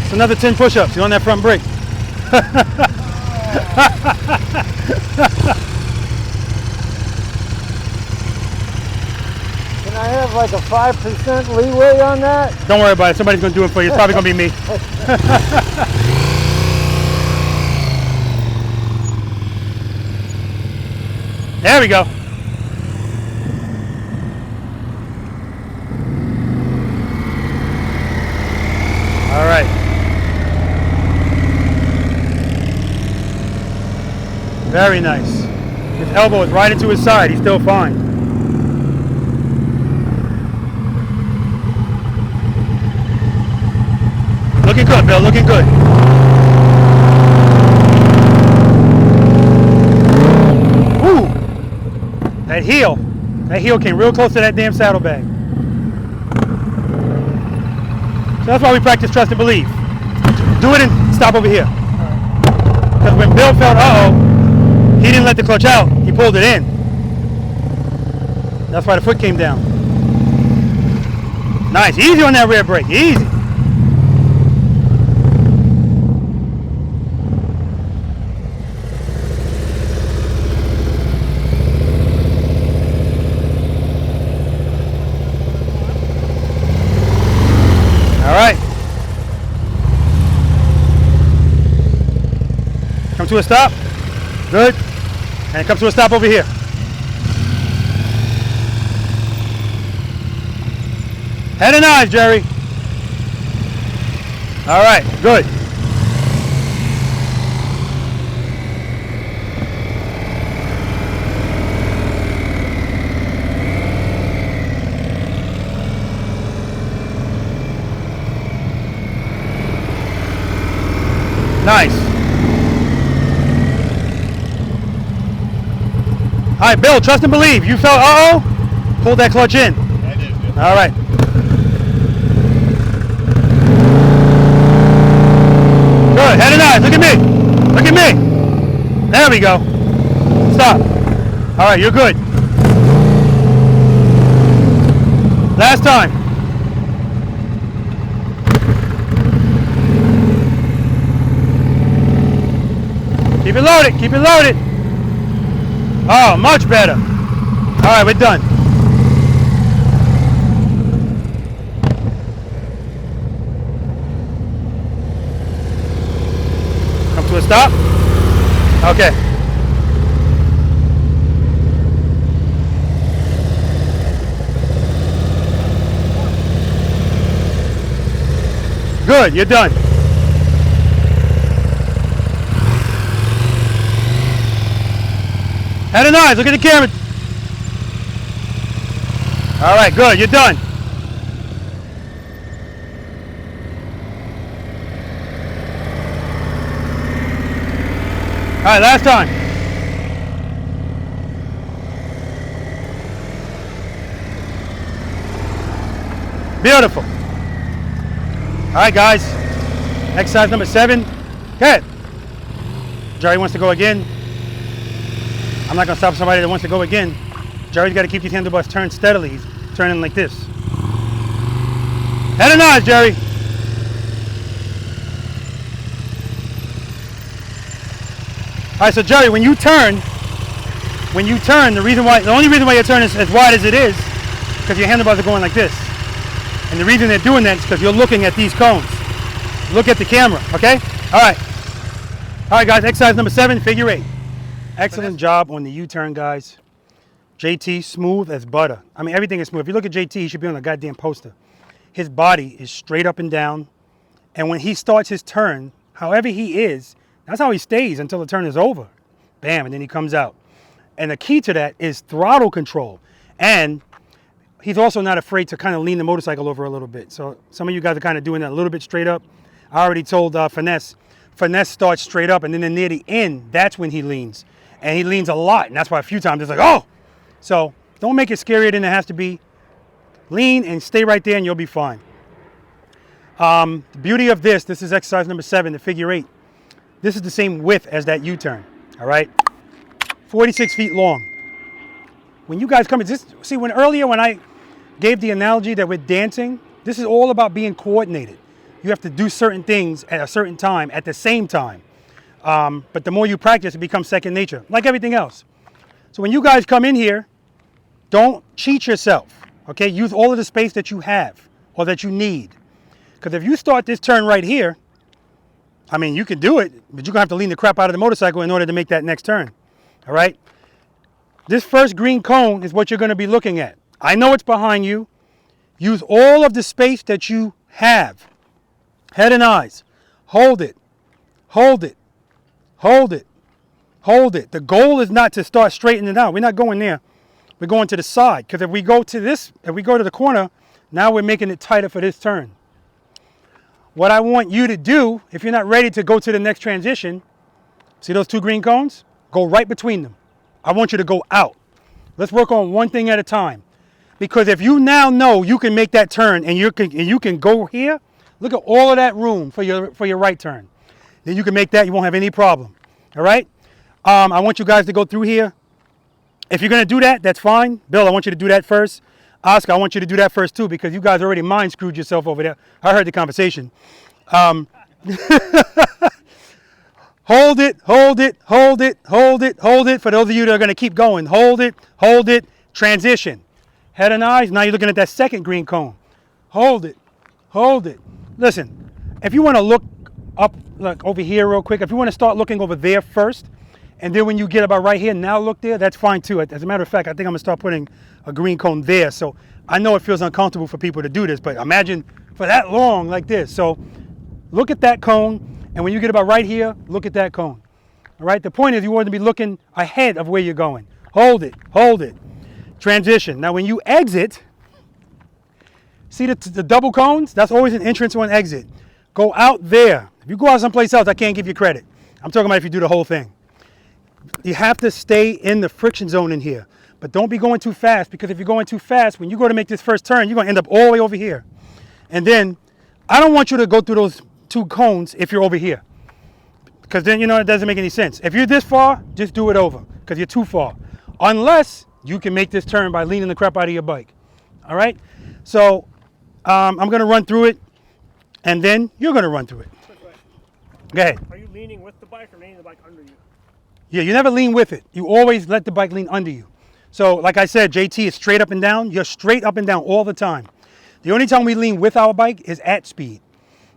It's another 10 push-ups. You're on that front brake. Can I have like a 5% leeway on that? Don't worry about it. Somebody's going to do it for you. It's probably going to be me. There we go. All right. Very nice. His elbow is right into his side. He's still fine. Looking good, Bill. Looking good. Woo! That heel came real close to that damn saddlebag. So that's why we practice trust and believe. Do it and stop over here. Because when Bill felt, uh-oh, he didn't let the clutch out. He pulled it in. That's why the foot came down. Nice. Easy on that rear brake. Easy. All right. Come to a stop. Good. And come to a stop over here. Head and eyes, Jerry. All right, good. Nice. All right, Bill, trust and believe. You felt, uh-oh, pulled that clutch in. I did. Yeah. All right. Good, head and eyes, look at me. Look at me. There we go. Stop. All right, you're good. Last time. Keep it loaded, keep it loaded. Oh, much better. All right, we're done. Come to a stop. Okay. Good, you're done. Head and eyes, look at the camera. All right, good, you're done. All right, last time. Beautiful. All right, guys. Exercise number 7. Go ahead. Jerry wants to go again. I'm not going to stop somebody that wants to go again. Jerry's got to keep these handlebars turned steadily. He's turning like this. Head and eyes, Jerry. All right, so Jerry, when you turn, the only reason why you turn is as wide as it is, because your handlebars are going like this. And the reason they're doing that is because you're looking at these cones. Look at the camera, okay? All right. All right, guys, exercise number 7, figure 8. Excellent job on the U-turn, guys. JT, smooth as butter. I mean, everything is smooth. If you look at JT, he should be on a goddamn poster. His body is straight up and down. And when he starts his turn, however he is, that's how he stays until the turn is over. Bam, and then he comes out. And the key to that is throttle control. And he's also not afraid to kind of lean the motorcycle over a little bit. So some of you guys are kind of doing that a little bit straight up. I already told Finesse starts straight up, and then near the end, that's when he leans. And he leans a lot, and that's why a few times it's like, oh! So don't make it scarier than it has to be. Lean and stay right there, and you'll be fine. The beauty of this is exercise number 7, the figure 8. This is the same width as that U-turn, all right? 46 feet long. When you guys come in, see, when I gave the analogy that we're dancing, this is all about being coordinated. You have to do certain things at a certain time, at the same time. But the more you practice, it becomes second nature, like everything else. So when you guys come in here, don't cheat yourself, okay? Use all of the space that you have or that you need. Because if you start this turn right here, I mean, you can do it, but you're going to have to lean the crap out of the motorcycle in order to make that next turn, all right? This first green cone is what you're going to be looking at. I know it's behind you. Use all of the space that you have. Head and eyes. Hold it. Hold it. Hold it. Hold it. The goal is not to start straightening it out. We're not going there. We're going to the side. Because if we go to the corner, now we're making it tighter for this turn. What I want you to do, if you're not ready to go to the next transition, see those 2 green cones? Go right between them. I want you to go out. Let's work on one thing at a time. Because if you now know you can make that turn and you can go here, look at all of that room for your right turn. Then you can make that, you won't have any problem. All right? I want you guys to go through here. If you're going to do that, that's fine. Bill, I want you to do that first. Oscar, I want you to do that first too, because you guys already mind screwed yourself over there. I heard the conversation. Hold it, hold it, hold it, hold it, hold it. For those of you that are going to keep going, hold it, transition. Head and eyes, now you're looking at that second green cone. Hold it, hold it. Listen, if you want to look up, like over here real quick, if you want to start looking over there first, and then when you get about right here, now look there, that's fine too. As a matter of fact, I think I'm going to start putting a green cone there. So I know it feels uncomfortable for people to do this, but imagine for that long like this. So look at that cone, and when you get about right here, look at that cone. All right, the point is you want to be looking ahead of where you're going. Hold it, transition. Now when you exit, see the double cones? That's always an entrance or an exit. Go out there. If you go out someplace else, I can't give you credit. I'm talking about if you do the whole thing. You have to stay in the friction zone in here. But don't be going too fast, because if you're going too fast, when you go to make this first turn, you're going to end up all the way over here. And then I don't want you to go through those 2 cones if you're over here, because then, you know, it doesn't make any sense. If you're this far, just do it over, because you're too far. Unless you can make this turn by leaning the crap out of your bike. All right? So I'm going to run through it, and then you're going to run through it. Go ahead. Are you leaning with the bike or leaning the bike under you? Yeah, you never lean with it. You always let the bike lean under you. So like I said, JT is straight up and down. You're straight up and down all the time. The only time we lean with our bike is at speed.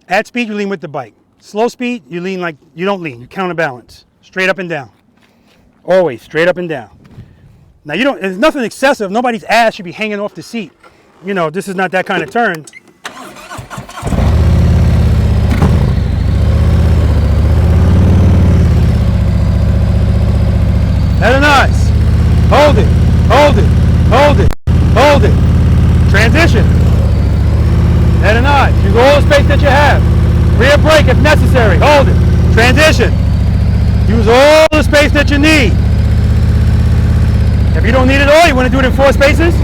At speed, you lean with the bike. Slow speed, you lean like, you don't lean, you counterbalance. Straight up and down. Always straight up and down. Now you don't, there's nothing excessive. Nobody's ass should be hanging off the seat. You know, this is not that kind of turn. Very nice. Hold it, hold it, hold it, hold it. Transition. Very nice. Use all the space that you have. Rear brake if necessary. Hold it. Transition. Use all the space that you need. If you don't need it all, you want to do it in 4 spaces?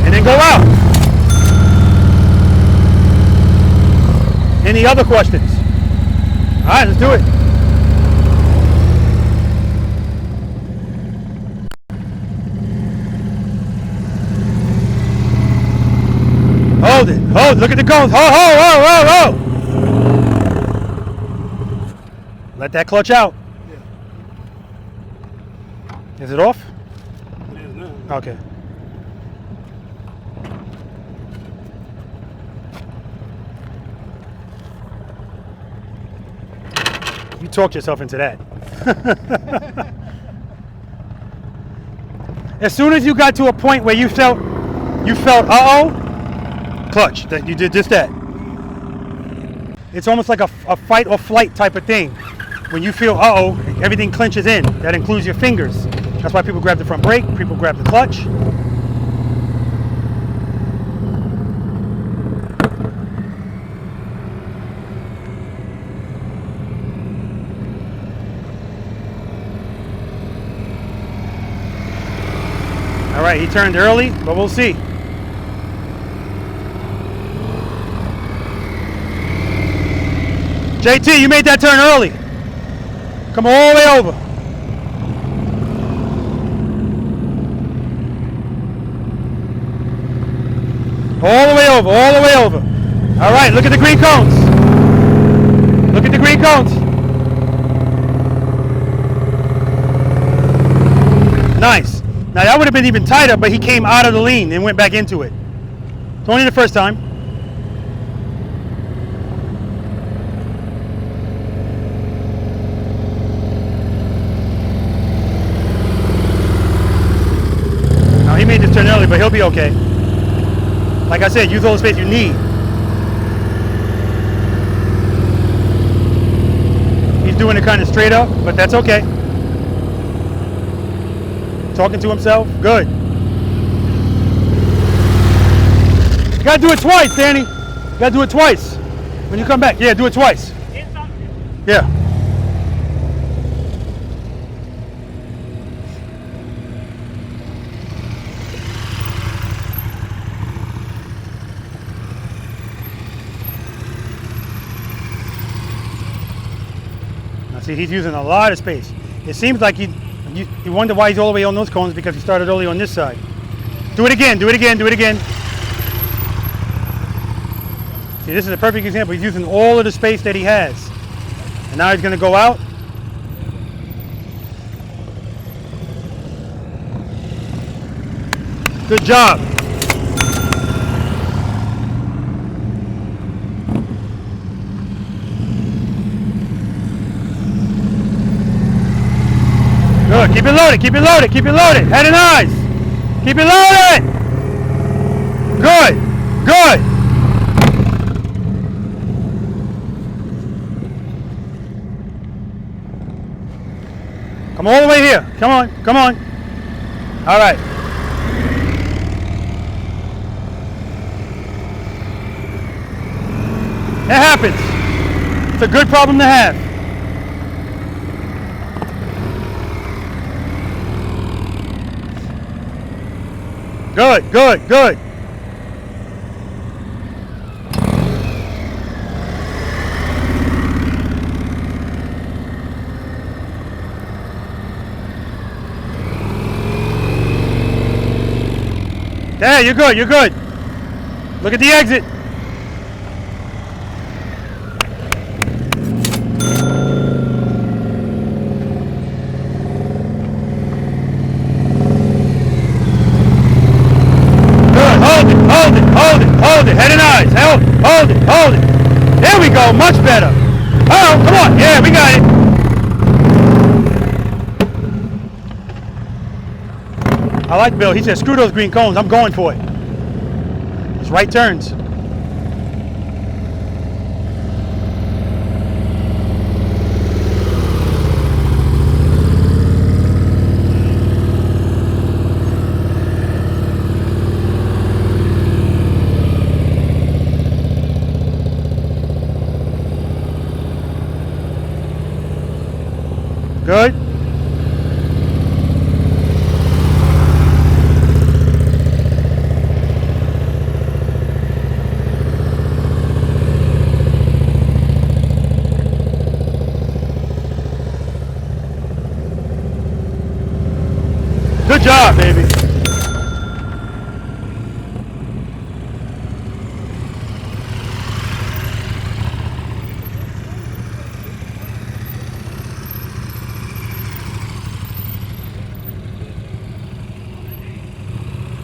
And then go out. Any other questions? All right, let's do it. Hold it, hold, look at the cones. Ho, ho, ho, ho, ho. Let that clutch out. Yeah. Is it off? It is now. Okay. You talked yourself into that. As soon as you got to a point where you felt, uh-oh, clutch, that you did just that. It's almost like a fight or flight type of thing. When you feel, uh-oh, everything clenches in. That includes your fingers. That's why people grab the front brake, people grab the clutch. All right, he turned early, but we'll see. JT, you made that turn early. Come all the way over. All the way over, all the way over. All right, look at the green cones. Look at the green cones. Nice. Now that would have been even tighter, but he came out of the lean and went back into it. It's only the first time. Now he made this turn early, but he'll be okay. Like I said, use all the space you need. He's doing it kind of straight up, but that's okay. Talking to himself, good. You gotta do it twice, Danny. You gotta do it twice. When you come back, yeah, do it twice. Yeah. Now see, he's using a lot of space. It seems like you wonder why he's all the way on those cones, because he started early on this side. Do it again, do it again, do it again. See, this is a perfect example. He's using all of the space that he has. And now he's going to go out. Good job. Good, keep it loaded, keep it loaded, keep it loaded. Head and eyes. Keep it loaded. Good, good. Come Come all the way here. Come on, come on. All right. It happens. It's a good problem to have. Good, good, good. Yeah, you're good, you're good. Look at the exit. Good, hold it, hold it, hold it, hold it. Head and eyes, hold it, hold it. There we go, much better. Oh, come on, yeah, we got it. I like Bill. He said, screw those green cones. I'm going for it. It's right turns. Good. Good job, baby.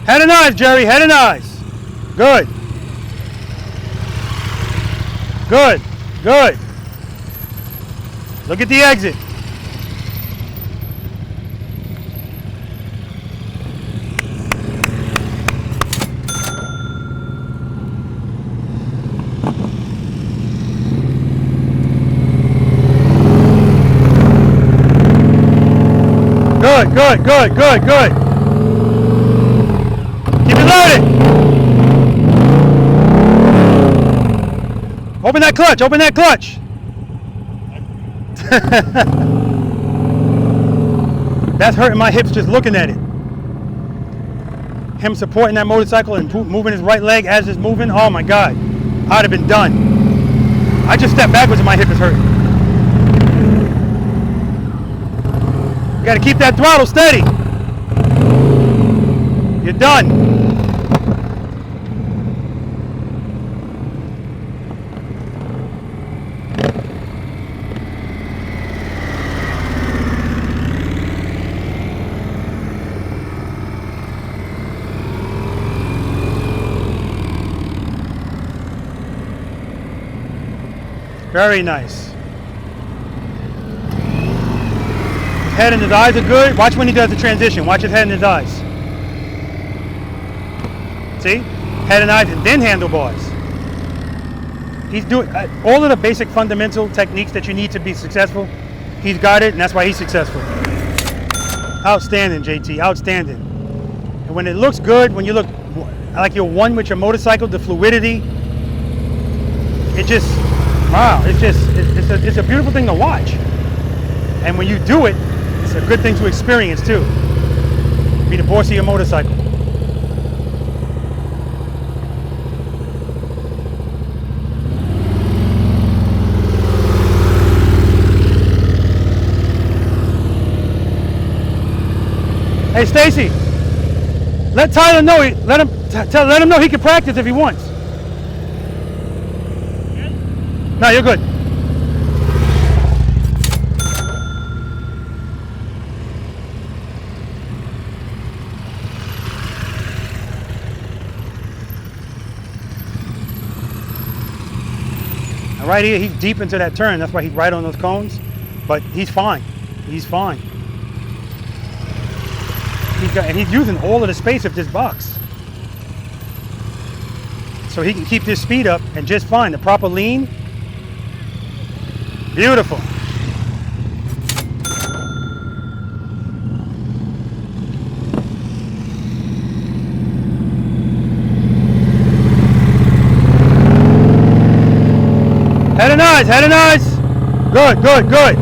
Head and eyes, Jerry, head and eyes. Good. Good, good. Look at the exit. Good, good, good, good, good. Keep it loaded. Open that clutch, open that clutch. That's hurting my hips just looking at it. Him supporting that motorcycle and moving his right leg as it's moving, oh my God. I'd have been done. I just stepped backwards and my hip is hurting. You gotta keep that throttle steady. You're done. Very nice. His head and his eyes are good. Watch when he does the transition. Watch his head and his eyes. See? Head and eyes and then handlebars. He's doing all of the basic fundamental techniques that you need to be successful. He's got it, and that's why he's successful. Outstanding, JT. Outstanding. And when it looks good, when you look like you're one with your motorcycle, the fluidity, it just, wow, it's a beautiful thing to watch. And when you do it, it's a good thing to experience too. Be the boss of your motorcycle. Hey Stacy, let Tyler know. Let him know he can practice if he wants. No, you're good. And right here, he's deep into that turn. That's why he's right on those cones. But he's fine. He's fine. And he's using all of the space of this box. So he can keep this speed up and just fine. The proper lean. Beautiful. Heading nice, heading nice. Good, good, good.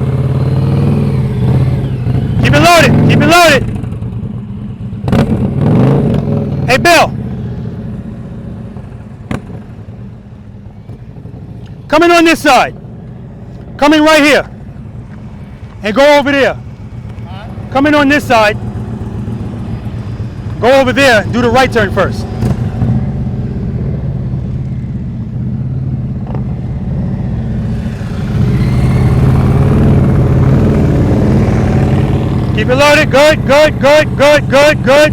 Keep it loaded, keep it loaded. Hey, Bill. Come in on this side. Come in right here. And go over there. Come in on this side. Go over there and do the right turn first. Keep it loaded. Good, good, good, good, good, good.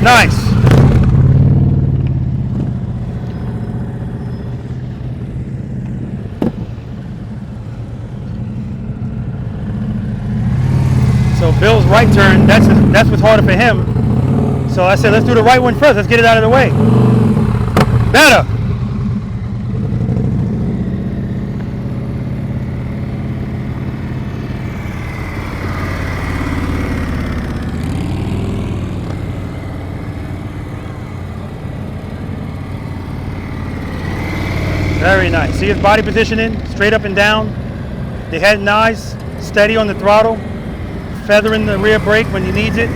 Nice. So Bill's right turn, that's what's harder for him. So I said, let's do the right one first. Let's get it out of the way. Better. Very nice. See his body positioning, straight up and down. The head and eyes, steady on the throttle. Feathering the rear brake when he needs it.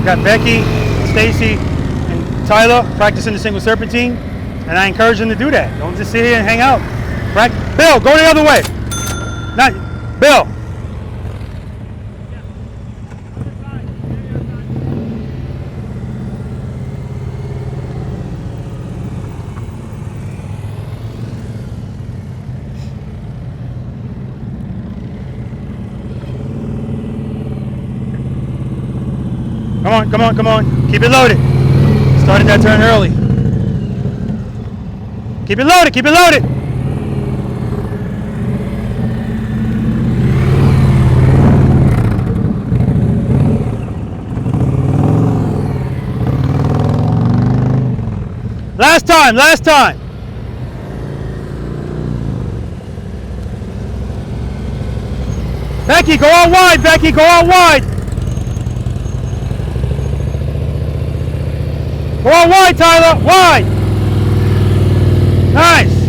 Got Becky, Stacy, and Tyler practicing the single serpentine, and I encourage them to do that. Don't just sit here and hang out. Bill, go the other way. Not Bill. Come on, come on, come on. Keep it loaded. Started that turn early. Keep it loaded, keep it loaded. Last time, last time. Becky, go out wide, Becky, go out wide. Go on wide, Tyler, wide. Nice.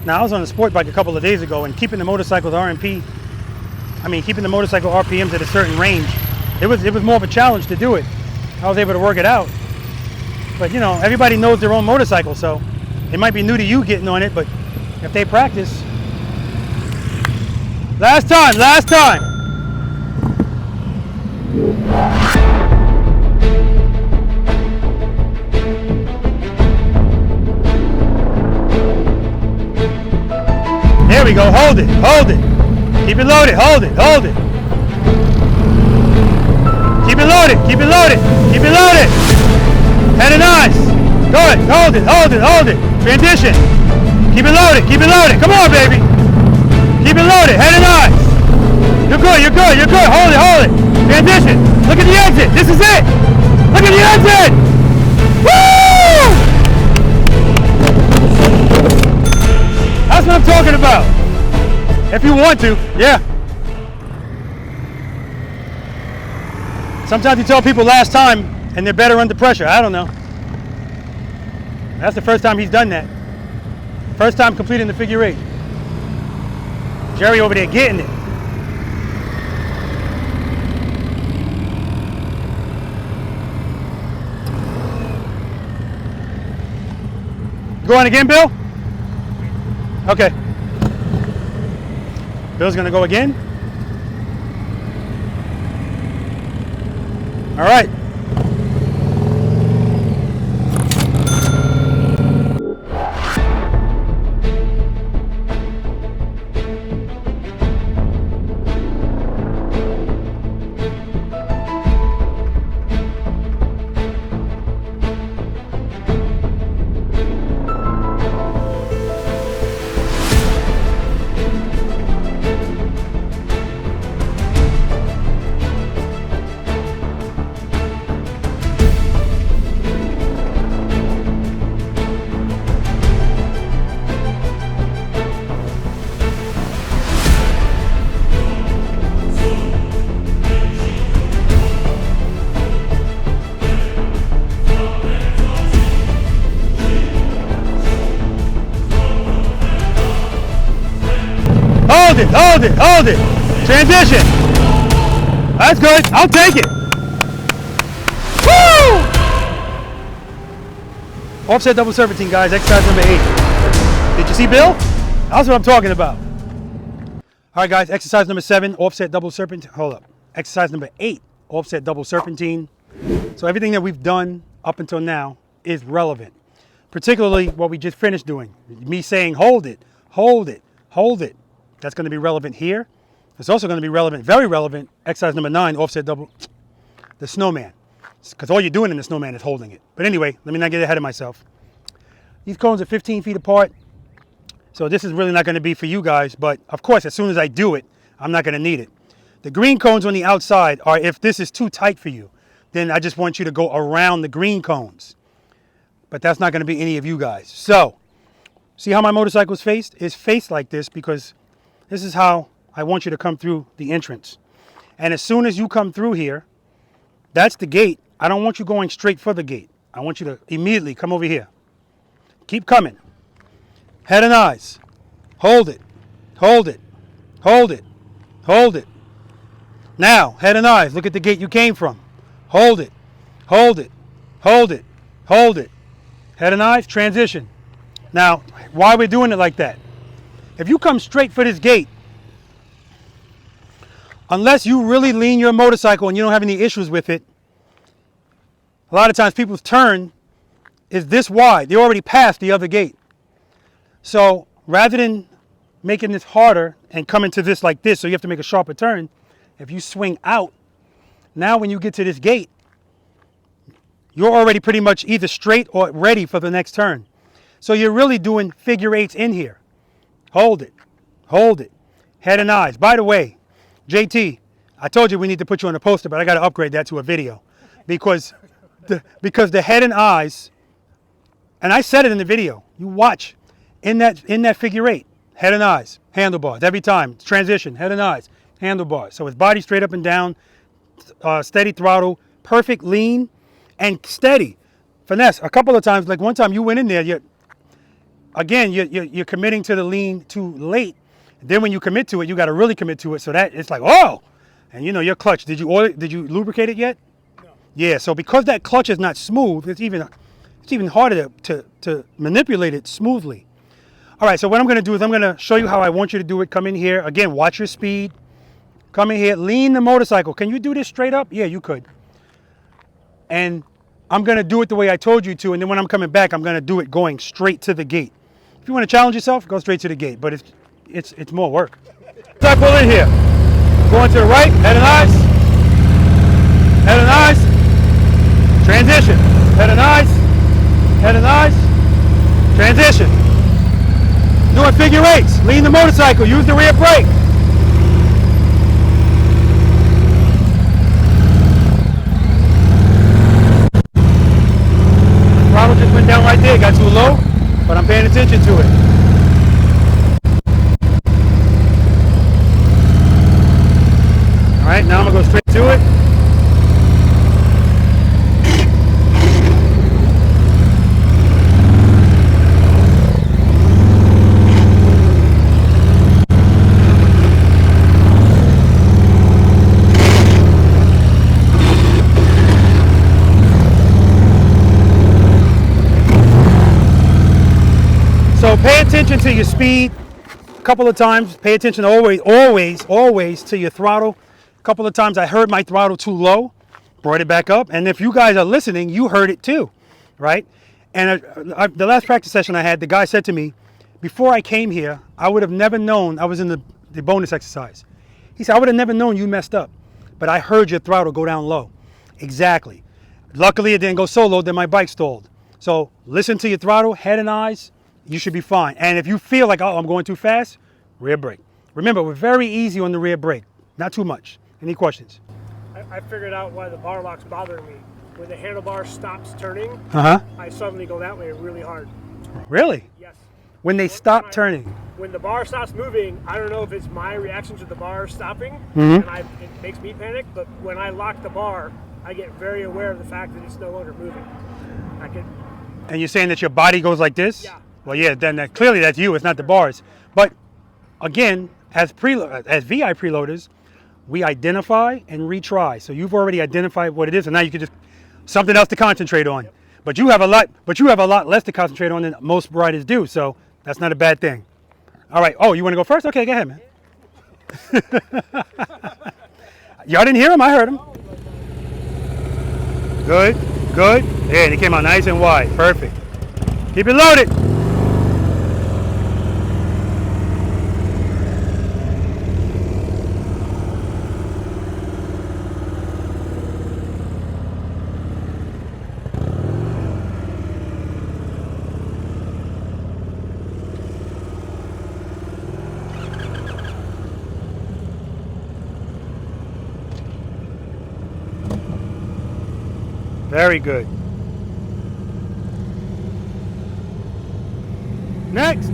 Now I was on a sport bike a couple of days ago, and keeping the motorcycle's keeping the motorcycle RPMs at a certain range, it was more of a challenge to do it. I was able to work it out. But you know, everybody knows their own motorcycle, so it might be new to you getting on it, but if they practice. Last time, last time. There we go, hold it, hold it. Keep it loaded, hold it, hold it. Keep it loaded, keep it loaded, keep it loaded. Head and eyes. Good, hold it, hold it, hold it. Transition. Keep it loaded, come on baby. Keep it loaded, head and eyes. You're good, you're good, you're good, hold it. Transition, look at the exit, this is it. Look at the exit. Woo! That's what I'm talking about. If you want to, yeah. Sometimes you tell people last time and they're better under pressure. I don't know. That's the first time he's done that. First time completing the figure eight. Jerry over there getting it. Go on again, Bill? Okay. Bill's gonna go again. All right. hold it, hold it, hold it. Transition. That's good. I'll take it. Woo! Offset double serpentine, guys. Exercise number 8. Did you see Bill? That's what I'm talking about. All right, guys. Exercise number 7. Offset double serpentine. Hold up. Exercise number 8. Offset double serpentine. So everything that we've done up until now is relevant. Particularly what we just finished doing. Me saying, hold it, hold it, hold it. That's going to be relevant here. It's also going to be relevant, very relevant, exercise number 9, offset double, the snowman. Because all you're doing in the snowman is holding it. But anyway, let me not get ahead of myself. These cones are 15 feet apart. So this is really not going to be for you guys. But of course, as soon as I do it, I'm not going to need it. The green cones on the outside are if this is too tight for you, then I just want you to go around the green cones. But that's not going to be any of you guys. So, see how my motorcycle is faced? It's faced like this because this is how I want you to come through the entrance. And as soon as you come through here, that's the gate. I don't want you going straight for the gate. I want you to immediately come over here. Keep coming. Head and eyes. Hold it. Hold it. Hold it. Hold it. Now, head and eyes. Look at the gate you came from. Hold it. Hold it. Hold it. Hold it. Head and eyes, transition. Now, why we're doing it like that? If you come straight for this gate, unless you really lean your motorcycle and you don't have any issues with it, a lot of times people's turn is this wide. They already passed the other gate. So rather than making this harder and coming to this like this, so you have to make a sharper turn, if you swing out, now when you get to this gate, you're already pretty much either straight or ready for the next turn. So you're really doing figure 8s in here. Hold it. Hold it. Head and eyes. By the way, JT, I told you we need to put you on a poster, but I got to upgrade that to a video. Because the head and eyes, and I said it in the video, you watch in that figure 8, head and eyes, handlebars, every time, transition, head and eyes, handlebars. So it's body straight up and down, steady throttle, perfect lean, and steady. Finesse, a couple of times, like one time you went in there, you're committing to the lean too late. Then when you commit to it, you got to really commit to it. So that it's like, oh, and you know your clutch. Did you lubricate it yet? No. Yeah. So because that clutch is not smooth, it's even harder to manipulate it smoothly. All right. So what I'm going to do is I'm going to show you how I want you to do it. Come in here again. Watch your speed. Come in here. Lean the motorcycle. Can you do this straight up? Yeah, you could. And I'm going to do it the way I told you to, and then when I'm coming back, I'm going to do it going straight to the gate. If you want to challenge yourself, go straight to the gate, but it's more work. So I pull in here. Going to the right, head and eyes. Head and eyes. Transition. Head and eyes. Head and eyes. Transition. Doing figure 8s. Lean the motorcycle. Use the rear brake. Throttle just went down right there, got too low, but I'm paying attention to it. All right, now I'm gonna go straight to it. So pay attention to your speed a couple of times. Pay attention always to your throttle. A couple of times I heard my throttle too low, brought it back up. And if you guys are listening, you heard it too, right? And the last practice session I had, the guy said to me, before I came here, I would have never known, I was in the bonus exercise. He said, I would have never known you messed up, but I heard your throttle go down low. Exactly. Luckily, it didn't go so low that my bike stalled. So listen to your throttle, head and eyes. You should be fine. And if you feel like, oh, I'm going too fast, rear brake. Remember, we're very easy on the rear brake. Not too much. Any questions? I figured out why the bar lock's bothering me. When the handlebar stops turning, I suddenly go that way really hard. Really? Yes. When they stop turning? When the bar stops moving, I don't know if it's my reaction to the bar stopping, and it makes me panic, but when I lock the bar, I get very aware of the fact that it's no longer moving. And you're saying that your body goes like this? Yeah. Well, yeah, then clearly that's you. It's not the bars. But again, As VI preloaders, we identify and retry. So you've already identified what it is, and now you can just something else to concentrate on. But you have a lot less to concentrate on than most riders do. So that's not a bad thing. All right. Oh, you want to go first? Okay, go ahead, man. Y'all didn't hear him? I heard him. Good, good. Yeah, he came out nice and wide. Perfect. Keep it loaded. Very good. Next.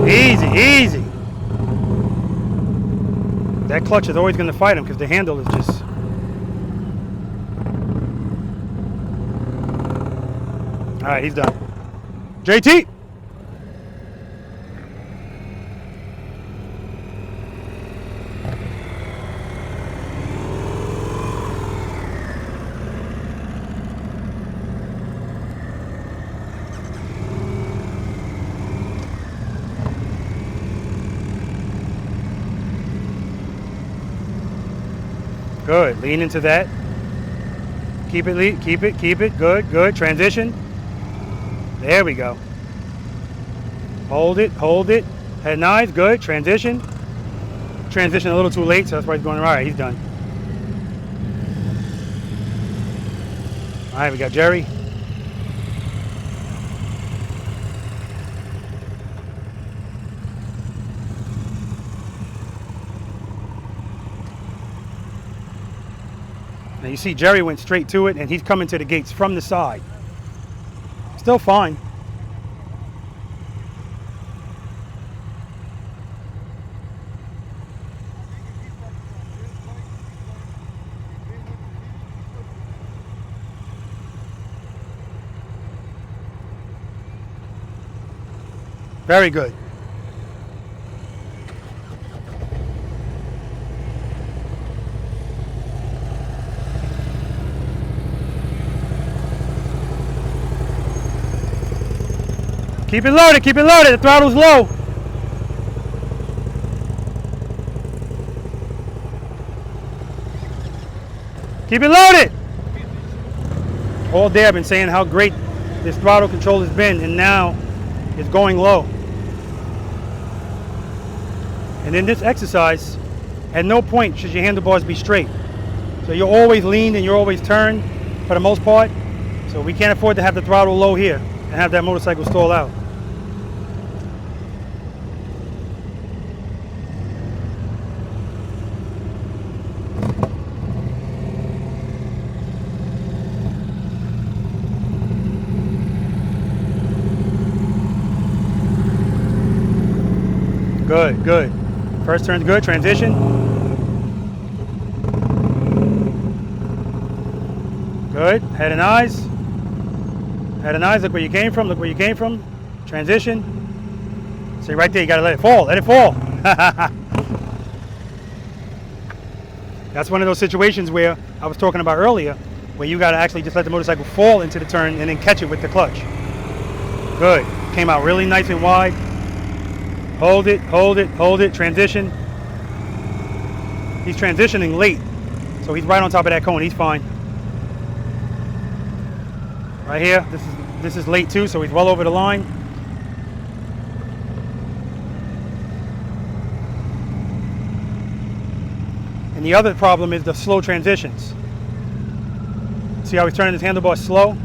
Easy, easy. That clutch is always going to fight him because the handle is just... All right, he's done. JT. Good. Lean into that. Keep it, keep it, keep it. Good, good. Transition. There we go. Hold it, hold it. Head nice. Good. Transition. Transition a little too late, so that's why he's going. All right, he's done. All right, we got Jerry. Now you see Jerry went straight to it and he's coming to the gates from the side. Still fine. Very good. Keep it loaded, the throttle's low. Keep it loaded. All day I've been saying how great this throttle control has been, and now it's going low. And in this exercise, at no point should your handlebars be straight. So you're always leaned and you're always turned for the most part. So we can't afford to have the throttle low here and have that motorcycle stall out. Good, good. First turn's good, transition. Good, head and eyes. Head and eyes, look where you came from, look where you came from. Transition. See right there, you gotta let it fall, let it fall. That's one of those situations where I was talking about earlier, where you gotta actually just let the motorcycle fall into the turn and then catch it with the clutch. Good, came out really nice and wide. Hold it, hold it, hold it, transition. He's transitioning late, so he's right on top of that cone, he's fine. Right here, this is late too, so he's well over the line. And the other problem is the slow transitions. See how he's turning his handlebar slow?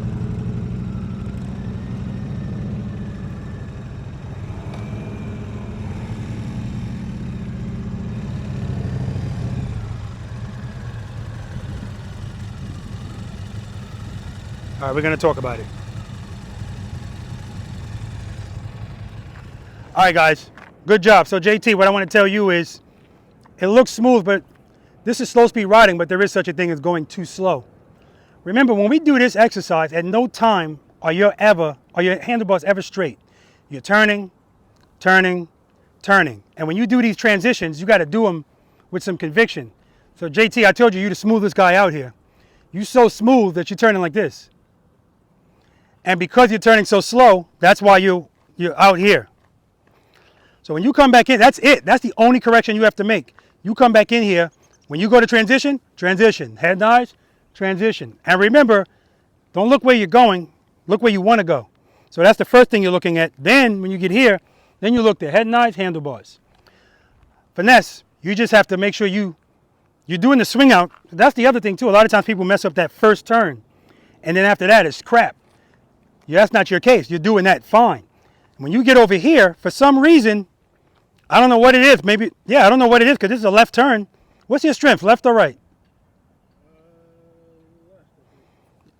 All right, we're going to talk about it. All right, guys, good job. So JT, what I want to tell you is, it looks smooth, but this is slow speed riding, but there is such a thing as going too slow. Remember, when we do this exercise, at no time are your handlebars ever straight? You're turning, turning, turning. And when you do these transitions, you got to do them with some conviction. So JT, I told you, you're the smoothest guy out here. You're so smooth that you're turning like this. And because you're turning so slow, that's why you're out here. So when you come back in, that's it. That's the only correction you have to make. You come back in here, when you go to transition, transition. Head nods, transition. And remember, don't look where you're going, look where you want to go. So that's the first thing you're looking at. Then when you get here, then you look to head nods, handlebars. Finesse, you just have to make sure you're doing the swing out. That's the other thing too. A lot of times people mess up that first turn. And then after that, it's crap. Yeah, that's not your case. You're doing that fine. When you get over here, for some reason, I don't know what it is. Maybe, yeah, I don't know what it is because this is a left turn. What's your strength, left or right?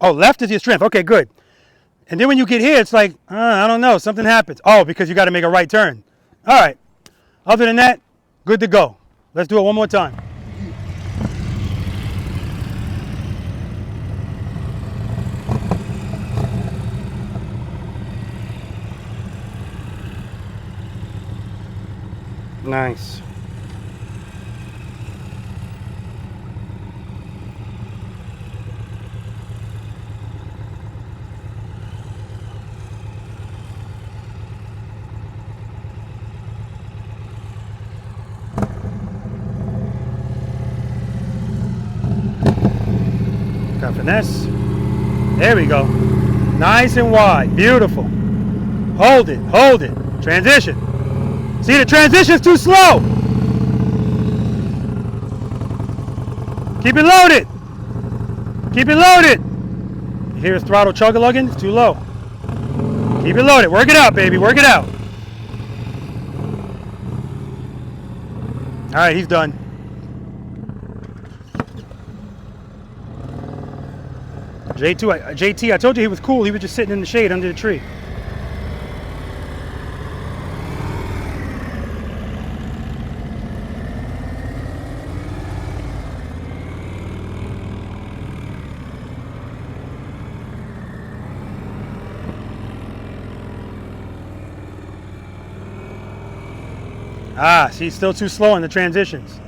Oh, left is your strength. Okay, good. And then when you get here, it's like, I don't know, something happens. Oh, because you got to make a right turn. All right. Other than that, good to go. Let's do it one more time. Nice. Got finesse. There we go. Nice and wide. Beautiful. Hold it. Hold it. Transition. See, the transition's too slow. Keep it loaded. Keep it loaded. You hear his throttle chug-a-lugging? It's too low. Keep it loaded. Work it out, baby. Work it out. All right, he's done. JT, I told you he was cool. He was just sitting in the shade under the tree. See, still too slow in the transitions.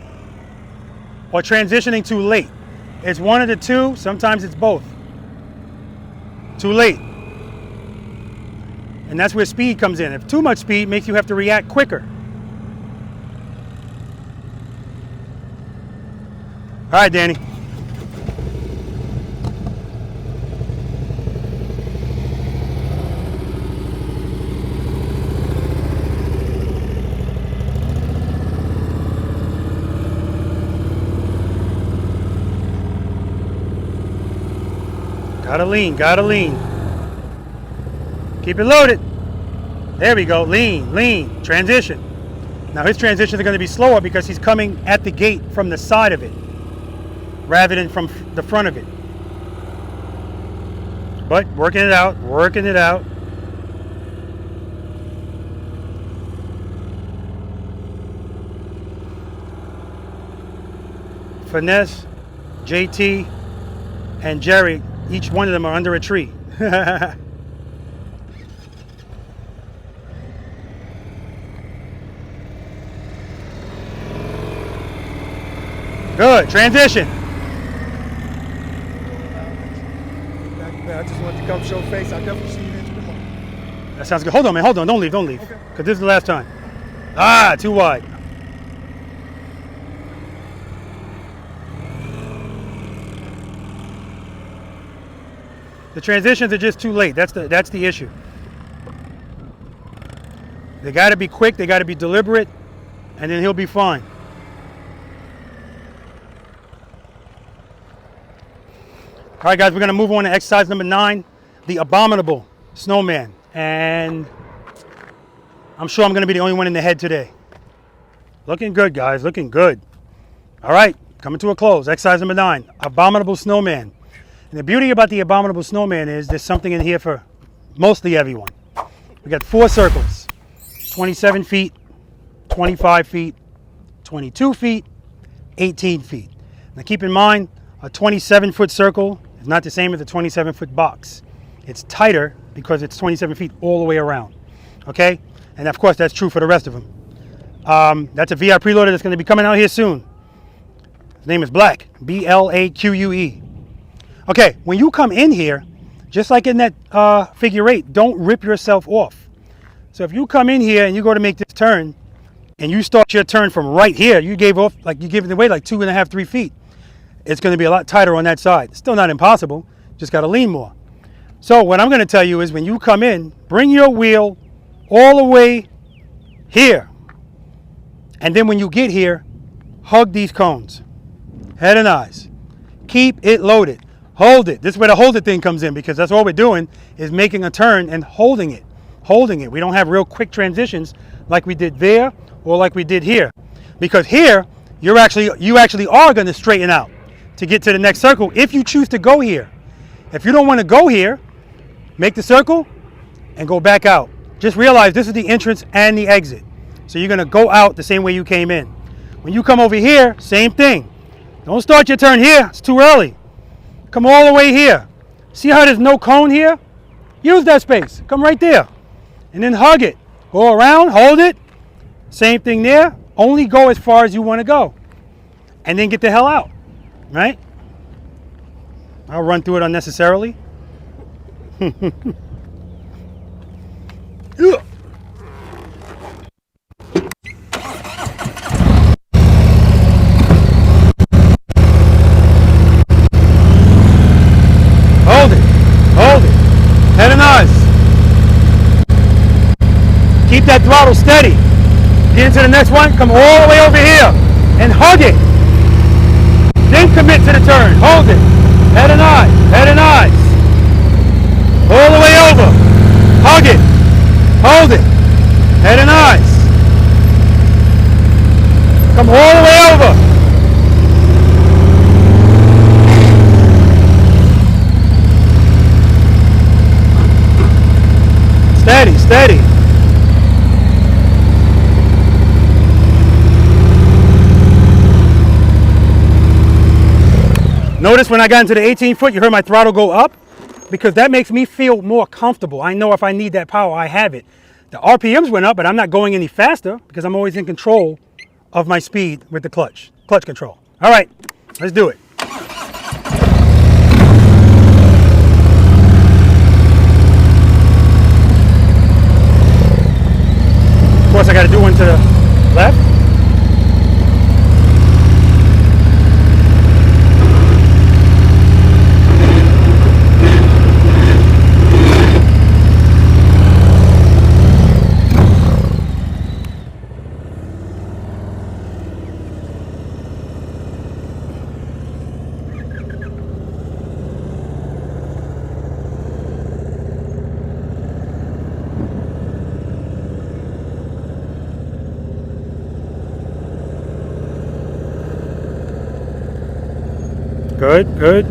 Or transitioning too late. It's one of the two, sometimes it's both. Too late. And that's where speed comes in. If too much speed makes you have to react quicker. All right, Danny. Gotta lean, gotta lean. Keep it loaded. There we go, lean, lean, transition. Now his transitions are gonna be slower because he's coming at the gate from the side of it rather than from the front of it. But working it out, working it out. Finesse, JT, and Jerry, each one of them are under a tree. Good, transition. I just want to come show face. I'll definitely see you there tomorrow. That sounds good. Hold on, man, hold on. Don't leave, don't leave. Okay. Because this is the last time. Ah, too wide. The transitions are just too late. That's the issue. They got to be quick. They got to be deliberate, and then he'll be fine. All right, guys, we're going to move on to exercise number 9, the Abominable Snowman. And I'm sure I'm going to be the only one in the head today. Looking good, guys. Looking good. All right, coming to a close. Exercise number 9, Abominable Snowman. And the beauty about the Abominable Snowman is there's something in here for mostly everyone. We got 4 circles, 27 feet, 25 feet, 22 feet, 18 feet. Now keep in mind, a 27-foot circle is not the same as a 27-foot box. It's tighter because it's 27 feet all the way around. Okay? And of course, that's true for the rest of them. That's a V.I.Preloader that's going to be coming out here soon. His name is Black, B-L-A-Q-U-E. Okay, when you come in here, just like in that figure 8, don't rip yourself off. So if you come in here and you go to make this turn, and you start your turn from right here, you gave it away like 2.5, 3 feet. It's going to be a lot tighter on that side. Still not impossible, just got to lean more. So what I'm going to tell you is when you come in, bring your wheel all the way here. And then when you get here, hug these cones, head and eyes. Keep it loaded. Hold it. This is where the hold it thing comes in, because that's all we're doing is making a turn and holding it. Holding it. We don't have real quick transitions like we did there or like we did here. Because here, you actually are going to straighten out to get to the next circle if you choose to go here. If you don't want to go here, make the circle and go back out. Just realize this is the entrance and the exit. So you're going to go out the same way you came in. When you come over here, same thing. Don't start your turn here. It's too early. Come all the way here. See how there's no cone here? Use that space. Come right there. And then hug it. Go around, hold it. Same thing there. Only go as far as you want to go. And then get the hell out. Right? I'll run through it unnecessarily. Hold it. Hold it. Head and eyes. Keep that throttle steady. Get into the next one. Come all the way over here and hug it. Then commit to the turn. Hold it. Head and eyes. Head and eyes. All the way over. Hug it. Hold it. Head and eyes. Come all the way over. Steady, steady. Notice when I got into the 18 foot, you heard my throttle go up, because that makes me feel more comfortable. I know if I need that power, I have it. The RPMs went up, but I'm not going any faster because I'm always in control of my speed with the clutch control. All right, let's do it. Of course, I got to do one to the left. Good, good.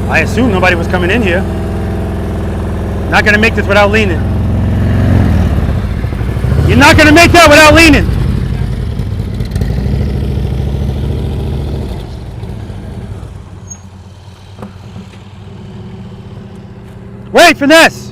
I assumed nobody was coming in here. Not gonna make this without leaning. You're not gonna make that without leaning. Wait, Finesse.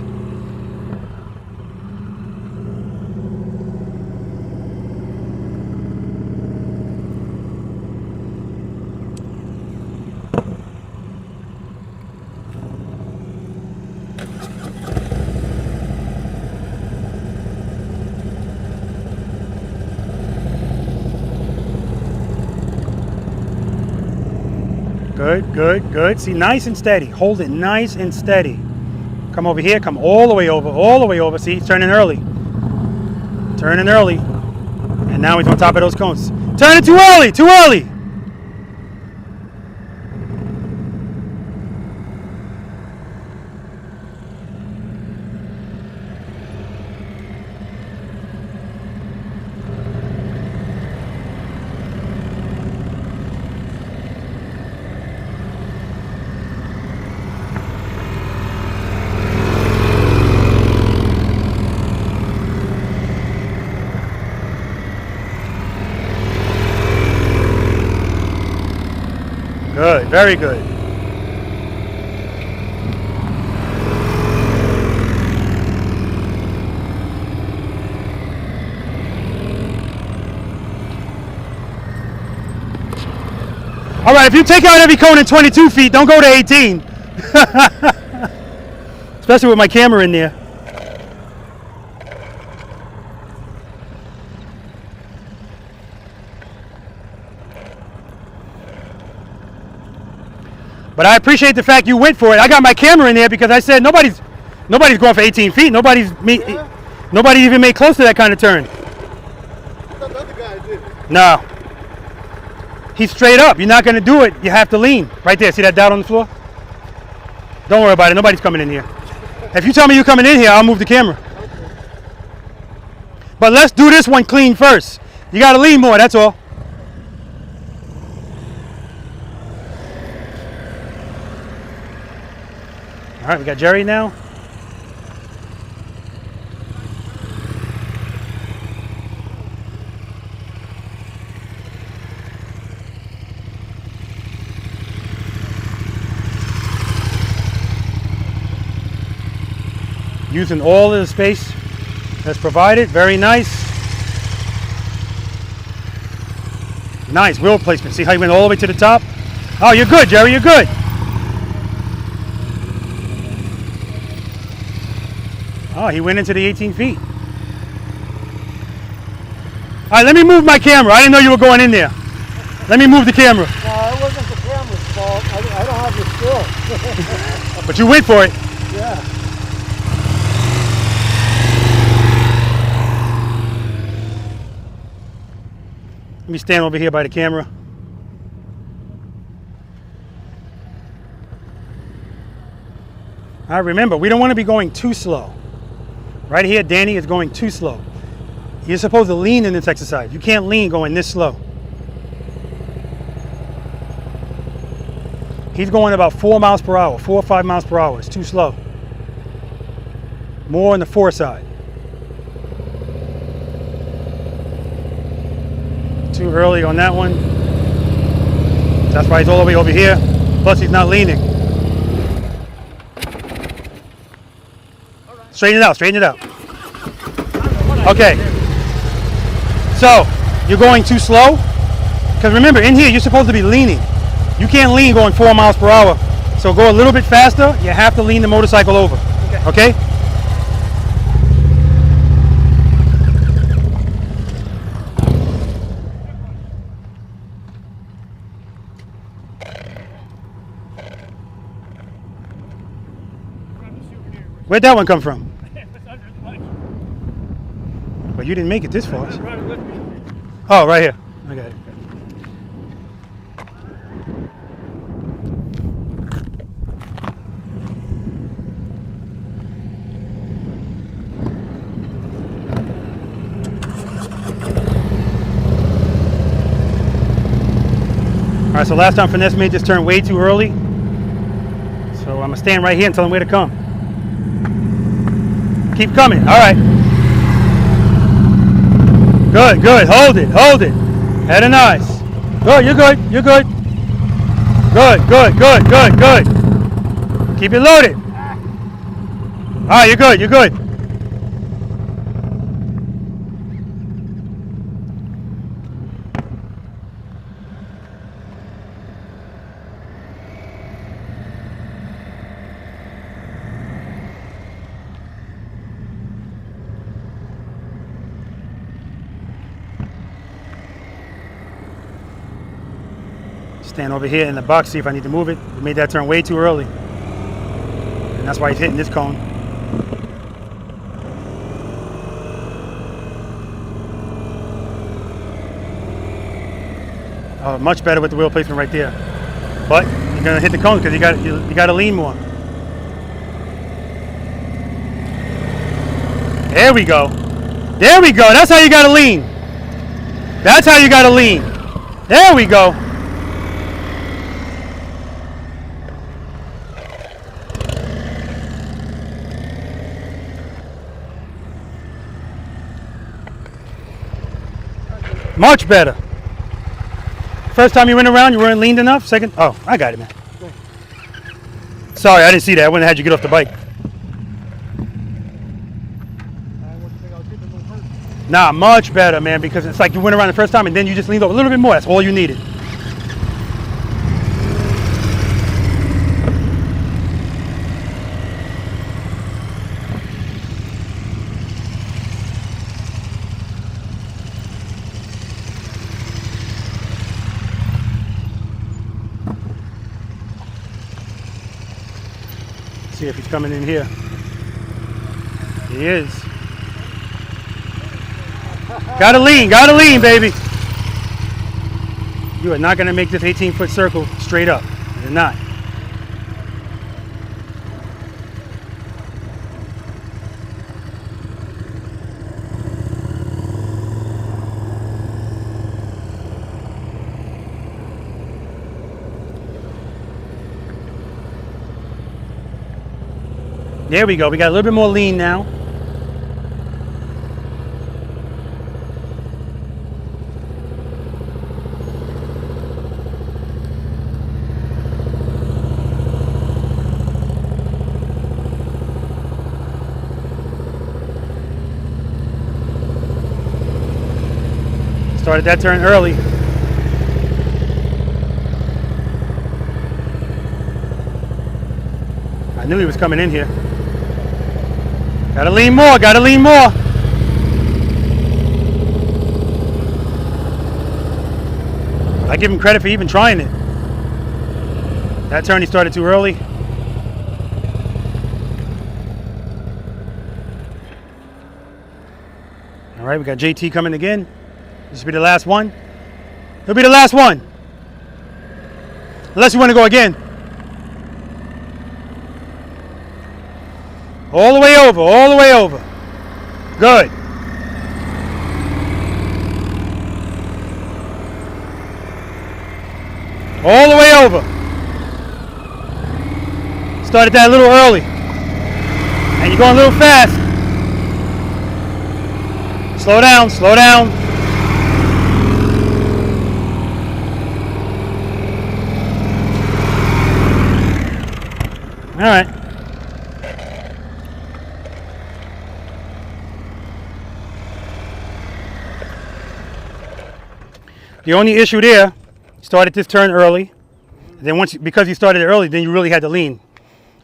Good, good, good. See, nice and steady. Hold it nice and steady. Come over here. Come all the way over. All the way over. See, he's turning early. Turning early. And now he's on top of those cones. Turning too early. Too early. Good, very good. All right, if you take out every cone in 22 feet, don't go to 18. Especially with my camera in there. But I appreciate the fact you went for it. I got my camera in there because I said nobody's going for 18 feet. Nobody even made close to that kind of turn. I thought the other guy did it. No. He's straight up. You're not going to do it. You have to lean. Right there. See that dot on the floor? Don't worry about it. Nobody's coming in here. If you tell me you're coming in here, I'll move the camera. Okay. But let's do this one clean first. You got to lean more. That's all. All right, we got Jerry now. Using all of the space that's provided. Very nice. Nice wheel placement. See how he went all the way to the top? Oh, you're good, Jerry. You're good. Oh, he went into the 18 feet. All right, let me move my camera. I didn't know you were going in there. Let me move the camera. No, it wasn't the camera's fault. I don't have the skill. But you went for it. Yeah. Let me stand over here by the camera. All right, remember, we don't want to be going too slow. Right here, Danny is going too slow. You're supposed to lean in this exercise. You can't lean going this slow. He's going about 4 miles per hour, 4 or 5 miles per hour. It's too slow. More on the 4 side. Too early on that one. That's why he's all the way over here. Plus he's not leaning. Straighten it out, straighten it out. Okay. So, you're going too slow? Because remember, in here, you're supposed to be leaning. You can't lean going 4 miles per hour. So go a little bit faster. You have to lean the motorcycle over. Okay? Where'd that one come from? But you didn't make it this far. Oh, right here. I got it. All right, so last time Finesse made this turn way too early. So I'm gonna stand right here and tell him where to come. Keep coming, all right. Good, good, hold it, hold it. Head and eyes. Good, you're good, you're good. Good, good, good, good, good. Keep it loaded. All right, you're good, you're good. Stand over here in the box, see if I need to move it. We made that turn way too early. And that's why he's hitting this cone. Oh, much better with the wheel placement right there. But you're gonna hit the cone because you got to lean more. There we go. There we go. That's how you got to lean. That's how you got to lean. There we go. Much better. First time you went around, you weren't leaned enough. Second, oh, I got it, man. Sorry, I didn't see that. I wouldn't have had you get off the bike. Nah, much better, man, because it's like you went around the first time and then you just leaned over a little bit more. That's all you needed. See if he's coming in here. He is. Gotta lean, baby. You are not gonna make this 18-foot circle straight up. You're not. There we go. We got a little bit more lean now. Started that turn early. I knew he was coming in here. Gotta lean more, gotta lean more. I give him credit for even trying it. That turn he started too early. All right, we got JT coming again. This will be the last one. It'll be the last one. Unless you want to go again. All the way over, all the way over. Good. All the way over. Started that a little early. And you're going a little fast. Slow down, slow down. All right. The only issue there, you started this turn early. Then because you started it early, then you really had to lean.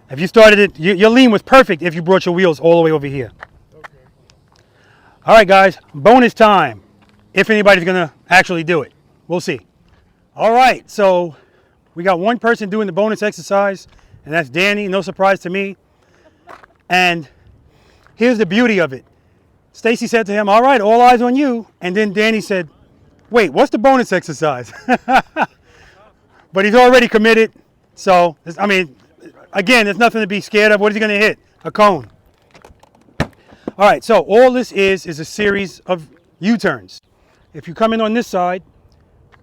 If you started it, your lean was perfect if you brought your wheels all the way over here. Okay. All right, guys, bonus time. If anybody's gonna actually do it, we'll see. All right, so we got one person doing the bonus exercise, and that's Danny. No surprise to me. And here's the beauty of it. Stacy said to him, "All right, all eyes on you." And then Danny said, "Wait, what's the bonus exercise?" But he's already committed. So, I mean, again, there's nothing to be scared of. What is he going to hit? A cone. All right, so all this is a series of U-turns. If you come in on this side,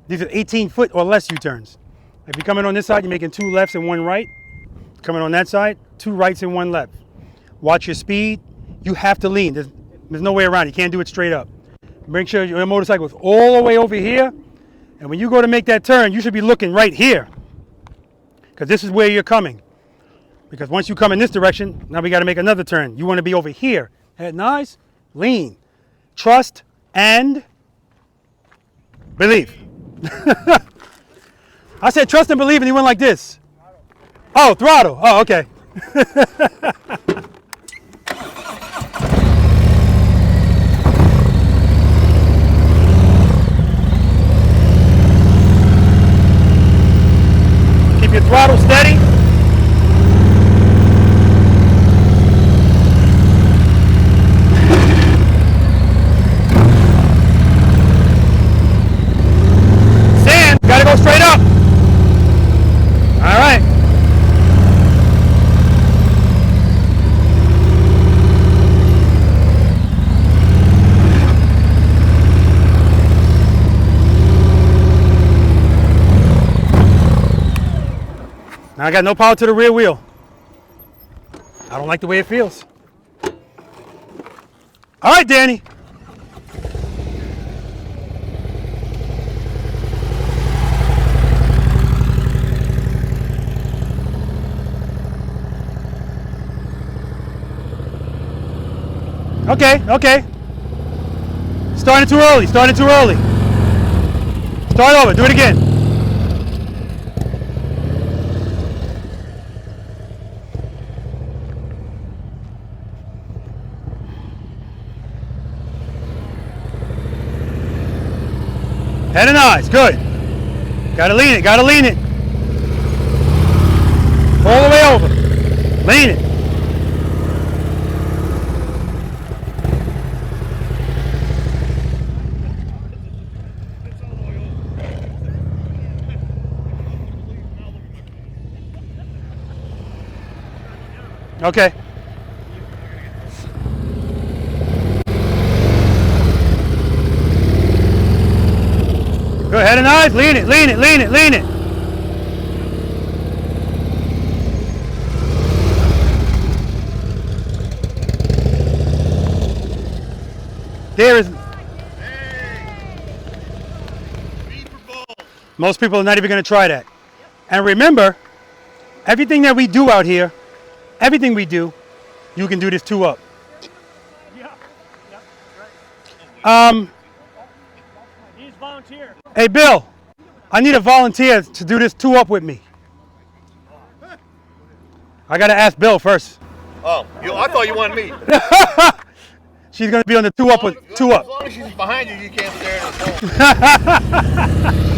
these are 18-foot or less U-turns. If you come in on this side, you're making 2 lefts and 1 right. Coming on that side, 2 rights and 1 left. Watch your speed. You have to lean. There's no way around it. You can't do it straight up. Make sure your motorcycle is all the way over here. And when you go to make that turn, you should be looking right here. Because this is where you're coming. Because once you come in this direction, now we got to make another turn. You want to be over here. Head nice, lean, trust, and believe. I said trust and believe, and he went like this. Oh, throttle. Oh, okay. Keep your throttle steady. Stand, gotta go straight up. All right. Now I got no power to the rear wheel. I don't like the way it feels. All right, Danny. Okay, okay. Starting too early, starting too early. Start over, do it again. Head and eyes, good. Gotta lean it, gotta lean it. All the way over. Lean it. Okay. Go ahead and eyes, lean it, lean it, lean it, lean it. There is. Most people are not even going to try that. And remember, everything that we do out here, everything we do, you can do this 2-up. He's volunteer. Hey, Bill, I need a volunteer to do this 2-up with me. I got to ask Bill first. Oh, I thought you wanted me. She's going to be on the 2-up with 2-up. As long as she's behind you, you can't stare at the phone.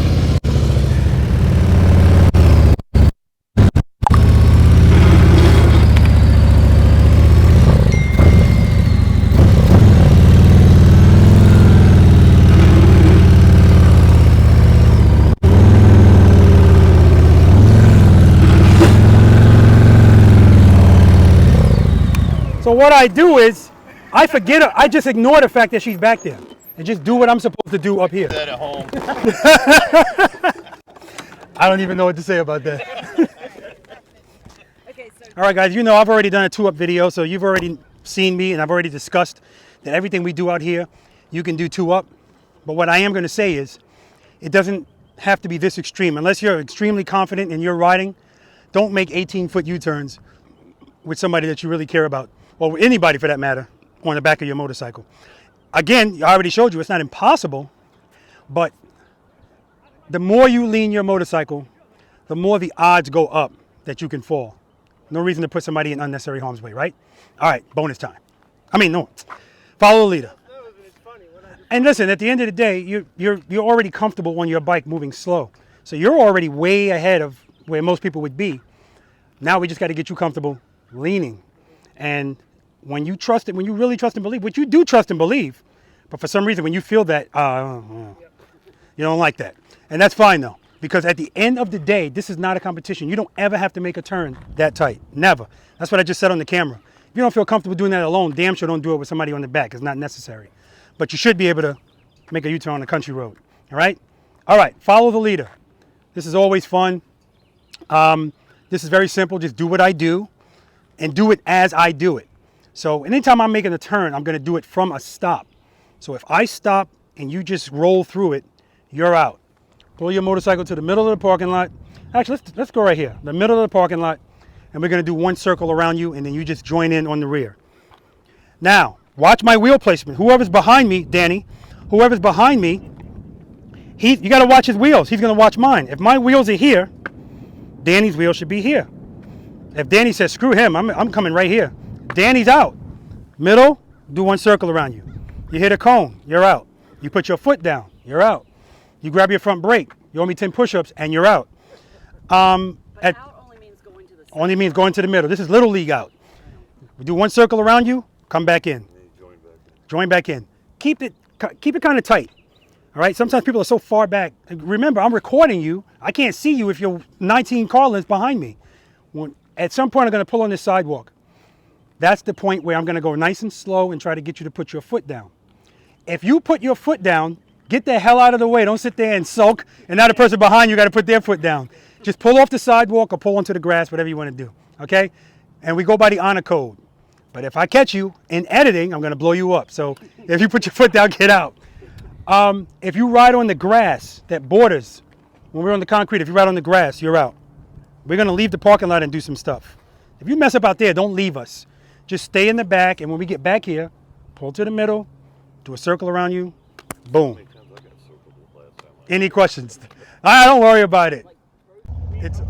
So what I do is, I forget her. I just ignore the fact that she's back there and just do what I'm supposed to do up here. That at home. I don't even know what to say about that. All right, guys, you know I've already done a 2-up video, so you've already seen me and I've already discussed that everything we do out here, you can do 2-up. But what I am going to say is, it doesn't have to be this extreme. Unless you're extremely confident in your riding, don't make 18-foot U-turns with somebody that you really care about, or anybody for that matter, on the back of your motorcycle. Again, I already showed you it's not impossible, but the more you lean your motorcycle, the more the odds go up that you can fall. No reason to put somebody in unnecessary harm's way, right? All right, bonus time. No, follow the leader. And listen, at the end of the day, you're already comfortable on your bike moving slow. So you're already way ahead of where most people would be. Now we just got to get you comfortable leaning. And when you trust it, when you really trust and believe, which you do trust and believe, but for some reason when you feel that, you don't like that. And that's fine though, because at the end of the day, this is not a competition. You don't ever have to make a turn that tight, never. That's what I just said on the camera. If you don't feel comfortable doing that alone, damn sure don't do it with somebody on the back. It's not necessary. But you should be able to make a U-turn on a country road, all right? All right, follow the leader. This is always fun. This is very simple, just do what I do and do it as I do it. So anytime I'm making a turn, I'm gonna do it from a stop. So if I stop and you just roll through it, you're out. Pull your motorcycle to the middle of the parking lot. Actually, let's go right here, the middle of the parking lot, and we're gonna do one circle around you and then you just join in on the rear. Now, watch my wheel placement. Whoever's behind me, Danny, whoever's behind me, you gotta watch his wheels. He's gonna watch mine. If my wheels are here, Danny's wheel should be here. If Danny says, screw him, I'm coming right here. Danny's out. Middle, do one circle around you. You hit a cone, you're out. You put your foot down, you're out. You grab your front brake, you owe me 10 push-ups, and you're out. Out only means going to the center. Only means going to the middle. This is little league out. We do one circle around you, come back in. Join back in. Keep it kind of tight. All right, sometimes people are so far back. Remember, I'm recording you. I can't see you if you're 19 car lengths behind me. At some point, I'm gonna pull on this sidewalk. That's the point where I'm gonna go nice and slow and try to get you to put your foot down. If you put your foot down, get the hell out of the way. Don't sit there and sulk, and now the person behind you gotta put their foot down. Just pull off the sidewalk or pull onto the grass, whatever you wanna do, okay? And we go by the honor code. But if I catch you in editing, I'm gonna blow you up. So if you put your foot down, get out. If you ride on the grass that borders, when we're on the concrete, if you ride on the grass, you're out. We're gonna leave the parking lot and do some stuff. If you mess up out there, don't leave us. Just stay in the back, and when we get back here, Pull to the middle, do a circle around you, boom. Any questions? I don't worry about it. It's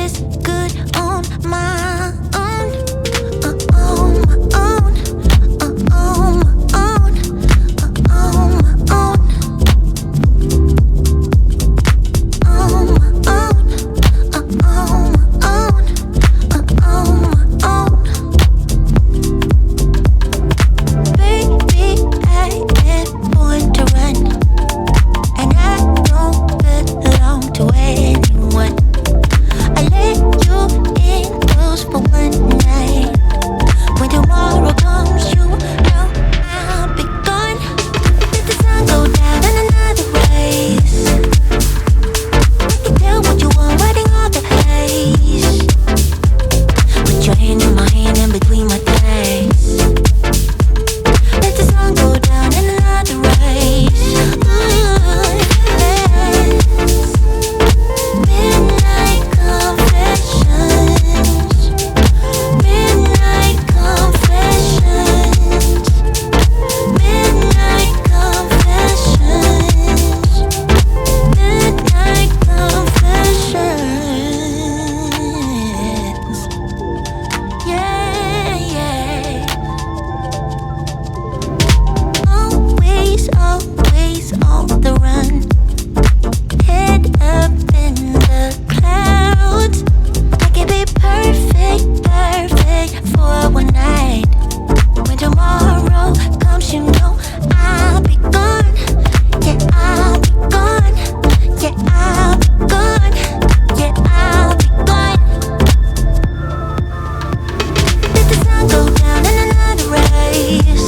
this good on my own. On my own. On my own. On my own. On my own. On my own. On my own. Baby, I am born to run, and I don't belong to anyone. I let you in close for one night. When tomorrow comes, you know I'll be gone. Let the sun go down in another race. I can tell what you want, riding all the haze. Put your hand in my hand and between my thighs. Let the sun go down in another race. Midnight confessions. Midnight confessions. Midnight confessions. Midnight confessions. Yeah, yeah. Always, always on the run. Head up in the clouds. I can be perfect, perfect for one night. When tomorrow comes, you know I'll be gone. Yeah, I'll be gone. Yeah, I'll be gone. Yeah, I'll be gone. Let the sun go down in another race.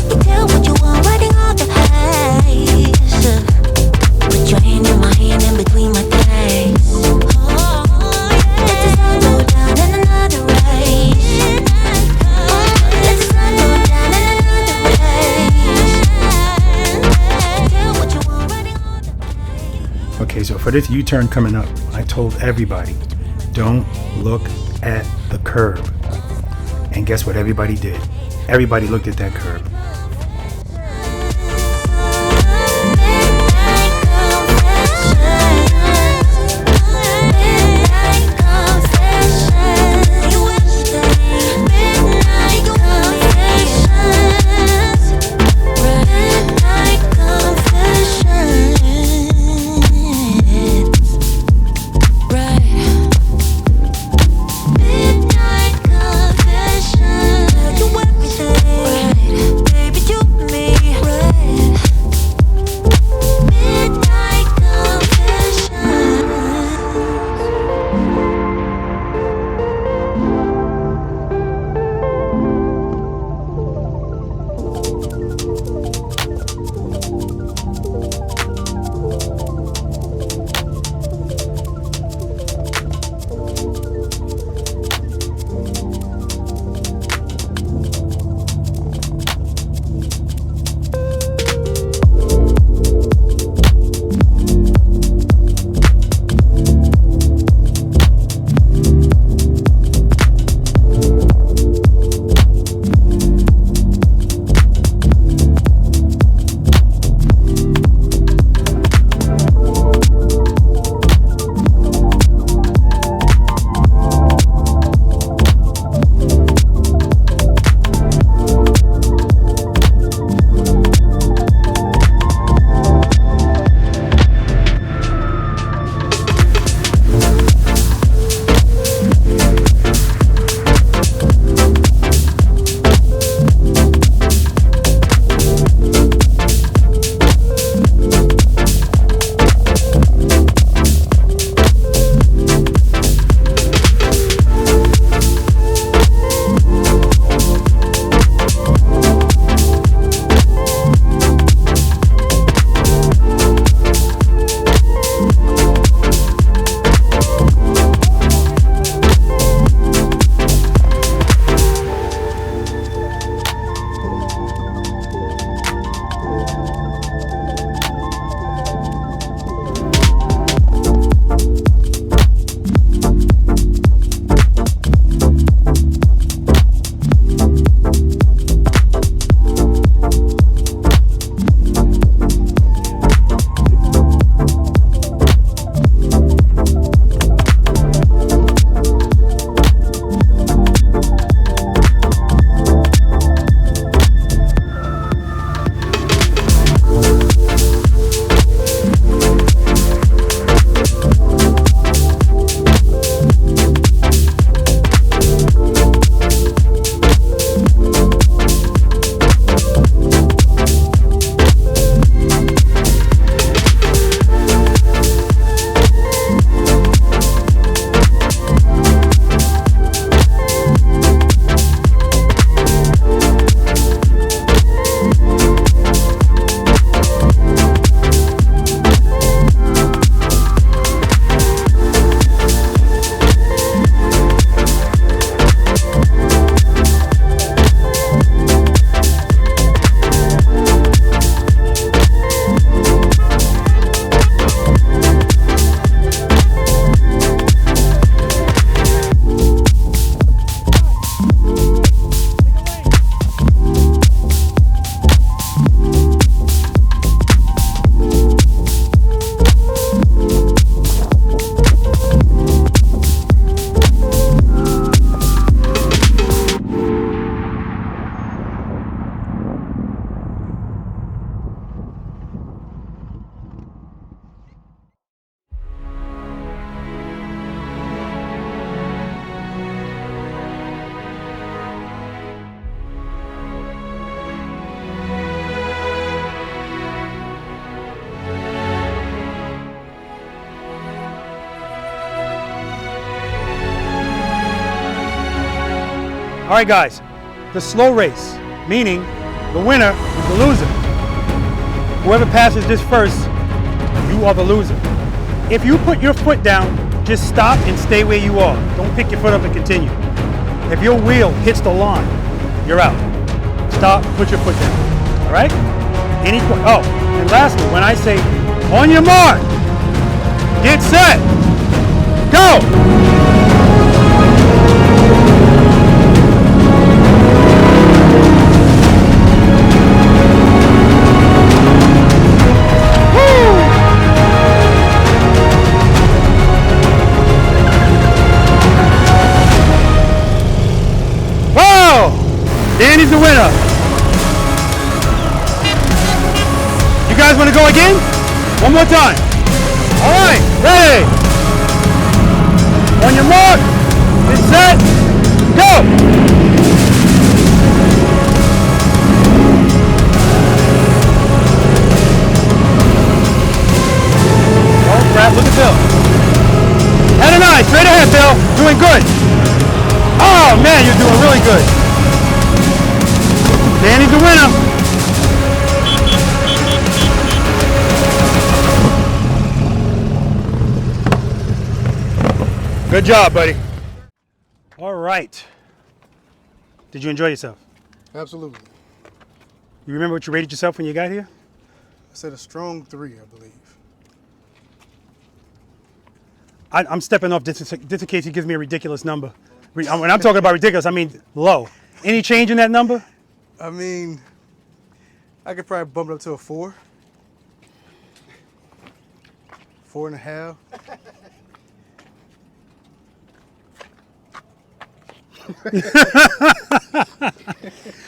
You tell what you want, riding all the haze. Put your hand in my hand and between my thighs. Let the sun go down in another race. Let the sun go down in another race. Tell what you want, riding all the haze. Okay, so for this U-turn coming up, I told everybody, don't look at the curb. And guess what everybody did? Everybody looked at that curb. Midnight confessions. All right, guys, the slow race, meaning the winner is the loser. Whoever passes this first, you are the loser. If you put your foot down, just stop and stay where you are. Don't pick your foot up and continue. If your wheel hits the line, you're out. Stop, put your foot down. All right? Oh, and lastly, when I say on your mark, get set, go! Danny's the winner. You guys want to go again? One more time. All right, ready. On your mark, get set, go. Oh crap, look at Bill. Head and eye, straight ahead, Bill. Doing good. Oh man, you're doing really good. Danny's the winner. Good job, buddy. All right. Did you enjoy yourself? Absolutely. You remember what you rated yourself when you got here? I said a strong 3, I believe. I'm stepping off just in case he gives me a ridiculous number. When I'm talking about ridiculous, I mean low. Any change in that number? I mean, I could probably bump it up to a 4. 4.5.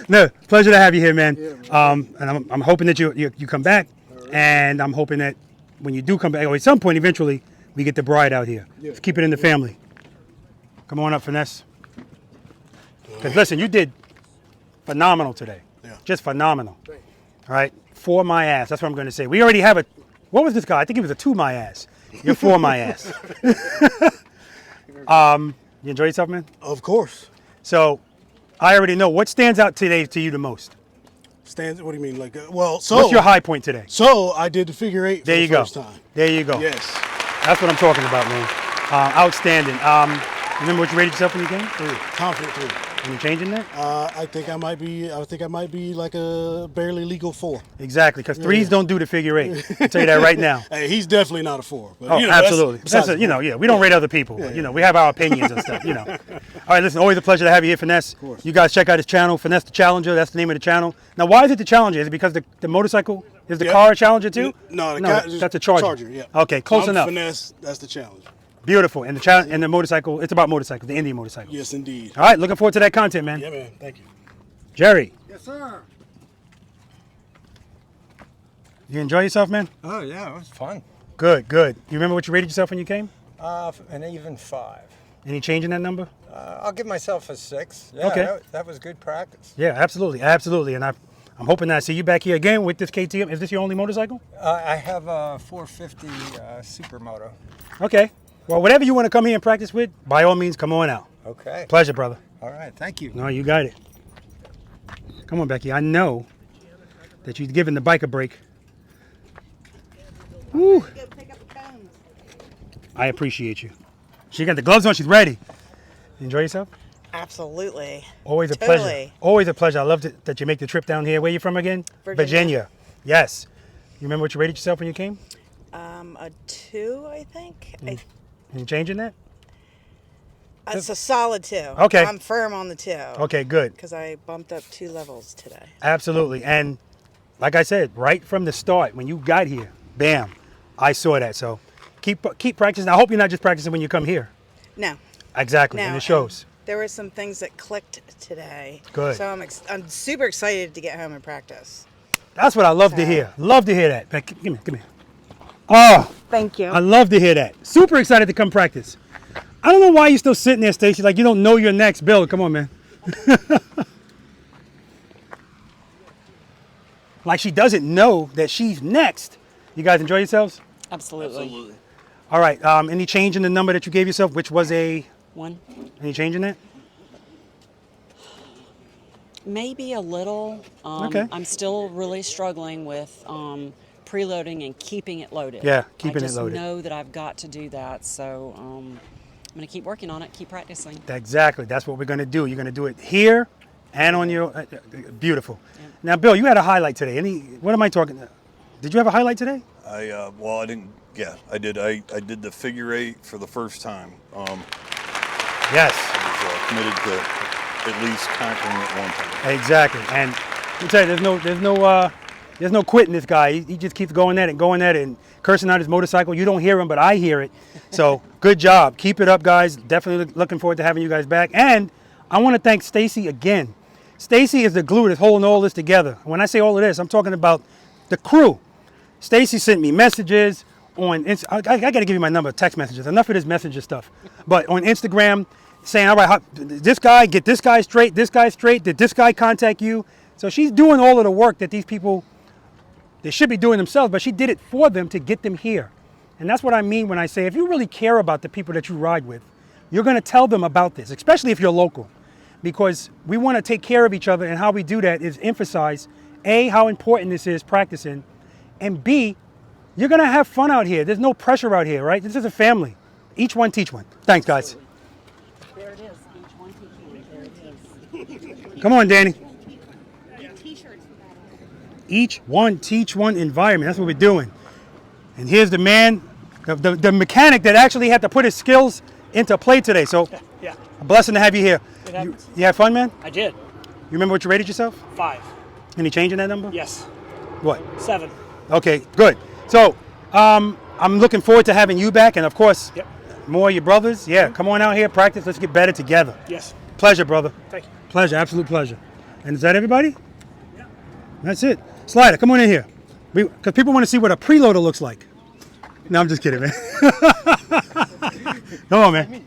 No, pleasure to have you here, man. Yeah, man. And I'm hoping that you come back, right. And I'm hoping that when you do come back, or at some point eventually, we get the bride out here. Yeah. Let's keep it in the family. Come on up, Finesse. Because listen, you did phenomenal today. Yeah. Just phenomenal. All right, for my ass. That's what I'm going to say. We already have what was this guy? I think he was a 2 my ass. You're 4 my ass. You enjoy yourself, man? Of course. So, I already know. What stands out today to you the most? What do you mean? What's your high point today? So, I did the figure 8 for the first time. There you go. Yes. That's what I'm talking about, man. Outstanding. Remember what you rated yourself when you came? 3. Confident 3. Any change in that? I think I might be like a barely legal 4. Exactly, because 3s don't do the figure 8. I'll tell you that right now. Hey, he's definitely not a 4. But, absolutely. We don't rate other people. Yeah, but, we have our opinions and stuff. All right, listen. Always a pleasure to have you here, Finesse. Of course. You guys check out his channel, Finesse the Challenger. That's the name of the channel. Now, why is it the Challenger? Is it because the motorcycle is the car a Challenger too? No, that's a Charger. Charger, yeah. Okay, close enough. Finesse, that's the Challenger. Beautiful. And the motorcycle, it's about motorcycles, the Indian motorcycle. Yes, indeed. All right, looking forward to that content, man. Yeah, man. Thank you. Jerry. Yes, sir. You enjoy yourself, man? Oh, yeah, it was fun. Good, good. You remember what you rated yourself when you came? An even 5. Any change in that number? I'll give myself a 6. Yeah, okay. That was good practice. Yeah, absolutely, absolutely. And I'm hoping that I see you back here again with this KTM. Is this your only motorcycle? I have a 450 Supermoto. Okay. Well, whatever you want to come here and practice with, by all means, come on out. Okay. Pleasure, brother. All right, thank you. No, you got it. Come on, Becky. I know that you've given the bike a break. Woo. I appreciate you. She got the gloves on. She's ready. You enjoy yourself? Absolutely. Always a pleasure. Always a pleasure. I love that you make the trip down here. Where are you from again? Virginia. Yes. You remember what you rated yourself when you came? A 2, I think. Any change in that? It's a solid 2. Okay. I'm firm on the 2. Okay, good. Because I bumped up 2 levels today. Absolutely. And like I said, right from the start, when you got here, bam, I saw that. So keep practicing. I hope you're not just practicing when you come here. No. Exactly. No, and it shows. There were some things that clicked today. Good. So I'm super excited to get home and practice. That's what I love to hear. Love to hear that. Becky, come here. Oh. Thank you. I love to hear that. Super excited to come practice. I don't know why you're still sitting there, Stacy, like you don't know your next build. Come on, man. Like she doesn't know that she's next. You guys enjoy yourselves? Absolutely. All right. Any change in the number that you gave yourself, which was a 1? Any change in that? Maybe a little. Okay. I'm still really struggling with preloading and keeping it loaded. Yeah, keeping I it loaded. just know that I've got to do that, so I'm going to keep working on it, keep practicing. Exactly. That's what we're going to do. You're going to do it here and on your beautiful. Yeah. Now, Bill, you had a highlight today. What am I talking? Did you have a highlight today? Well, I didn't. Yeah, I did. I did the figure 8 for the first time. Yes. I was committed to at least conquering it one time. Exactly. And let me tell you, there's no quitting this guy. He just keeps going at it and cursing out his motorcycle. You don't hear him, but I hear it. So good job. Keep it up, guys. Definitely looking forward to having you guys back. And I want to thank Stacy again. Stacy is the glue that's holding all this together. When I say all of this, I'm talking about the crew. Stacy sent me messages on I got to give you my number, text messages. Enough of this messenger stuff. But on Instagram, saying, all right, this guy, get this guy straight, did this guy contact you? So she's doing all of the work that these people, they should be doing themselves, but she did it for them to get them here. And that's what I mean when I say, if you really care about the people that you ride with, you're going to tell them about this, especially if you're local, because we want to take care of each other, and how we do that is emphasize, A, how important this is, practicing, and B, you're going to have fun out here. There's no pressure out here, right? This is a family. Each one, teach one. Thanks, guys. There it is. Each one teach one. There it is. Come on, Danny. Each one, teach one environment. That's what we're doing. And here's the man, the mechanic that actually had to put his skills into play today. So, Yeah. a blessing to have you here. You had fun, man? I did. You remember what you rated yourself? 5. Any change in that number? Yes. What? 7. Okay, good. So, I'm looking forward to having you back, and of course, more of your brothers. Yeah, come on out here, practice. Let's get better together. Yes. Pleasure, brother. Thank you. Pleasure, absolute pleasure. And is that everybody? Yeah. That's it. Slider, come on in here. Because people want to see what a preloader looks like. No, I'm just kidding, man. Come on, man.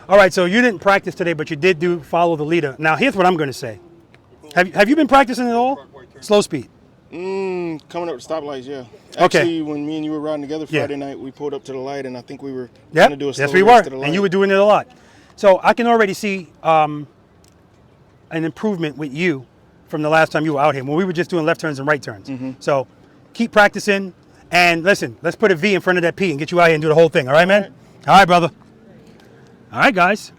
All right, so you didn't practice today, but you did follow the leader. Now, here's what I'm going to say. Have you been practicing at all? Slow speed. Coming up to stoplights, yeah. Okay. Actually, when me and you were riding together Friday night, we pulled up to the light, and I think we were Yep. going to do a slow Yes, we race were. to the light. And you were doing it a lot. So I can already see an improvement with you from the last time you were out here when we were just doing left turns and right turns. So keep practicing. And listen, let's put a V in front of that P and get you out here and do the whole thing. All right, man? All right, brother. All right, guys.